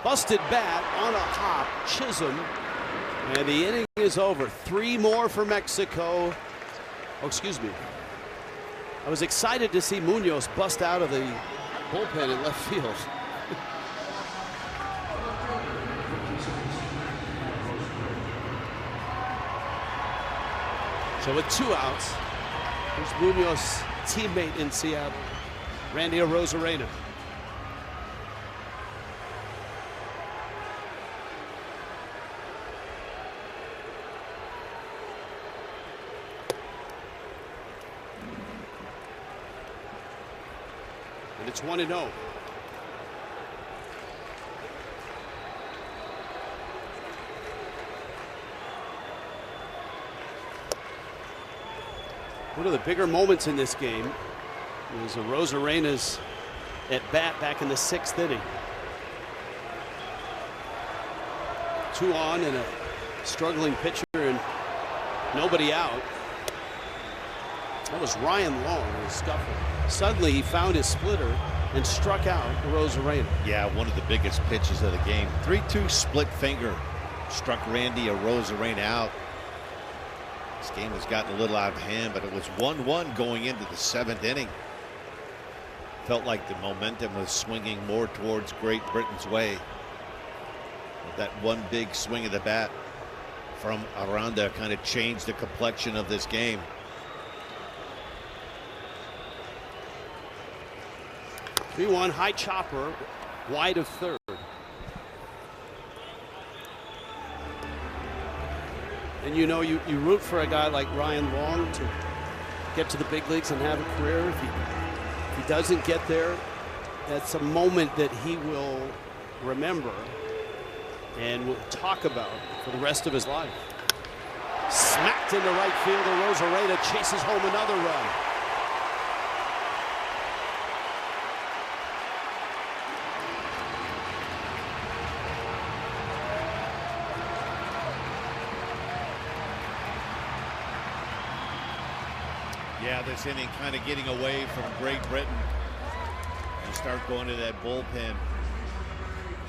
Busted bat on a hop, Chisholm, and the inning is over. 3 more for Mexico. Oh, excuse me. I was excited to see Munoz bust out of the bullpen in left field. So with 2 outs, here's Munoz's teammate in Seattle, Randy Arozarena. And it's 1-0. One of the bigger moments in this game was Arozarena's at bat back in the 6th inning. 2 on and a struggling pitcher and nobody out. That was Ryan Long in a scuffle. Suddenly he found his splitter and struck out Arozarena. Yeah, one of the biggest pitches of the game. 3-2 split finger struck Randy Arozarena out. This game has gotten a little out of hand, but it was 1-1 going into the 7th inning. Felt like the momentum was swinging more towards Great Britain's way. With that one big swing of the bat from Aranda kind of changed the complexion of this game. The 3-1 high chopper wide of third. And you know, you root for a guy like Ryan Long to get to the big leagues and have a career. If he doesn't get there, that's a moment that he will remember and will talk about for the rest of his life. Smacked into right fielder. Rosarena chases home another run. Yeah, this inning kind of getting away from Great Britain. You start going to that bullpen.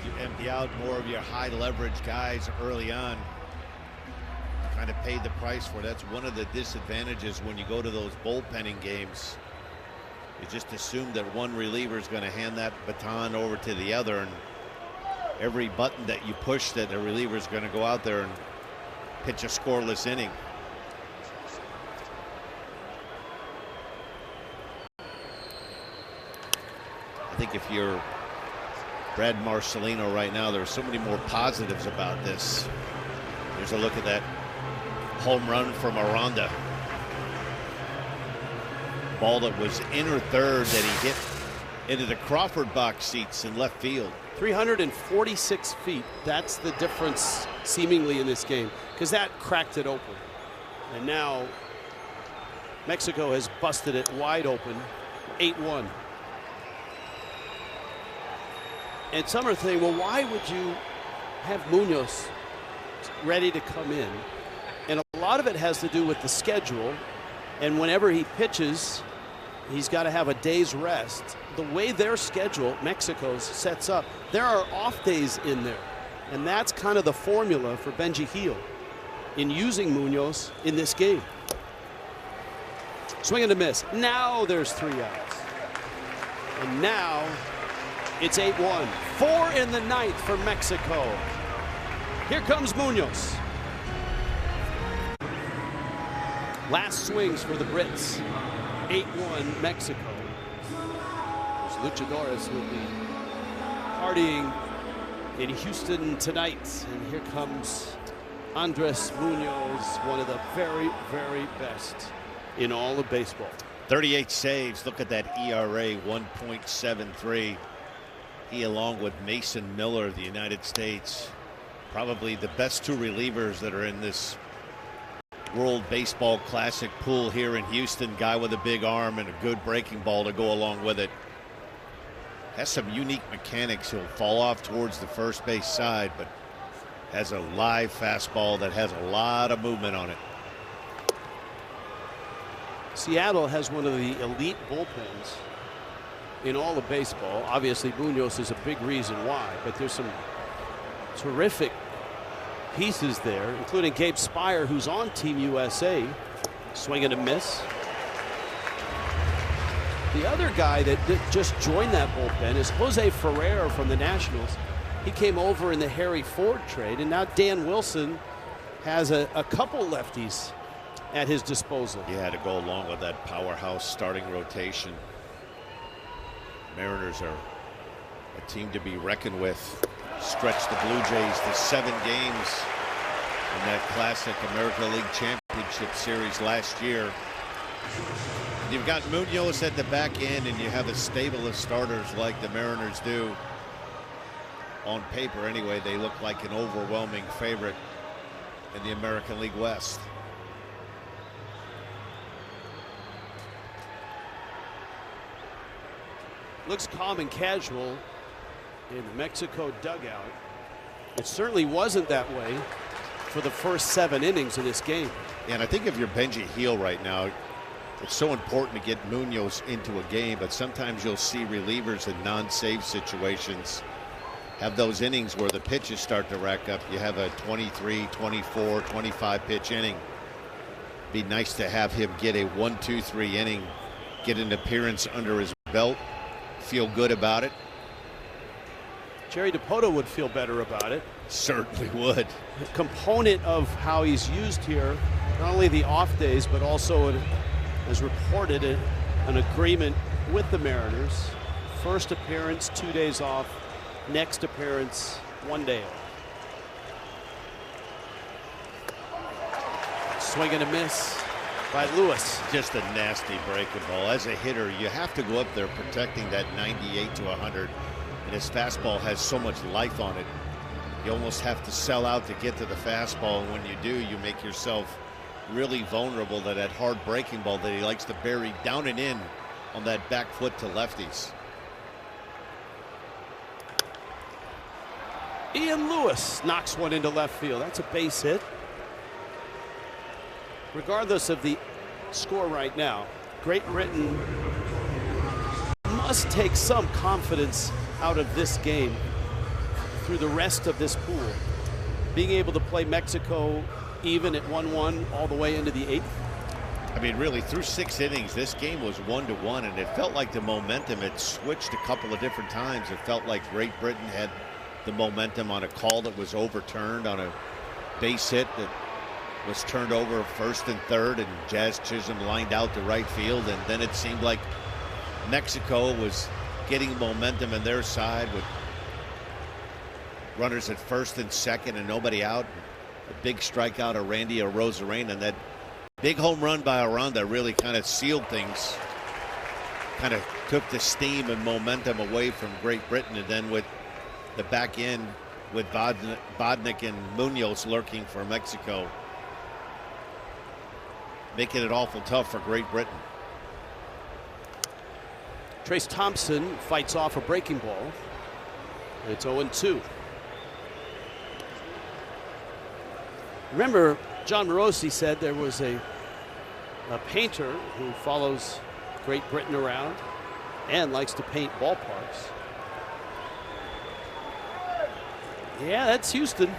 You empty out more of your high leverage guys early on. Kind of pay the price for it. That's one of the disadvantages when you go to those bullpenning games. You just assume that one reliever is going to hand that baton over to the other, and every button that you push, that a reliever is going to go out there and pitch a scoreless inning. I think if you're Brad Marcelino right now, there are so many more positives about this. There's a look at that home run from Aranda. Ball that was inner third that he hit into the Crawford box seats in left field. 346 feet. That's the difference seemingly in this game, because that cracked it open. And now Mexico has busted it wide open, 8-1. And some are thinking, well, why would you have Munoz ready to come in? And a lot of it has to do with the schedule. And whenever he pitches, he's got to have a day's rest. The way their schedule, Mexico's, sets up, there are off days in there. And that's kind of the formula for Benji Gil in using Munoz in this game. Swing and a miss. Now there's 3 outs. And now it's 8-1. 4 in the ninth for Mexico. Here comes Munoz. Last swings for the Brits. 8-1 Mexico. Those luchadores will be partying in Houston tonight. And here comes Andres Munoz, one of the very, very best in all of baseball. 38 saves. Look at that ERA, 1.73. He, along with Mason Miller of the United States, probably the best 2 relievers that are in this World Baseball Classic pool here in Houston. Guy with a big arm and a good breaking ball to go along with it. Has some unique mechanics. He'll fall off towards the first base side, but has a live fastball that has a lot of movement on it. Seattle has one of the elite bullpens in all of baseball. Obviously, Munoz is a big reason why, but there's some terrific pieces there, including Gabe Spire, who's on Team USA. Swing and a miss. The other guy that just joined that bullpen is Jose Ferrer from the Nationals. He came over in the Harry Ford trade, and now Dan Wilson has a couple lefties at his disposal. Yeah, to go along with that powerhouse starting rotation. Mariners are a team to be reckoned with. Stretched the Blue Jays to 7 games in that classic American League Championship Series last year. You've got Munoz at the back end, and you have a stable of starters like the Mariners do. On paper, anyway, they look like an overwhelming favorite in the American League West. Looks calm and casual in the Mexico dugout. It certainly wasn't that way for the first 7 innings of this game. And I think if you're Benji Gil right now, it's so important to get Munoz into a game, but sometimes you'll see relievers in non-save situations have those innings where the pitches start to rack up. You have a 23, 24, 25 pitch inning. Be nice to have him get a 1, 2, 3 inning, get an appearance under his belt, feel good about it. Jerry Dipoto would feel better about it. Certainly would. A component of how he's used here, not only the off days, but also as reported an agreement with the Mariners. First appearance, 2 days off. Next appearance, 1 day off. Swing and a miss. by Lewis. Just a nasty breaking ball. As a hitter, you have to go up there protecting that 98 to 100. And his fastball has so much life on it. You almost have to sell out to get to the fastball. And when you do, you make yourself really vulnerable to that hard breaking ball that he likes to bury down and in on that back foot to lefties. Ian Lewis knocks one into left field. That's a base hit. Regardless of the score right now, Great Britain must take some confidence out of this game through the rest of this pool. Being able to play Mexico even at 1-1 all the way into the 8th. I mean, really, through 6 innings, this game was 1-1, and it felt like the momentum had switched a couple of different times. It felt like Great Britain had the momentum on a call that was overturned, on a base hit that was turned over first and third, and Jazz Chisholm lined out to right field. And then it seemed like Mexico was getting momentum on their side with runners at first and second and nobody out. A big strikeout of Randy Arozarena, and that big home run by Aranda really kind of sealed things, kind of took the steam and momentum away from Great Britain. And then with the back end with Bodnik and Munoz lurking for Mexico, making it awful tough for Great Britain. Trace Thompson fights off a breaking ball. It's 0-2. Remember, John Morosi said there was a painter who follows Great Britain around and likes to paint ballparks. Yeah, that's Houston.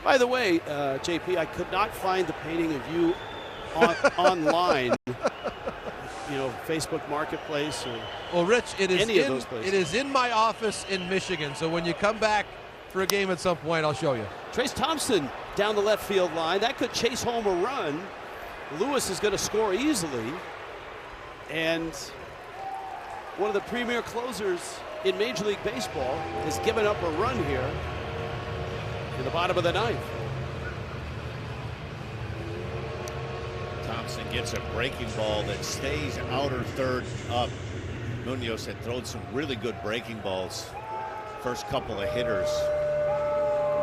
By the way, JP, I could not find the painting of you online. You know, Facebook Marketplace or well, Rich, it is in my office in Michigan. So when you come back for a game at some point, I'll show you. Trace Thompson down the left field line. That could chase home a run. Lewis is going to score easily. And one of the premier closers in Major League Baseball has given up a run here in the bottom of the 9th. Thompson gets a breaking ball that stays outer third up. Munoz had thrown some really good breaking balls. First couple of hitters.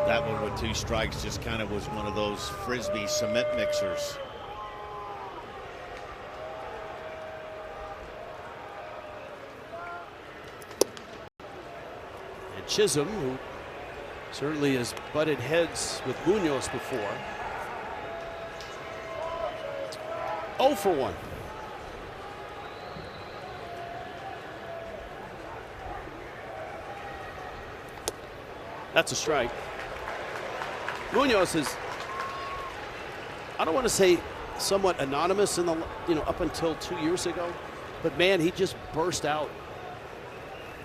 That one with 2 strikes just kind of was one of those Frisbee cement mixers. And Chisholm, who certainly has butted heads with Munoz before. 0 for 1. That's a strike. Munoz is, I don't want to say somewhat anonymous in the, up until 2 years ago, but man, he just burst out.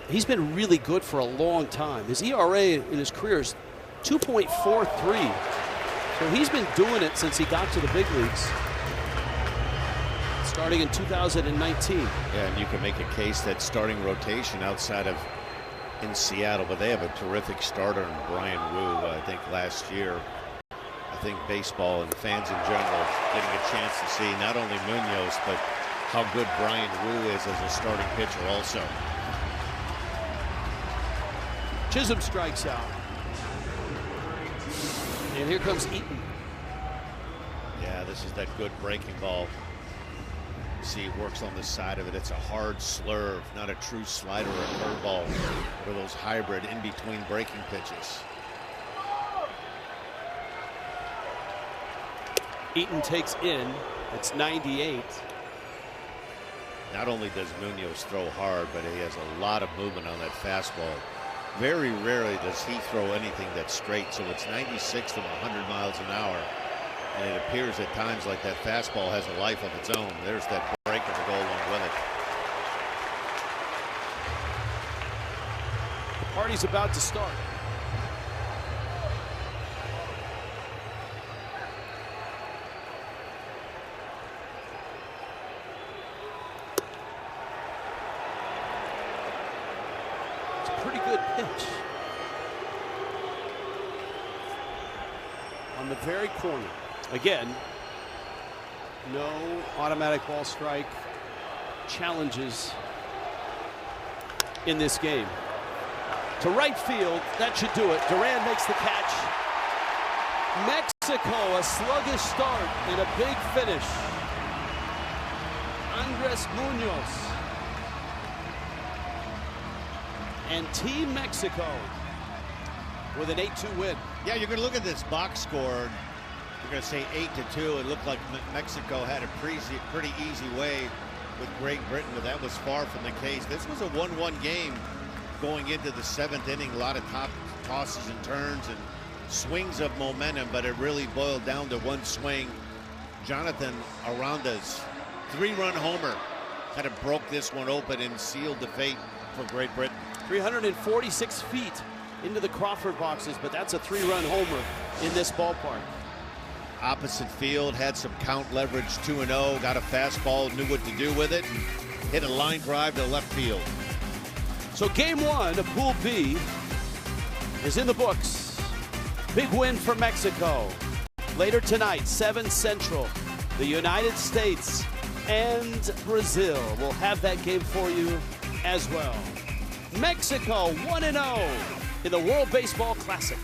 He's been really good for a long time. His ERA in his career is 2.43. So he's been doing it since he got to the big leagues, starting in 2019. Yeah, and you can make a case that starting rotation outside of in Seattle, but they have a terrific starter in Brian Wu. I think last year, I think baseball and fans in general getting a chance to see not only Munoz, but how good Brian Wu is as a starting pitcher also. Chisholm strikes out. And here comes Eaton. Yeah, this is that good breaking ball. See, it works on the side of it. It's a hard slurve, not a true slider or a curveball, or those hybrid in-between breaking pitches. Eaton takes in. It's 98. Not only does Munoz throw hard, but he has a lot of movement on that fastball. Very rarely does he throw anything that's straight, so it's 96 to 100 miles an hour. And it appears at times like that fastball has a life of its own. There's that breaker to go along with it. The party's about to start. It's a pretty good pitch. on the very corner. Again, no automatic ball strike challenges in this game. To right field, that should do it. Duran makes the catch. Mexico, a sluggish start and a big finish. Andres Munoz and Team Mexico with an 8-2 win. Yeah, you're going to look at this box score. You're going to say 8-2. It looked like Mexico had a pretty easy way with Great Britain, but that was far from the case. This was a 1-1 game going into the 7th inning. A lot of top tosses and turns and swings of momentum, but it really boiled down to one swing. Jonathan Aranda's 3-run homer kind of broke this one open and sealed the fate for Great Britain. 346 feet into the Crawford boxes, but that's a 3-run homer in this ballpark. Opposite field, had some count leverage, 2-0, got a fastball, knew what to do with it, and hit a line drive to left field. So game 1 of Pool B is in the books. Big win for Mexico. Later tonight, 7 Central, the United States and Brazil will have that game for you as well. Mexico 1-0 in the World Baseball Classic.